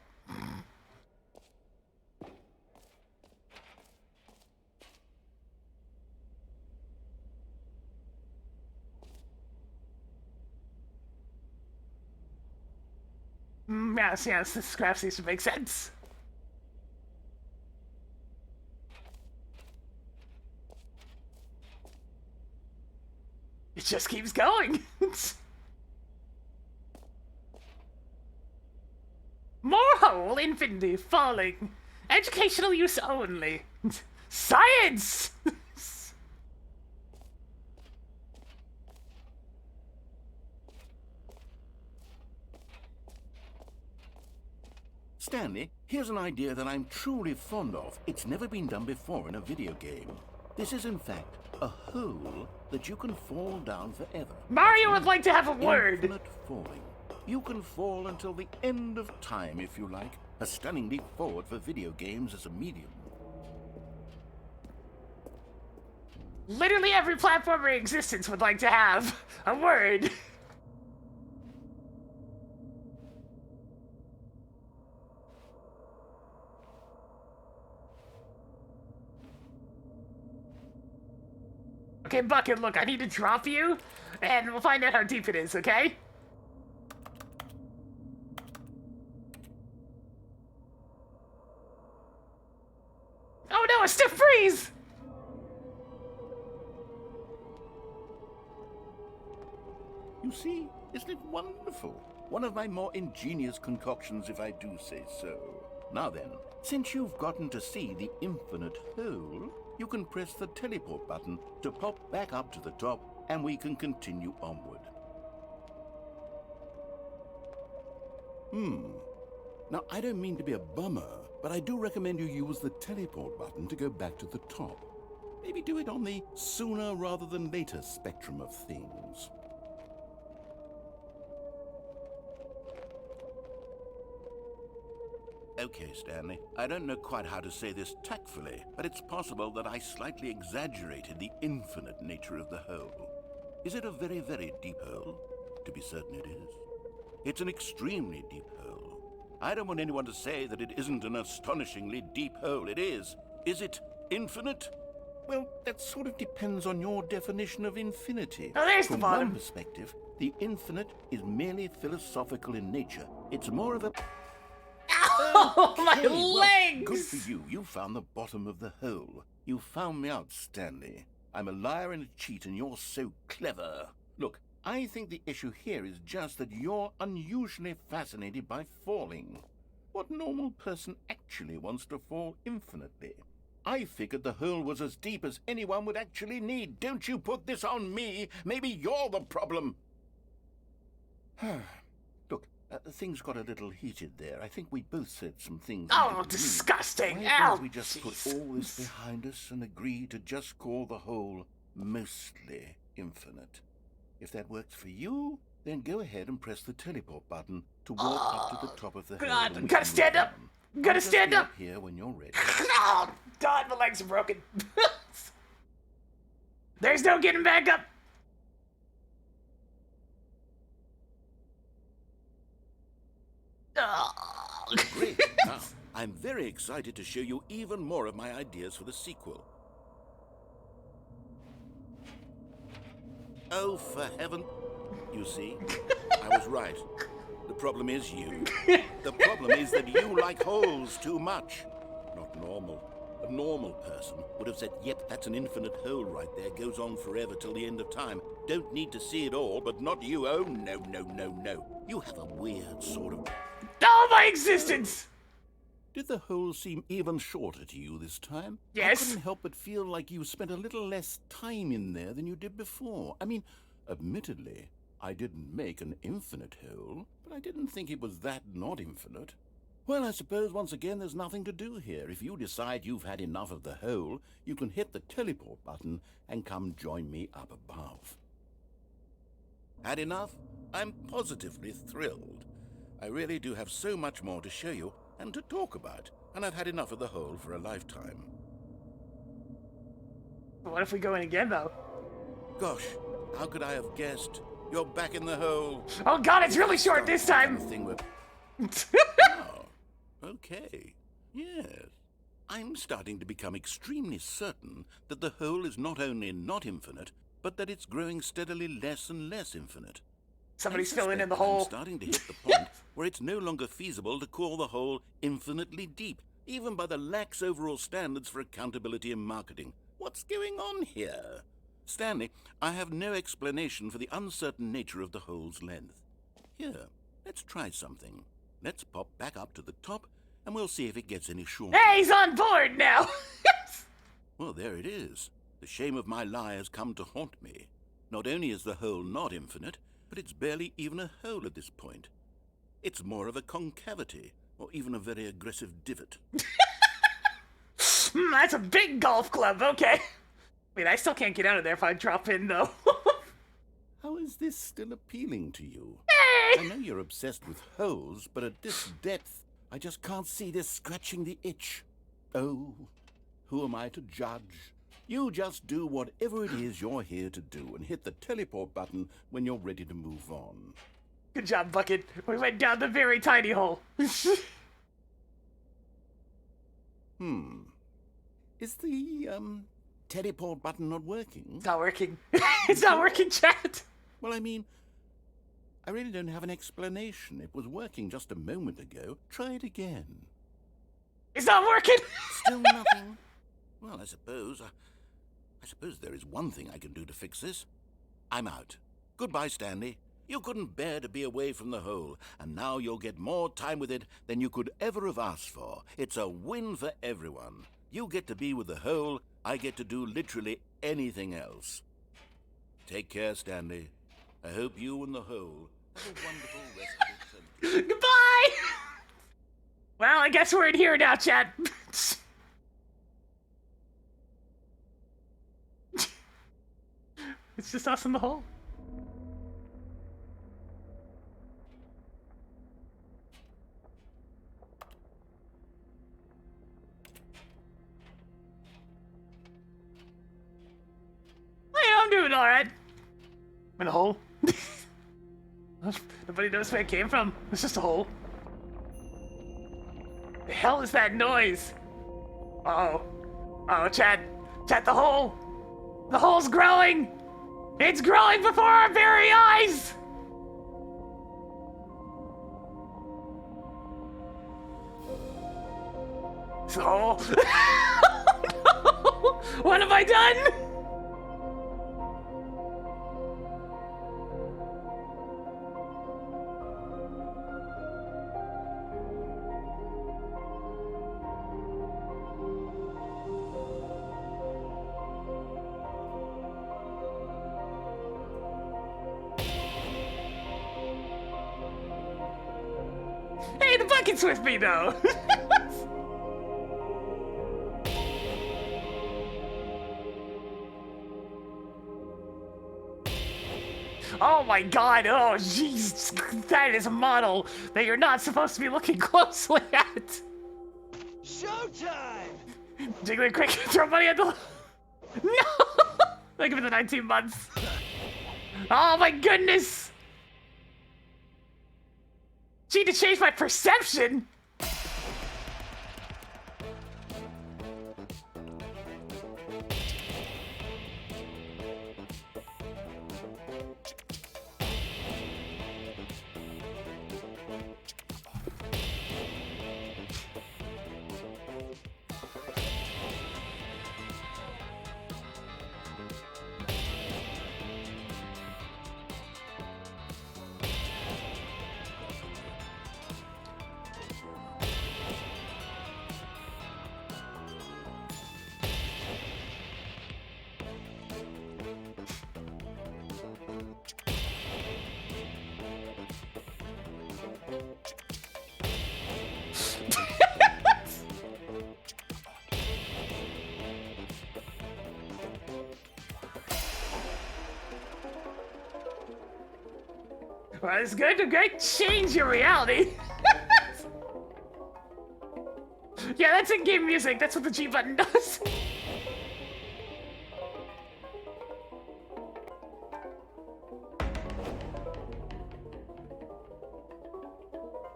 Yes, this scrap seems to make sense. It just keeps going. More hole, infinity, falling. Educational use only. Science! Stanley, here's an idea that I'm truly fond of. It's never been done before in a video game. This is, in fact, a hole that you can fall down forever. Mario would like to have a word. Infinite falling. You can fall until the end of time, if you like. A stunning leap forward for video games as a medium. Literally every platformer in existence would like to have a word. Okay, Bucket, look, I need to drop you, and we'll find out how deep it is, okay? Oh no, a stiff freeze! You see, isn't it wonderful? One of my more ingenious concoctions, if I do say so. Now then, since you've gotten to see the infinite hole, you can press the teleport button to pop back up to the top, and we can continue onward. Now, I don't mean to be a bummer, but I do recommend you use the teleport button to go back to the top. Maybe do it on the sooner rather than later spectrum of things. Okay, Stanley, I don't know quite how to say this tactfully, but it's possible that I slightly exaggerated the infinite nature of the hole. Is it a very, very deep hole? To be certain it is. It's an extremely deep hole. I don't want anyone to say that it isn't an astonishingly deep hole. It is. Is it infinite? Well, that sort of depends on your definition of infinity. Oh, there's From the bottom. one perspective, the infinite is merely philosophical in nature. It's more of a... Oh, my Okay, well, legs! good for you. You found the bottom of the hole. You found me out, Stanley. I'm a liar and a cheat, and you're so clever. Look, I think the issue here is just that you're unusually fascinated by falling. What normal person actually wants to fall infinitely? I figured the hole was as deep as anyone would actually need. Don't you put this on me. Maybe you're the problem. Look, things got a little heated there. I think we both said some things. Oh, disgusting! Why Ow! don't we just put all this behind us and agree to just call the hole mostly infinite? If that works for you, then go ahead and press the teleport button to walk up to the top of the hole. God, and we gotta can stand move up! on. Gotta I'll just stand be up! Here when you're ready. Oh, God, my legs are broken. There's no getting back up. Oh. Great. Now, I'm very excited to show you even more of my ideas for the sequel. Oh, for heaven. You see, I was right. The problem is you. The problem is that you like holes too much. Not normal. A normal person would have said, yep, that's an infinite hole right there. Goes on forever till the end of time. Don't need to see it all, but not you. Oh, no, no, no, no. You have a weird sort of... Oh, my existence! Did the hole seem even shorter to you this time? Yes. I couldn't help but feel like you spent a little less time in there than you did before. I mean, admittedly, I didn't make an infinite hole, but I didn't think it was that not infinite. Well, I suppose once again there's nothing to do here. If you decide you've had enough of the hole, you can hit the teleport button and come join me up above. Had enough? I'm positively thrilled. I really do have so much more to show you and to talk about, and I've had enough of the hole for a lifetime. What if we go in again, though? Gosh, how could I have guessed? You're back in the hole. Oh god, it's really short this time! Oh, okay. Yes. I'm starting to become extremely certain that the hole is not only not infinite, but that it's growing steadily less and less infinite. Somebody's filling in the hole. I'm starting to hit the point where it's no longer feasible to call the hole infinitely deep, even by the lax overall standards for accountability in marketing. What's going on here? Stanley, I have no explanation for the uncertain nature of the hole's length. Here, let's try something. Let's pop back up to the top, and we'll see if it gets any shorter. Hey, he's on board now! Well, there it is. The shame of my lie has come to haunt me. Not only is the hole not infinite, but it's barely even a hole at this point. It's more of a concavity, or even a very aggressive divot. That's a big golf club, okay. Wait, I still can't get out of there if I drop in, though. How is this still appealing to you? Hey! I know you're obsessed with holes, but at this depth, I just can't see this scratching the itch. Oh, who am I to judge? You just do whatever it is you're here to do and hit the teleport button when you're ready to move on. Good job, Bucket. We went down the very tiny hole. Is the, teleport button not working? It's not working. It's not working, chat. Well, I mean, I really don't have an explanation. It was working just a moment ago. Try it again. It's not working. Still nothing? Well, I suppose there is one thing I can do to fix this. I'm out. Goodbye, Stanley. You couldn't bear to be away from the hole, and now you'll get more time with it than you could ever have asked for. It's a win for everyone. You get to be with the hole, I get to do literally anything else. Take care, Stanley. I hope you and the hole have a wonderful rest of the trip. Goodbye! Well, I guess we're in here now, chat. It's just us in the hole. Hey, I'm doing alright. I'm in a hole. Nobody knows where it came from. It's just a hole. The hell is that noise? Uh-oh. Uh-oh, Chad. Chad, the hole! The hole's growing! It's growing before our very eyes! So... Oh, no! What have I done? Hey, the bucket's with me, though! Oh my god, oh jeez, that is a model that you're not supposed to be looking closely at! Showtime! Jiggly, quick, throw money at the... No! Thank you for the 19 months. Oh my goodness! She need to change my perception! Well, it's going to great change your reality. Yeah, that's in-game music. That's what the G button does.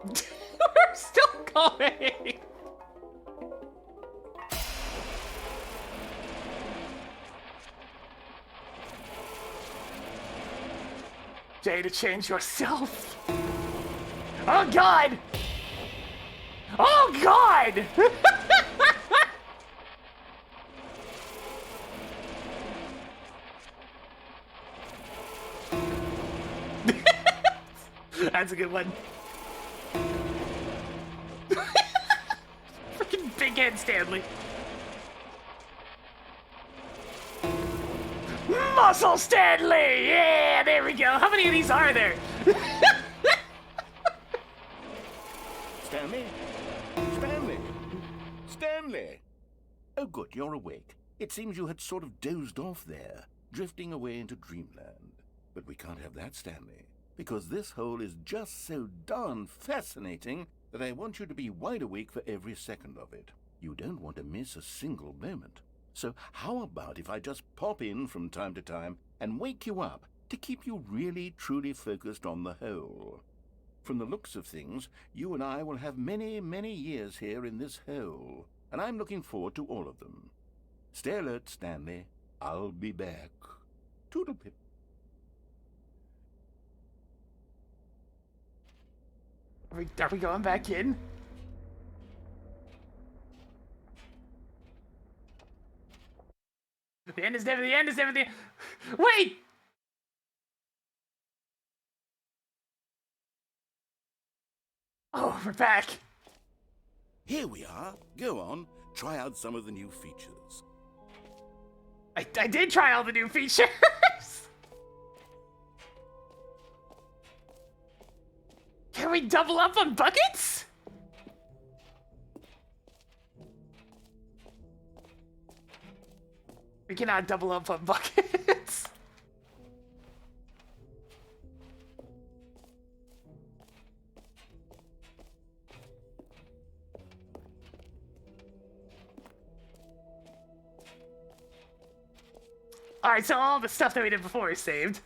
We're still going. Jay, to change yourself. Oh God! Oh God! That's a good one. Freaking big head Stanley. Muscle Stanley! Yeah, there we go. How many of these are there? Stanley? Stanley? Stanley! Oh, good, you're awake. It seems you had sort of dozed off there, drifting away into dreamland. But we can't have that, Stanley, because this hole is just so darn fascinating that I want you to be wide awake for every second of it. You don't want to miss a single moment. So how about if I just pop in from time to time and wake you up to keep you really, truly focused on the hole? From the looks of things, you and I will have many, many years here in this hole, and I'm looking forward to all of them. Stay alert, Stanley. I'll be back. Toodle-pip. Are we going back in? The end is never the end is never the... Wait! Oh, we're back. Here we are. Go on, try out some of the new features. I did try all the new features. Can we double up on buckets? We cannot double up on buckets. Alright, so all the stuff that we did before is saved.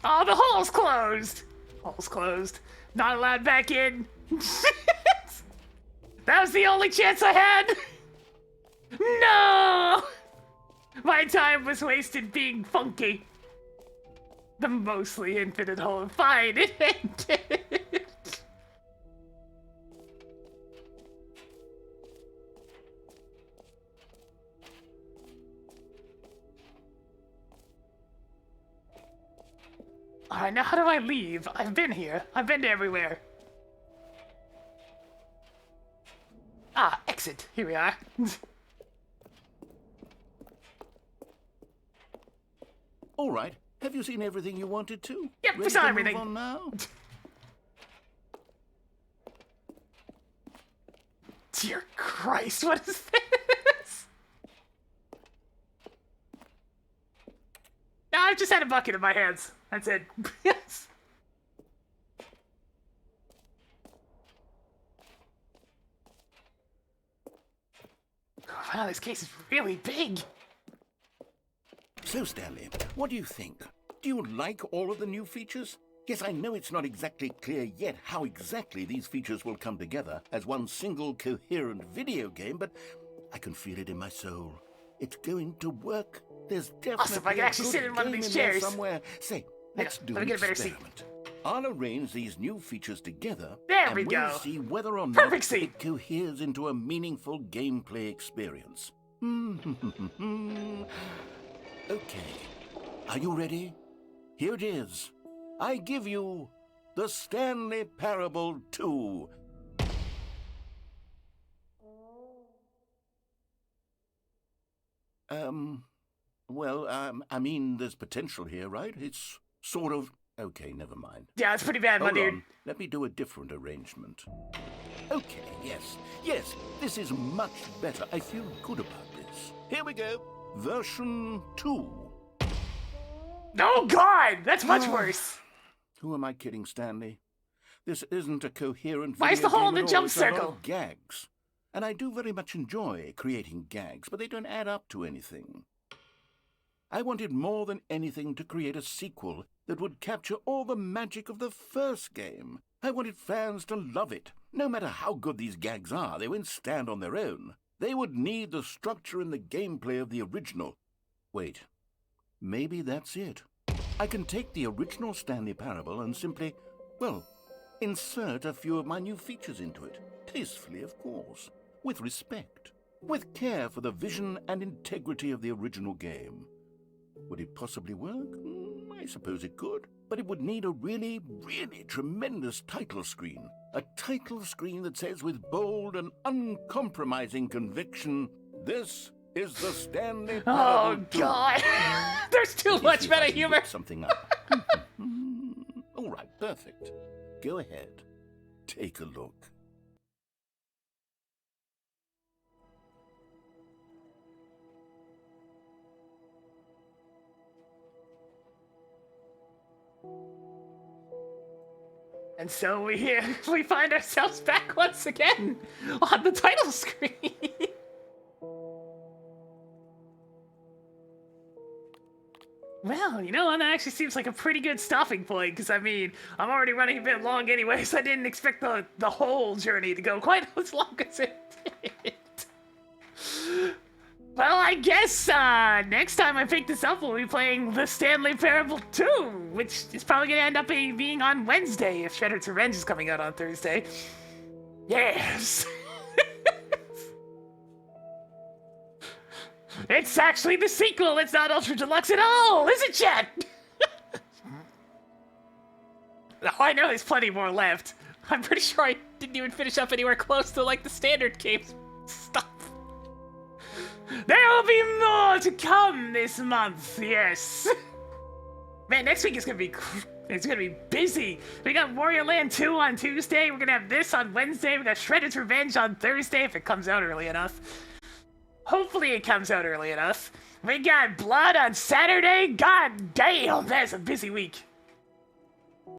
Oh, the hole's closed! Hole's closed. Not allowed back in. That was the only chance I had! No! My time was wasted being funky. The mostly infinite hole. Fine, it ended. Alright, now how do I leave? I've been here. I've been to everywhere. Ah, exit. Here we are. All right. Have you seen everything you wanted to? Yep, we Ready saw to everything. Move on now? Dear Christ, what is this? No, I've just had a bucket in my hands. That's it. Yes. Wow, this case is really big. So, Stanley, what do you think? Do you like all of the new features? Yes, I know it's not exactly clear yet how exactly these features will come together as one single coherent video game, but I can feel it in my soul. It's going to work. There's definitely Awesome, I can actually sit in one of these chairs. Somewhere. Say, let's do let me an get a better seat. experiment. I'll arrange these new features together, There and we we'll go. see whether or not Perfect seat. it coheres into a meaningful gameplay experience. Okay, are you ready? Here it is. I give you the Stanley Parable 2. I mean, there's potential here, right? It's sort of Okay, never mind. Yeah, it's pretty bad, my Hold dude. on. Let me do a different arrangement. Okay, yes, this is much better. I feel good about this. Here we go. Version 2. Oh, God! That's much worse. Who am I kidding, Stanley? This isn't a coherent Why's video the hole in game the at all. jump It's a lot circle? of gags. And I do very much enjoy creating gags, but they don't add up to anything. I wanted more than anything to create a sequel that would capture all the magic of the first game. I wanted fans to love it. No matter how good these gags are, they won't stand on their own. They would need the structure and the gameplay of the original. Wait, maybe that's it. I can take the original Stanley Parable and simply, well, insert a few of my new features into it. Tastefully, of course. With respect. With care for the vision and integrity of the original game. Would it possibly work? I suppose it could. But it would need a really, really tremendous title screen. A title screen that says with bold and uncompromising conviction, "This is the Stanley Parable." Oh, God. There's too much meta humor. Something up. All right, perfect. Go ahead. Take a look. And so we find ourselves back once again on the title screen. Well, you know, that actually seems like a pretty good stopping point, because, I mean, I'm already running a bit long anyway, so I didn't expect the whole journey to go quite as long as it did. Well, I guess next time I pick this up, we'll be playing the Stanley Parable 2, which is probably going to end up being on Wednesday if Shredder's Revenge is coming out on Thursday. Yes! It's actually the sequel, it's not Ultra Deluxe at all, is it, chat? Oh, I know there's plenty more left. I'm pretty sure I didn't even finish up anywhere close to, like, the standard game stuff. There will be more to come this month, yes. Man, next week is gonna be busy. We got Warrior Land 2 on Tuesday. We're gonna have this on Wednesday. We got Shredder's Revenge on Thursday if it comes out early enough. Hopefully it comes out early enough. We got Blood on Saturday. God damn, that's a busy week.